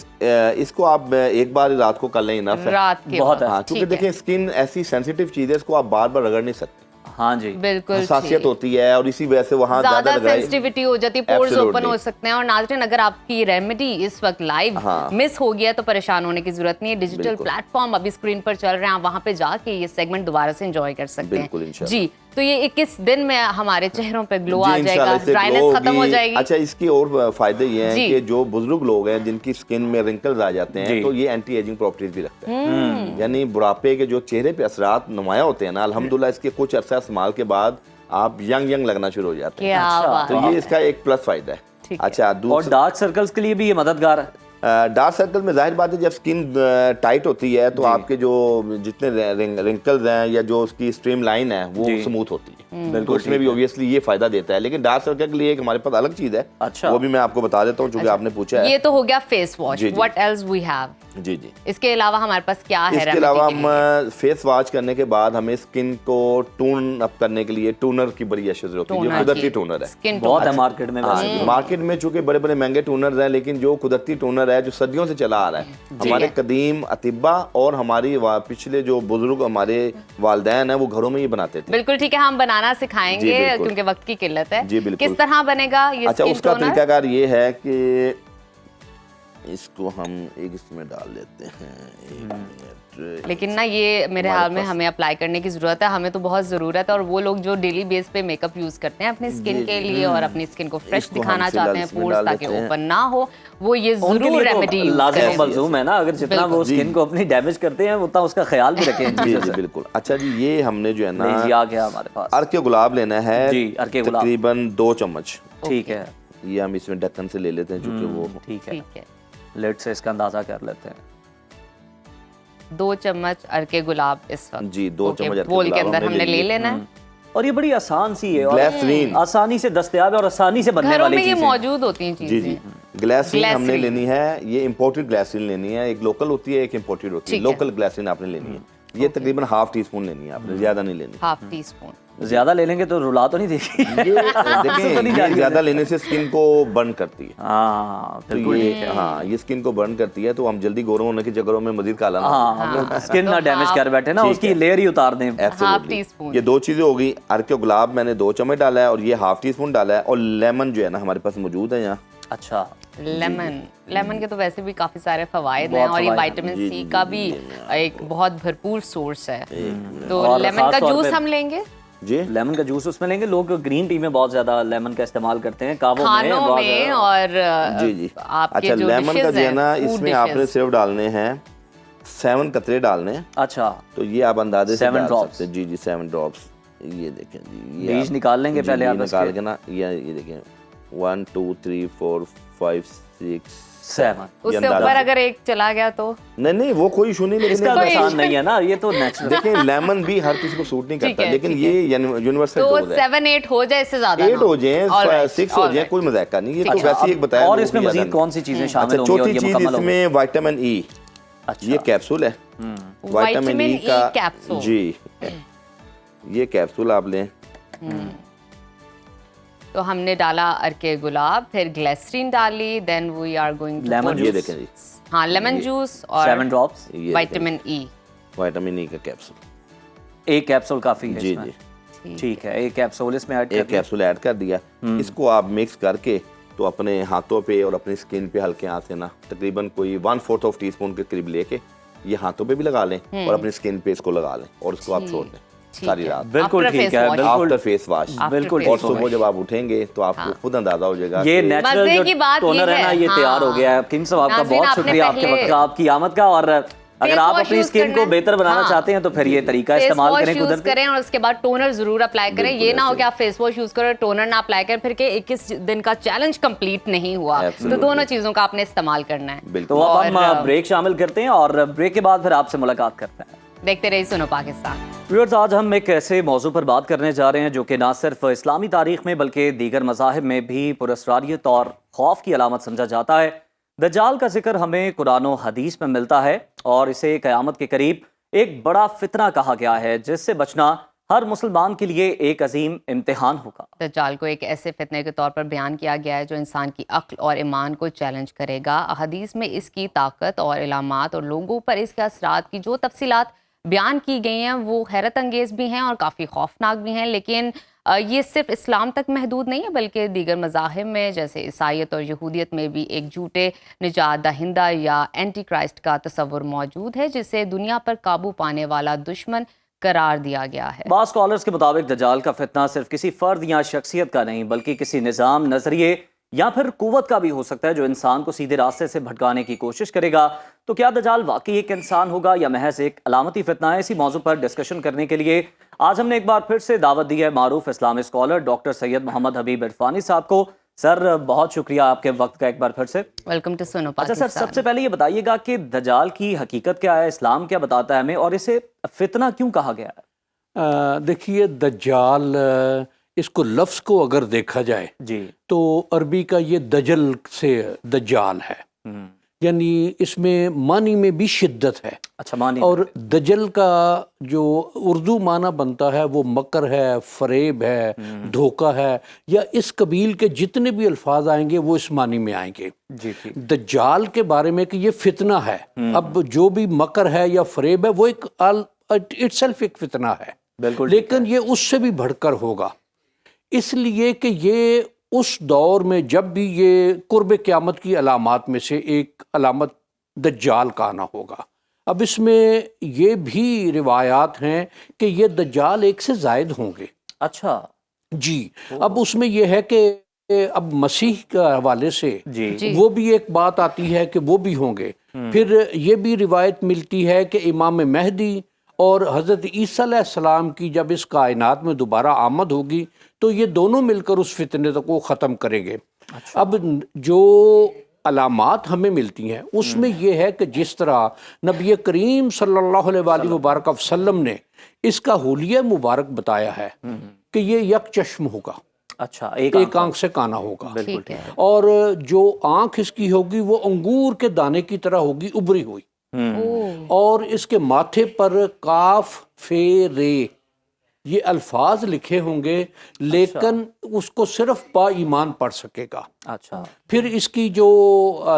Speaker 5: इसको आप एक बार रात को कर लें इनफ है।
Speaker 1: रात के
Speaker 2: बहुत
Speaker 1: वक्त।
Speaker 2: है।
Speaker 5: हाँ, क्योंकि
Speaker 1: ठीक है।
Speaker 5: देखें स्किन ऐसी सेंसिटिव चीज है, इसको आप बार बार रगड़ नहीं सकते,
Speaker 2: हाँ जी,
Speaker 1: बिल्कुल
Speaker 5: हसासियत
Speaker 1: ठीक।
Speaker 5: होती है और इसी वजह से वहाँ
Speaker 1: ज्यादा
Speaker 5: लगाए।
Speaker 1: सेंसिटिविटी हो जाती है, पोर्स
Speaker 5: Absolutely.
Speaker 1: ओपन हो सकते हैं। और नाज़रीन, अगर आपकी रेमेडी इस वक्त लाइव
Speaker 5: हाँ।
Speaker 1: मिस हो गया तो परेशान होने की जरूरत नहीं है। डिजिटल
Speaker 5: बिल्कुल।
Speaker 1: प्लेटफॉर्म अभी स्क्रीन पर चल रहे हैं, आप वहां पे जाके ये सेगमेंट दोबारा से एंजॉय कर सकते
Speaker 5: बिल्कुल,
Speaker 1: हैं।
Speaker 5: इंशाल्लाह।
Speaker 1: जी, तो ये 21 दिन में हमारे चेहरों पे ग्लो
Speaker 5: जी,
Speaker 1: आ
Speaker 5: इंशाल्लाह
Speaker 1: जाएगा,
Speaker 5: इससे
Speaker 1: ड्राइनेस
Speaker 5: glow
Speaker 1: खत्म हो
Speaker 5: होगी।
Speaker 1: जाएगी।
Speaker 5: अच्छा, इसकी और फायदे ये हैं
Speaker 1: जी।
Speaker 5: कि जो बुजुर्ग लोग हैं जिनकी स्किन में रिंकल्स आ जाते
Speaker 2: जी।
Speaker 5: हैं तो ये एंटी एजिंग प्रॉपर्टीज भी रखते हैं। यानी बुढ़ापे के जो चेहरे पे असरात नुमाया होते हैं ना, अल्हम्दुलिल्लाह इसके कुछ अरसा इस्तेमाल के बाद आप यंग लगना शुरू हो जाते हैं।
Speaker 1: क्या
Speaker 2: अच्छा,
Speaker 1: बात
Speaker 5: तो
Speaker 1: है।
Speaker 5: ये इसका एक प्लस फायदा है।
Speaker 1: ठीक है।
Speaker 5: अच्छा,
Speaker 2: और
Speaker 5: दूसरा
Speaker 2: डार्क सर्कल्स के लिए भी ये मददगार है।
Speaker 5: डार्क सर्कल में जाहिर बात है जब स्किन टाइट होती है तो आपके जो जितने रिंकल्स हैं या जो उसकी स्ट्रीम लाइन है वो
Speaker 2: जी।
Speaker 5: स्मूथ होती है, तो
Speaker 2: बिल्कुल
Speaker 5: उसमें
Speaker 2: ठीक
Speaker 5: भी
Speaker 2: है।
Speaker 5: ऑब्वियसली ये फायदा देता है। लेकिन डार्क सर्कल के लिए एक हमारे पास अलग चीज है,
Speaker 2: अच्छा।
Speaker 5: वो भी मैं आपको बता देता हूँ चूंकि आपने पूछा है।
Speaker 1: ये तो हो गया फेस वॉश।
Speaker 5: जी, जी।
Speaker 1: What else we have?
Speaker 5: जी जी।
Speaker 1: इसके अलावा हमारे पास क्या है?
Speaker 5: इसके
Speaker 1: remedy
Speaker 5: अलावा
Speaker 1: के लिए?
Speaker 5: हम फेस वॉश करने के बाद हमें स्किन को टून अप करने के लिए टूनर की बड़ी जरूरत होती है, जो कुदरती टूनर है।
Speaker 1: स्किन
Speaker 2: बहुत है मार्केट में वैसे भी।
Speaker 5: मार्केट में चूंकि बड़े बड़े महंगे टूनर हैं, लेकिन जो कुदरती टूनर है जो सदियों से चला आ रहा है, हमारे कदीम अतिब्बा और हमारी पिछले जो बुजुर्ग हमारे वालदैन हैं वो घरों में ये बनाते थे।
Speaker 1: बिल्कुल ठीक है, हम बनाना
Speaker 5: जी,
Speaker 1: सिखाएंगे
Speaker 5: बिल्कुल।
Speaker 1: क्योंकि वक्त की किल्लत है।
Speaker 5: जी, बिल्कुल।
Speaker 1: किस तरह बनेगा ये
Speaker 5: अच्छा,
Speaker 1: स्किन
Speaker 5: उसका
Speaker 1: टोनर?
Speaker 5: तरीकाकार ये है कि इसको हम एक इसमें डाल देते हैं, एक मिनट।
Speaker 1: लेकिन ना ये मेरे
Speaker 5: हमारे
Speaker 1: हाल में
Speaker 5: पास-
Speaker 1: हमें अप्लाई करने की जरूरत है, हमें तो बहुत जरूरत है। और वो लोग जो डेली बेस पे मेकअप यूज करते हैं अपनी स्किन
Speaker 5: जी,
Speaker 1: के
Speaker 5: जी।
Speaker 1: लिए और अपनी स्किन को फ्रेश
Speaker 5: इसको हम
Speaker 1: दिखाना
Speaker 5: फिलहाल
Speaker 1: चाहते हैं,
Speaker 5: इसमें
Speaker 1: पोर्स
Speaker 5: डाल
Speaker 1: ताकि
Speaker 5: देते हैं।
Speaker 1: ओपन ना हो, वो ये
Speaker 2: उनके
Speaker 1: जरूर
Speaker 2: लिए
Speaker 1: रेमेडी
Speaker 2: तो
Speaker 1: यूज
Speaker 2: लाजिम
Speaker 1: करें।
Speaker 2: मलजूम है ना, अगर जितना वो
Speaker 5: जी।
Speaker 2: स्किन को अपनी डैमेज करते हैं उतना उसका ख्याल भी रखें इन
Speaker 5: जी
Speaker 2: चीज़ों
Speaker 5: जी
Speaker 2: से।
Speaker 5: बिल्कुल। अच्छा जी, ये हमने जो है ना
Speaker 2: नहीं जी, आ गया हमारे पास।
Speaker 5: अर्के गुलाब लेना है
Speaker 2: जी, अर्के गुलाब।
Speaker 5: तकरीबन 2 चम्मच।
Speaker 2: ठीक है,
Speaker 5: ये हम इसमें ढक्कन से ले लेते हैं चूंकि वो
Speaker 2: ठीक है।
Speaker 1: ठीक है,
Speaker 2: लेट से इसका अंदाजा कर लेते हैं।
Speaker 1: 2 चम्मच अर्के गुलाब इस वक्त।
Speaker 5: जी, 2
Speaker 1: ओके,
Speaker 5: चम्मच अर्के
Speaker 1: बोल के
Speaker 5: गुलाब
Speaker 1: अंदर
Speaker 5: हमने
Speaker 1: हमने
Speaker 5: ले
Speaker 1: ले
Speaker 5: लिए।
Speaker 1: लेना है।
Speaker 2: और ये बड़ी आसान सी है और
Speaker 5: ग्लिसरीन।
Speaker 2: आसानी से दस्तयाब है और आसानी से बनने
Speaker 1: घरों
Speaker 2: वाली
Speaker 1: में ये
Speaker 2: चीज़ है।
Speaker 1: मौजूद होती हैं
Speaker 5: जी जी।
Speaker 1: चीजें।
Speaker 5: ग्लिसरीन हमने
Speaker 1: ग्लिसरीन।
Speaker 5: लेनी है, ये इंपोर्टेड ग्लिसरीन लेनी है। एक लोकल होती है, एक इंपोर्टेड होती है।
Speaker 1: ठीक है।
Speaker 5: लोकल ग्लिसरीन आपने लेनी है, ये तकरीबन ½ टीस्पून लेनी है आपने, ज्यादा नहीं लेनी।
Speaker 1: Half tea spoon.
Speaker 2: ज्यादा ले लेंगे तो रुला तो नहीं देगी।
Speaker 5: ये देखें, ये ज्यादा लेने से स्किन को बर्न करती है।
Speaker 2: हाँ
Speaker 5: तो
Speaker 2: बिल्कुल
Speaker 5: ये
Speaker 2: ठीक है।
Speaker 5: हाँ, ये स्किन को बर्न करती है, तो हम जल्दी गोरों होने के चक्करों में मजीद काला ना
Speaker 2: हाँ, हम लोग स्किन
Speaker 1: तो
Speaker 2: ना डैमेज कर बैठे ना,
Speaker 5: ठीक
Speaker 2: उसकी
Speaker 5: है।
Speaker 2: लेयर ही उतार दें।
Speaker 5: Absolutely।
Speaker 1: टीस्पून।
Speaker 5: ये 2 चीजें हो गई। अर्के गुलाब मैंने 2 चम्मच डाला है और ये ½ टीस्पून डाला है। और लेमन जो है ना हमारे पास मौजूद है यहाँ।
Speaker 2: अच्छा,
Speaker 1: लेमन के तो वैसे भी काफी सारे फवायद हैं
Speaker 2: बहुत
Speaker 1: और ये
Speaker 2: फवायद हैं।
Speaker 1: विटामिन
Speaker 5: जी,
Speaker 1: सी
Speaker 5: जी,
Speaker 1: का
Speaker 5: जी,
Speaker 1: भी
Speaker 5: जी,
Speaker 1: एक बहुत भरपूर सोर्स है। तो
Speaker 2: और
Speaker 1: लेमन
Speaker 2: खास
Speaker 1: का
Speaker 2: तौर
Speaker 1: जूस
Speaker 2: पे-
Speaker 1: हम लेंगे
Speaker 5: जी
Speaker 2: लेमन का जूस उसमें लेंगे। लोग ग्रीन टी में बहुत ज्यादा लेमन का इस्तेमाल करते हैं, कावों में
Speaker 1: खानों
Speaker 2: बहुत
Speaker 1: में
Speaker 2: ज़्यादा।
Speaker 1: और
Speaker 5: जी जी।
Speaker 1: आपके
Speaker 5: अच्छा,
Speaker 1: जो
Speaker 5: लेमन का
Speaker 1: dishes
Speaker 5: जो है
Speaker 1: हैं,
Speaker 5: ना,
Speaker 1: food
Speaker 5: इसमें आपने
Speaker 1: dishes।
Speaker 5: सिर्फ डालने हैं 7 कतरे डालने हैं।
Speaker 2: अच्छा,
Speaker 5: तो ये आप अंदाजे से
Speaker 2: 7
Speaker 5: डाल
Speaker 2: drops।
Speaker 5: सकते हैं। जी जी, 7 ड्रॉप्स। ये देखें जी, ये
Speaker 2: बीज
Speaker 5: आप-
Speaker 2: निकाल लेंगे
Speaker 5: जी,
Speaker 2: पहले
Speaker 5: ये
Speaker 2: आप
Speaker 5: निकाल
Speaker 2: इसके।
Speaker 5: के ना, ये देखें 1 2 3 4 5 6
Speaker 2: 7।
Speaker 1: उससे
Speaker 5: अंदाजा
Speaker 1: ऊपर
Speaker 5: से।
Speaker 1: अगर एक चला गया तो
Speaker 5: नहीं वो कोई इशू नहीं, लेकिन
Speaker 2: इसका
Speaker 5: ये-
Speaker 2: नुकसान नहीं है ना, ये तो नेचुरल।
Speaker 5: देखें, लेमन भी हर किसी को सूट नहीं
Speaker 1: ठीक
Speaker 5: करता,
Speaker 1: है,
Speaker 5: लेकिन
Speaker 1: ठीक
Speaker 5: ये यूनिवर्सल
Speaker 1: तो
Speaker 5: डोज है।
Speaker 1: 7-8 हो जाए, इससे ज्यादा
Speaker 5: 8
Speaker 1: ना
Speaker 5: हो जाए,
Speaker 1: All right,
Speaker 5: 6 हो
Speaker 1: all
Speaker 5: जाए,
Speaker 1: right।
Speaker 5: कोई मजाक का नहीं। ये तो
Speaker 2: अच्छा,
Speaker 5: वैसे ही एक
Speaker 2: अब
Speaker 5: बताया।
Speaker 2: और
Speaker 5: लोगों
Speaker 2: इसमें
Speaker 5: को
Speaker 2: मजीद
Speaker 5: याद
Speaker 2: कौन सी चीजें शामिल
Speaker 5: अच्छा,
Speaker 2: होंगी और
Speaker 5: चौथी
Speaker 2: ये
Speaker 5: चीज
Speaker 2: मुकम्मल होगी?
Speaker 5: इसमें विटामिन ई।
Speaker 2: अच्छा,
Speaker 5: ये कैप्सूल है विटामिन
Speaker 1: Vitamin
Speaker 5: ई
Speaker 1: E
Speaker 5: का।
Speaker 1: capsule।
Speaker 5: जी, ये कैप्सूल आप लें।
Speaker 1: तो हमने डाला अर्के गुलाब, फिर ग्लिसरीन डाली, then we are going to
Speaker 2: Lemon
Speaker 5: ये
Speaker 2: juice।
Speaker 5: देखें जी,
Speaker 1: हाँ, लेमन जूस और
Speaker 2: 7 ड्रॉप्स,
Speaker 5: ये
Speaker 1: विटामिन ई।
Speaker 5: विटामिन ई का कैप्सूल।
Speaker 2: एक कैप्सूल काफी है
Speaker 5: जी
Speaker 2: इसमें।
Speaker 5: जी,
Speaker 2: ठीक है, एक कैप्सूल इसमें ऐड
Speaker 5: एक
Speaker 2: कर दिया।
Speaker 5: कैप्सूल ऐड कर दिया। इसको आप मिक्स करके तो अपने हाथों पे और अपनी स्किन पे हल्के हाथ से ना तकरीबन कोई 1/4 ऑफ टीस्पून के करीब लेके ये हाथों पे भी लगा लें और अपनी स्किन पे इसको लगा लें और उसको आप छोड़ दें सारी रात।
Speaker 2: बिल्कुल
Speaker 1: After
Speaker 2: ठीक
Speaker 1: face
Speaker 2: है,
Speaker 1: wash.
Speaker 2: बिल्कुल
Speaker 5: आफ्टर फेस वॉश।
Speaker 2: बिल्कुल
Speaker 5: और
Speaker 2: ठीक
Speaker 5: सुबह
Speaker 2: होगा।
Speaker 5: जब आप उठेंगे तो आपको खुद अंदाजा हो जाएगा
Speaker 2: ये
Speaker 5: कि
Speaker 2: नेचुरल
Speaker 1: मजे
Speaker 2: जो
Speaker 1: की बात ये
Speaker 2: टोनर है ना,
Speaker 1: है,
Speaker 2: ये तैयार हो
Speaker 1: हाँ।
Speaker 2: गया है। किंग साहब आपका
Speaker 1: नाज़रीन,
Speaker 2: बहुत
Speaker 1: आपने
Speaker 2: शुक्रिया आपके
Speaker 1: पहले
Speaker 2: वक्त का, आपकी आमद का। और अगर
Speaker 1: Face
Speaker 2: आप
Speaker 1: wash
Speaker 2: अपनी
Speaker 1: use
Speaker 2: स्किन
Speaker 1: करना
Speaker 2: को
Speaker 1: है।
Speaker 2: बेहतर बनाना
Speaker 1: हाँ।
Speaker 2: चाहते हैं तो फिर ये तरीका
Speaker 1: फेस
Speaker 2: इस्तेमाल
Speaker 1: वॉश
Speaker 2: करें
Speaker 1: यूज
Speaker 2: कुदरती।
Speaker 1: करें और उसके बाद टोनर जरूर अप्लाई करें।
Speaker 5: बिल्कुल
Speaker 1: ये ना हो
Speaker 5: ऐसे।
Speaker 1: कि आप फेस वॉश यूज करें टोनर ना अप्लाई करें फिर के 21 दिन का चैलेंज कंप्लीट नहीं हुआ। तो
Speaker 5: Absolutely.
Speaker 1: दोनों चीजों का आपने इस्तेमाल करना है।
Speaker 5: बिल्कुल।
Speaker 2: तो अब हम
Speaker 1: और,
Speaker 2: ब्रेक शामिल करते हैं और ब्रेक के बाद फिर आपसे मुलाकात करते हैं।
Speaker 1: देखते रहिए सुनो पाकिस्तान।
Speaker 2: व्यूअर्स, आज हम एक ऐसे मौजू पर बात करने जा रहे हैं जो कि ना सिर्फ इस्लामी तारीख में बल्कि दीगर मज़ाहिब में भी पुरस्रारियत और खौफ की अलामत समझा जाता है। दज्जाल का जिक्र हमें कुरान और हदीस में मिलता है और इसे क़यामत के करीब एक बड़ा फितना कहा गया है, जिससे बचना हर मुसलमान के लिए एक अजीम इम्तिहान होगा।
Speaker 1: दज्जाल को एक ऐसे फितने के तौर पर बयान किया गया है जो इंसान की अक्ल और ईमान को चैलेंज करेगा। हदीस में इसकी ताकत और इलामात और लोगों पर इसके असरात की जो तफसीलात बयान की गई हैं वो हैरत अंगेज़ भी हैं और काफ़ी खौफनाक भी हैं। लेकिन ये सिर्फ इस्लाम तक महदूद नहीं है बल्कि दीगर मज़ाहिब में जैसे ईसाईयत और यहूदियत में भी एक झूठे निजात दहिंदा या एंटी क्राइस्ट का तस्वुर मौजूद है, जिसे दुनिया पर काबू पाने वाला दुश्मन करार दिया गया है।
Speaker 2: बाज़ स्कॉलर्स के मुताबिक दज्जाल का फितना सिर्फ किसी फर्द या शख्सियत का नहीं बल्कि किसी निज़ाम, नजरिए या फिर कुव्वत का भी हो सकता है जो इंसान को सीधे रास्ते से भटकाने की कोशिश करेगा। तो क्या दज्जाल वाकई एक इंसान होगा या महज एक अलामती फितना है? इसी मौजू पर डिस्कशन करने के लिए आज हमने एक बार फिर से दावत दी है मारूफ Islamic scholar doctor Syed Mohammad Habib Irfani साहब को। सर, बहुत शुक्रिया आपके वक्त का एक बार फिर से।
Speaker 1: वेलकम टू सुनो
Speaker 2: अच्छा
Speaker 1: पाकिस्तान।
Speaker 2: सर, सबसे पहले ये बताइएगा कि दज्जाल की हकीकत क्या है, इस्लाम क्या बताता है हमें और इसे फितना क्यों कहा गया है?
Speaker 8: देखिए, दज्जाल इसको लफ्ज़ को अगर देखा जाए
Speaker 2: जी।
Speaker 8: तो अरबी का ये दजल से दज्जाल है, यानी इसमें मानी में भी शिद्दत है।
Speaker 2: अच्छा, मानी।
Speaker 8: और दजल का जो उर्दू माना बनता है वो मकर है, फरेब है, धोखा है, या इस कबील के जितने भी अल्फाज आएंगे वो इस मानी में आएंगे।
Speaker 2: जी ठीक।
Speaker 8: दज्जाल के बारे में कि ये फितना है, अब जो भी मकर है या फरेब है वो एक इटसेल्फ एक फितना है,
Speaker 2: बिल्कुल।
Speaker 8: लेकिन ये उससे भी बढ़कर होगा, इसलिए कि ये उस दौर में जब भी ये कुर्ब क़यामत की अलामात में से एक अलामत दज्जाल का आना होगा। अब इसमें ये भी रिवायात हैं कि ये दज्जाल एक से ज़ायद होंगे।
Speaker 2: अच्छा
Speaker 8: जी। अब उसमें यह है कि अब मसीह के हवाले से
Speaker 2: जी।
Speaker 8: वो भी एक बात आती है कि वो भी होंगे। फिर ये भी रिवायत मिलती है कि इमाम महदी और हज़रत ईसा अलैहिस्सलाम की जब इस कायनात में दोबारा आमद होगी तो ये दोनों मिलकर उस फितने को ख़त्म करेंगे।
Speaker 2: अच्छा।
Speaker 8: अब जो अलामात हमें मिलती हैं उसमें यह है कि जिस तरह नबी करीम सल्लल्लाहु अलैहि मुबारक वसल्लम ने इसका हुलिया मुबारक बताया है कि ये यक चश्म होगा।
Speaker 2: अच्छा,
Speaker 8: एक आंख से काना होगा।
Speaker 2: बिल्कुल
Speaker 1: ठीक है।
Speaker 8: और जो आंख इसकी होगी वो अंगूर के दाने की तरह होगी, उभरी हुई। और इसके माथे पर काफ फे रे ये अल्फाज लिखे होंगे, लेकिन उसको सिर्फ बा ईमान पढ़ सकेगा।
Speaker 2: अच्छा।
Speaker 8: फिर इसकी जो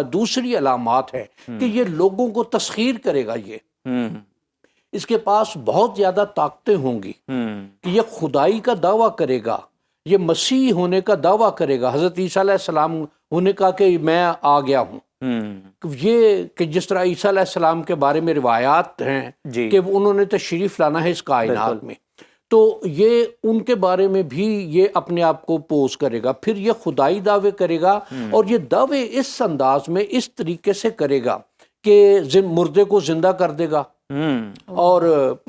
Speaker 8: दूसरी अलामात है कि ये लोगों को तस्खीर करेगा। ये इसके पास बहुत ज़्यादा ताकतें होंगी कि ये खुदाई का दावा करेगा, ये मसीह होने का दावा करेगा, हज़रत ईसा अलैहिस्सलाम होने का कि मैं आ गया हूँ। ये कि जिस तरह ईसा अलैहिस्सलाम के बारे में रिवायात हैं
Speaker 2: जी।
Speaker 8: कि उन्होंने तशरीफ़ लाना है इस कायनात में, तो ये उनके बारे में भी ये अपने आप को पोज करेगा। फिर ये खुदाई दावे करेगा और ये दावे इस अंदाज में इस तरीके से करेगा कि मुर्दे को जिंदा कर देगा और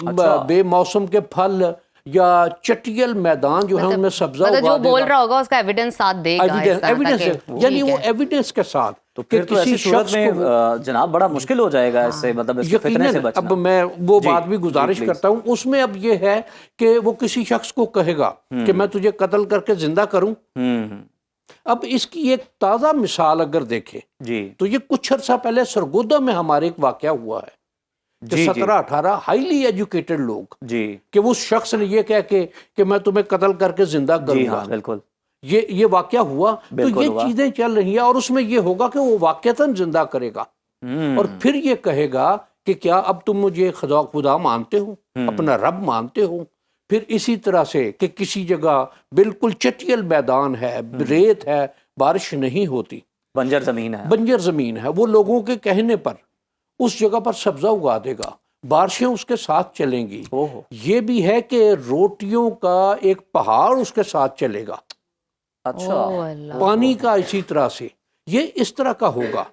Speaker 8: बेमौसम के फल या चटियल मैदान जो है उनमें सब्जा
Speaker 1: मतलब
Speaker 8: उगा
Speaker 1: जो बोल
Speaker 8: देगा।
Speaker 1: रहा होगा उसका एविडेंस साथ देगा इस तरह
Speaker 8: एविडेंस
Speaker 1: के।
Speaker 8: यानी
Speaker 1: ठीक
Speaker 8: वो
Speaker 1: है।
Speaker 8: एविडेंस के साथ
Speaker 2: तो फिर तो ऐसी सूरत में जनाब बड़ा मुश्किल हो जाएगा इससे, मतलब इसके फितने से
Speaker 8: यकीनन।
Speaker 2: बचना।
Speaker 8: अब मैं वो
Speaker 2: जी,
Speaker 8: बात भी गुजारिश
Speaker 2: जी,
Speaker 8: करता हूँ, उसमें अब ये है कि वो किसी शख्स को कहेगा कि मैं तुझे कत्ल करके जिंदा करूं। अब इसकी एक ताज़ा मिसाल अगर देखें
Speaker 2: जी
Speaker 8: तो ये कुछ अर्सा पहले सरगोदा में हमारे एक वाकया हुआ है कि 17-18 हाईली एजुकेटेड लोग
Speaker 2: जी
Speaker 8: कि उस शख्स ने ये कह के कि मैं तुम्हें कत्ल करके जिंदा
Speaker 2: जी
Speaker 8: करूंगा।
Speaker 2: हाँ बिल्कुल।
Speaker 8: ये वाकया हुआ, तो
Speaker 2: बिल्कुल
Speaker 8: ये
Speaker 2: हुआ।
Speaker 8: चीजें चल रही हैं और उसमें ये होगा कि वो वाकयातन जिंदा करेगा और फिर ये कहेगा कि क्या अब तुम मुझे खुदा मानते हो, अपना रब मानते हो। फिर इसी तरह से कि किसी जगह बिल्कुल चटियल मैदान है, रेत है, बारिश नहीं होती,
Speaker 2: बंजर जमीन है।
Speaker 8: बंजर जमीन है, वो लोगों के कहने पर उस जगह पर सब्जा उगा देगा, बारिशें उसके साथ चलेंगी।
Speaker 2: ओहो।
Speaker 8: ये भी है कि रोटियों का एक पहाड़ उसके साथ चलेगा,
Speaker 2: अच्छा।
Speaker 1: ओह अल्लाह।
Speaker 8: पानी का इसी तरह से, ये इस तरह का होगा।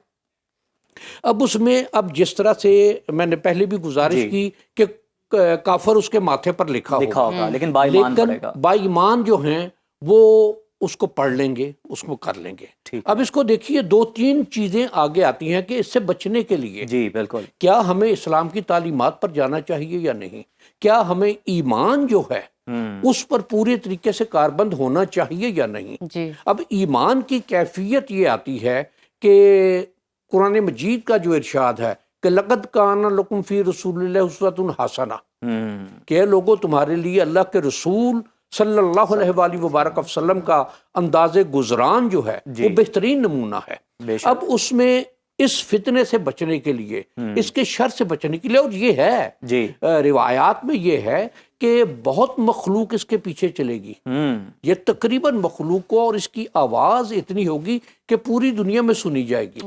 Speaker 8: अब उसमें, अब जिस तरह से मैंने पहले भी गुजारिश
Speaker 2: जी।
Speaker 8: की कि काफर उसके माथे पर लिखा
Speaker 2: लिखा
Speaker 8: होगा,
Speaker 2: होगा, लेकिन बाईमान
Speaker 8: लेकिन
Speaker 2: पड़ेगा।
Speaker 8: बाईमान जो हैं वो उसको पढ़ लेंगे, उसको कर लेंगे।
Speaker 2: ठीक।
Speaker 8: अब इसको देखिए, दो तीन चीजें आगे आती हैं कि इससे बचने के लिए
Speaker 2: जी बिल्कुल।
Speaker 8: क्या हमें इस्लाम की तालीमात पर जाना चाहिए या नहीं, क्या हमें ईमान जो है उस पर पूरे तरीके से कारबंद होना चाहिए या नहीं।
Speaker 1: जी।
Speaker 8: अब ईमान की कैफियत ये आती है कि कुरान मजीद का जो इरशाद है कि लक़द कान लकुम फी रसूलिल्लाहि उस्वतुन हसना, कि लोगों तुम्हारे लिए अल्लाह के रसूल सल्लल्लाहु अलैहि वसल्लम का अंदाज़े गुजरान जो है वो बेहतरीन नमूना है।
Speaker 2: बेशक।
Speaker 8: अब उसमें इस फितने से बचने के लिए, इसके शर से बचने के लिए, और ये है
Speaker 2: जी।
Speaker 8: रिवायात में ये है कि बहुत मखलूक इसके पीछे चलेगी, ये तकरीबन मखलूक और इसकी आवाज़ इतनी होगी कि पूरी दुनिया में सुनी जाएगी।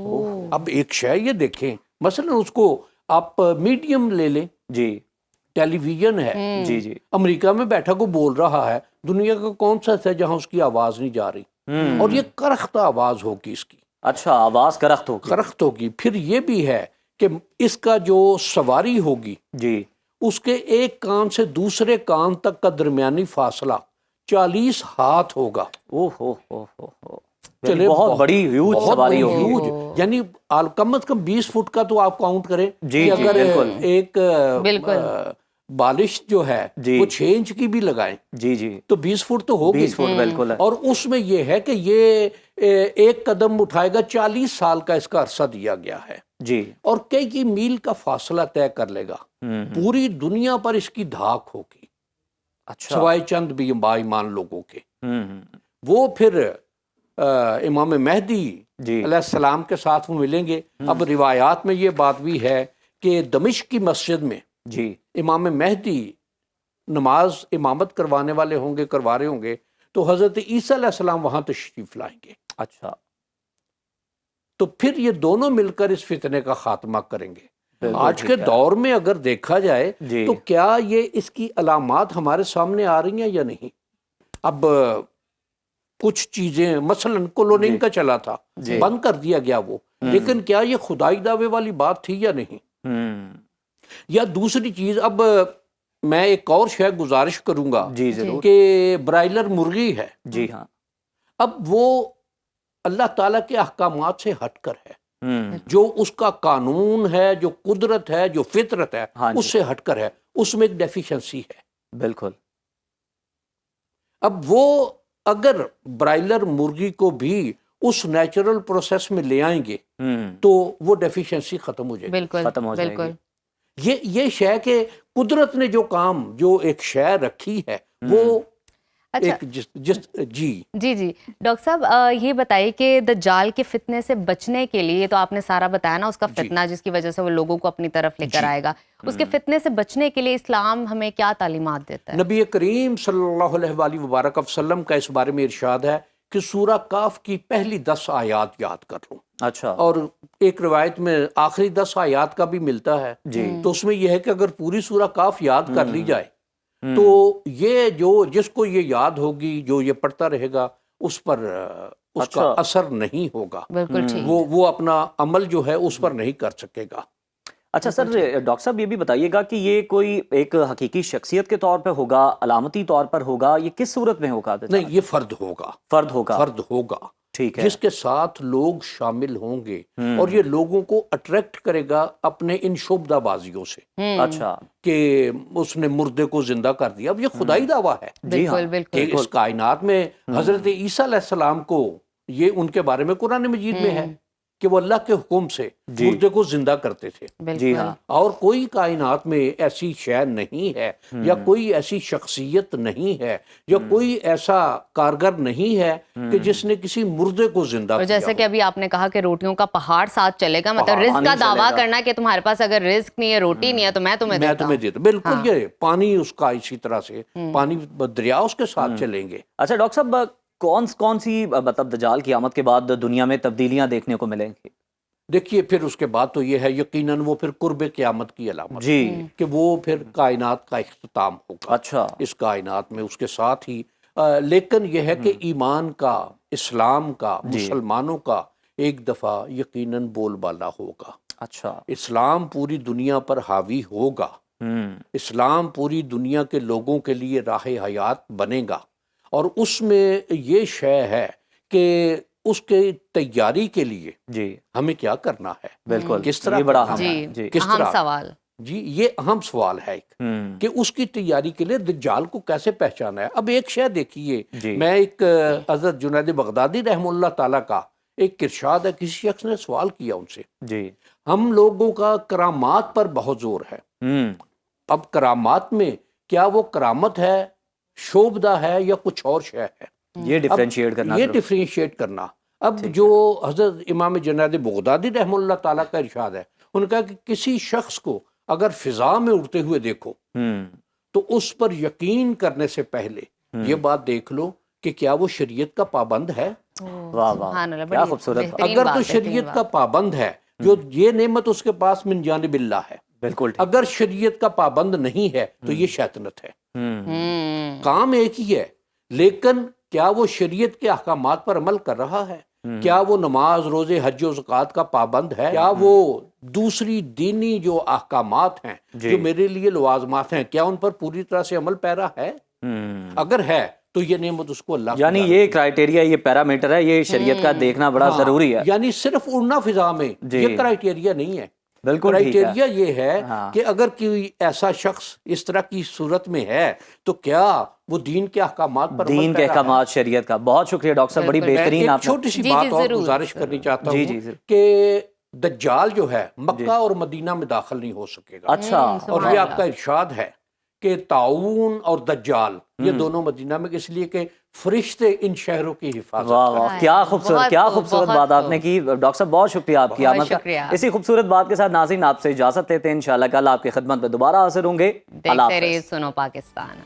Speaker 8: अब एक शय ये देखें, मसलन उसको आप मीडियम ले लें,
Speaker 2: जी।
Speaker 8: टेलीविजन है,
Speaker 2: जी जी।
Speaker 8: अमेरिका में बैठा को बोल रहा है, दुनिया का कौन सा है जहां उसकी आवाज़ नहीं जा रही, और ये करख्ता आवाज़ होगी इसकी।
Speaker 2: अच्छा, आवाज करख्त होगी।
Speaker 8: करख्त होगी। फिर ये भी है कि इसका जो सवारी होगी
Speaker 2: जी।
Speaker 8: उसके एक कान से दूसरे कान तक का दरमियानी फासला 40 हाथ होगा।
Speaker 2: ओहो हो।
Speaker 8: चले,
Speaker 2: बहुत बड़ी ह्यूज
Speaker 8: बहुत
Speaker 2: सवारी
Speaker 8: बड़ी,
Speaker 2: होगी।
Speaker 8: ह्यूज, यानी कम से कम 20 फुट का तो आप काउंट करें
Speaker 2: जी,
Speaker 8: कि
Speaker 2: जी,
Speaker 8: अगर
Speaker 2: बिल्कुल।
Speaker 8: एक
Speaker 1: बिल्कुल।
Speaker 8: बालिश जो है
Speaker 2: जी।
Speaker 8: वो 6 इंच की भी लगाएं
Speaker 2: जी जी।
Speaker 8: तो 20 फुट तो होगी।
Speaker 2: 20 फुट बिल्कुल है।
Speaker 8: और उसमें यह है कि ये एक कदम उठाएगा, 40 साल का इसका अरसा दिया गया है,
Speaker 2: जी।
Speaker 8: और कई मील का फासला तय कर लेगा। पूरी दुनिया पर इसकी धाक होगी,
Speaker 2: अच्छा।
Speaker 8: सवाए चंद भी बाईमान लोगों के। वो फिर इमाम मेहदी
Speaker 2: जी।
Speaker 8: अलैहिस्सलाम के साथ वो मिलेंगे। अब रिवायात में ये बात भी है कि दमिश्क की मस्जिद में
Speaker 2: जी।
Speaker 8: इमाम मेहदी नमाज इमामत करवाने वाले होंगे, करवा रहे होंगे, तो हज़रत ईसा अलैहिस्सलाम वहाँ तशरीफ लाएंगे।
Speaker 2: अच्छा।
Speaker 8: तो फिर ये दोनों मिलकर इस फितने का खात्मा करेंगे।
Speaker 2: बिल्कुल
Speaker 8: आज
Speaker 2: ठीक
Speaker 8: के
Speaker 2: है।
Speaker 8: दौर में अगर देखा जाए
Speaker 2: जी।
Speaker 8: तो क्या ये इसकी अलामात हमारे सामने आ रही हैं या नहीं। अब कुछ चीजें, मसलन क्लोनिंग का चला था,
Speaker 2: जी।
Speaker 8: बंद कर दिया गया वो, लेकिन क्या ये खुदाई दावे वाली बात थी या नहीं। या दूसरी चीज, अब मैं एक और शायद गुजारिश करूंगा
Speaker 2: जी जरूर।
Speaker 8: कि ब्रायलर मुर्गी है,
Speaker 2: जी हाँ।
Speaker 8: अब वो अल्लाह ताला के अहकामात से हटकर है, जो उसका कानून है, जो कुदरत है, जो फितरत है,
Speaker 2: हाँ जी।
Speaker 8: उससे हटकर है, उसमें एक डेफिशिएंसी है।
Speaker 2: बिल्कुल।
Speaker 8: अब वो अगर ब्रायलर मुर्गी को भी उस नेचुरल प्रोसेस में ले आएंगे तो वो डेफिशिएंसी खत्म हो जाएगी।
Speaker 1: बिल्कुल
Speaker 2: खत्म हो जाएगी।
Speaker 1: बिल्कुल।
Speaker 8: ये शय के कुदरत ने जो काम, जो एक शय रखी है वो
Speaker 1: अच्छा।
Speaker 8: एक जिस जी
Speaker 1: जी डॉक्टर साहब, ये बताइए कि दज्जाल के फितने से बचने के लिए, तो आपने सारा बताया ना, उसका फितना जिसकी वजह से वो लोगों को अपनी तरफ लेकर आएगा, उसके फितने से बचने के लिए इस्लाम हमें क्या तालीमात देता है।
Speaker 8: नबी करीम सल्लल्लाहु अलैहि वसल्लम का इस बारे में इरशाद है कि सूरा काफ की पहली 10 आयात याद कर लो।
Speaker 2: अच्छा।
Speaker 8: और एक रिवायत में आखिरी 10 आयात का भी मिलता है
Speaker 2: जी।
Speaker 8: तो उसमें यह है कि अगर पूरी सूरा काफ याद कर ली जाए तो ये जो जिसको ये याद होगी, जो ये पढ़ता रहेगा, उस पर उसका
Speaker 2: अच्छा।
Speaker 8: असर नहीं होगा।
Speaker 1: बिल्कुल ठीक।
Speaker 8: वो अपना अमल जो है उस पर नहीं कर सकेगा।
Speaker 2: अच्छा सर, डॉक्टर साहब ये भी बताइएगा कि ये कोई एक हकीकी शख्सियत के तौर पे होगा, अलामती तौर पर होगा, ये किस सूरत में होगा?
Speaker 8: नहीं, ये फर्द होगा।
Speaker 2: फर्द होगा।
Speaker 8: फर्द होगा,
Speaker 2: ठीक है।
Speaker 8: जिसके साथ लोग शामिल होंगे और ये लोगों को अट्रैक्ट करेगा अपने इन शुबदाबाजियों से
Speaker 2: अच्छा।
Speaker 8: कि उसने मुर्दे को जिंदा कर दिया। अब ये खुदाई दावा है
Speaker 2: जी हाँ।
Speaker 1: बिल्कुल बिल्कुल।
Speaker 8: कि इस कायनात में हजरत ईसा अलैहिस्सलाम को, ये उनके बारे में कुरान मजीद में है कि वो अल्लाह के हुक्म से मुर्दे को जिंदा करते थे।
Speaker 2: जी हाँ।
Speaker 8: और कोई कायनात में ऐसी शय नहीं है या कोई ऐसी शख्सियत नहीं है या कोई ऐसा कारगर नहीं है कि जिसने किसी मुर्दे को जिंदा
Speaker 1: और
Speaker 8: किया
Speaker 1: जैसे कि
Speaker 8: हो।
Speaker 1: अभी आपने कहा कि रोटियों का पहाड़ साथ चलेगा, मतलब
Speaker 2: पहाड़,
Speaker 1: रिस्क का
Speaker 2: पानी
Speaker 1: दावा
Speaker 2: चलेगा।
Speaker 1: करना कि तुम्हारे पास अगर रिस्क नहीं है, रोटी नहीं है, तो मैं तुम्हें
Speaker 8: मैं
Speaker 1: देता
Speaker 8: तुम्हें
Speaker 1: हूं।
Speaker 8: देता, बिल्कुल।
Speaker 1: हाँ।
Speaker 8: ये पानी उसका इसी तरह से, पानी दरिया उसके साथ चलेंगे।
Speaker 2: अच्छा डॉक्टर साहब, कौन सी मतलब दज्जाल की आमद के बाद दुनिया में तब्दीलियां देखने को मिलेंगी?
Speaker 8: देखिए फिर उसके बाद तो ये है यकीनन वो फिर कुर्ब क़यामत की अलामत
Speaker 2: जी
Speaker 8: कि वो फिर कायनात का इख्तिताम होगा
Speaker 2: अच्छा
Speaker 8: इस कायनात में। उसके साथ ही लेकिन यह है कि ईमान का, इस्लाम का,
Speaker 2: जी।
Speaker 8: मुसलमानों का एक दफ़ा यकीनन बोलबाला होगा।
Speaker 2: अच्छा
Speaker 8: इस्लाम पूरी दुनिया पर हावी होगा, इस्लाम पूरी दुनिया के लोगों के लिए राह हयात बनेगा। और उसमें ये शय है कि उसके तैयारी के लिए
Speaker 2: जी
Speaker 8: हमें क्या करना है,
Speaker 2: बिल्कुल
Speaker 8: किस तरह
Speaker 2: ये बड़ा
Speaker 8: करना
Speaker 2: अहम
Speaker 8: है,
Speaker 2: है जी
Speaker 8: किस
Speaker 1: अहम
Speaker 8: तरह
Speaker 1: सवाल।
Speaker 8: जी ये अहम सवाल है एक कि उसकी तैयारी के लिए दज्जाल को कैसे पहचाना है। अब एक शय देखिए,
Speaker 2: जी।
Speaker 8: मैं एक हज़रत जुनैद बगदादी रहमुल्लाह ताला का एक इरशाद है, किसी शख्स ने सवाल किया उनसे,
Speaker 2: जी
Speaker 8: हम लोगों का करामात पर बहुत जोर है, अब करामात में क्या वो करामत है, शोभदा है या कुछ और शय है,
Speaker 2: ये डिफरेंशिएट करना
Speaker 8: ये
Speaker 2: जरूर।
Speaker 8: डिफरेंशिएट करना। अब जो हज़रत इमाम जुनैद बगदादी रहमुल्लाह ताला का इरशाद है, उनका कि किसी शख्स को अगर फिजा में उड़ते हुए देखो तो उस पर यकीन करने से पहले ये बात देख लो कि क्या वो शरीयत का पाबंद है।
Speaker 2: वाह वाह
Speaker 1: सुभान अल्लाह,
Speaker 2: क्या
Speaker 1: बड़ी
Speaker 2: खूबसूरत बात।
Speaker 1: बेहतरीन
Speaker 8: अगर
Speaker 1: बात,
Speaker 8: तो
Speaker 1: बेहतरीन
Speaker 8: शरीयत
Speaker 1: बात।
Speaker 8: का पाबंद है, जो ये नेमत उसके पास मिन जानिबिल्लाह है,
Speaker 2: बिल्कुल ठीक।
Speaker 8: अगर शरीयत का पाबंद नहीं है तो ये शैतानत है। काम एक ही है, लेकिन क्या वो शरीयत के अहकामात पर अमल कर रहा है, क्या वो नमाज, रोजे, हज और ज़कात का पाबंद है, क्या वो दूसरी दीनी जो अहकामात हैं, जो मेरे लिए लवाजमात हैं, क्या उन पर पूरी तरह से अमल पैरा है। अगर है तो ये नेमत उसको अल्लाह की
Speaker 2: यानी
Speaker 8: दान
Speaker 2: ये क्राइटेरिया, ये पैरामीटर है, ये शरीयत का देखना बड़ा
Speaker 8: हाँ,
Speaker 2: जरूरी है।
Speaker 8: यानी सिर्फ उड़ना फिजा में
Speaker 2: जी।
Speaker 8: ये क्राइटेरिया नहीं है।
Speaker 2: बिल्कुल ठीक है।
Speaker 8: क्राइटेरिया ये है
Speaker 2: हाँ।
Speaker 8: कि अगर कोई ऐसा शख्स इस तरह की सूरत में है तो क्या वो दीन के अहकामात पर
Speaker 2: दीन के अहकामात शरीयत का। बहुत शुक्रिया डॉक्टर साहब, बड़ी
Speaker 1: बिल्कुल।
Speaker 2: बेहतरीन
Speaker 8: एक
Speaker 2: आपने।
Speaker 8: छोटी सी
Speaker 1: जी,
Speaker 8: बात
Speaker 1: जी,
Speaker 8: और
Speaker 1: जरूर,
Speaker 8: गुजारिश करनी चाहता
Speaker 2: जी,
Speaker 8: हूँ
Speaker 2: जी, जरूर।
Speaker 8: कि दज्जाल जो है मक्का और मदीना में दाखिल नहीं हो सकेगा।
Speaker 2: अच्छा
Speaker 8: और ये आपका इरशाद है कि ताऊन और दज्जाल ये दोनों मदीना में, इसलिए कि फरिश्ते इन शहरों की हिफाजत
Speaker 2: वाह
Speaker 8: करते हैं।
Speaker 2: वाह क्या खूबसूरत,
Speaker 1: बहुत
Speaker 2: क्या
Speaker 1: खूब,
Speaker 2: खूबसूरत
Speaker 1: बहुत
Speaker 2: बात आपने
Speaker 1: खूब।
Speaker 2: की डॉक्टर साहब, बहुत शुक्रिया आपकी
Speaker 1: बहुत
Speaker 2: आमद का।
Speaker 1: शुक्रिया।
Speaker 2: इसी खूबसूरत बात के साथ नाज़रीन आपसे इजाजत लेते हैं, इंशाल्लाह कल आपकी खिदमत में दोबारा हाजिर होंगे। अल्लाह
Speaker 1: देखते
Speaker 2: हाफ़िज़।
Speaker 1: रहिए सुनो पाकिस्तान।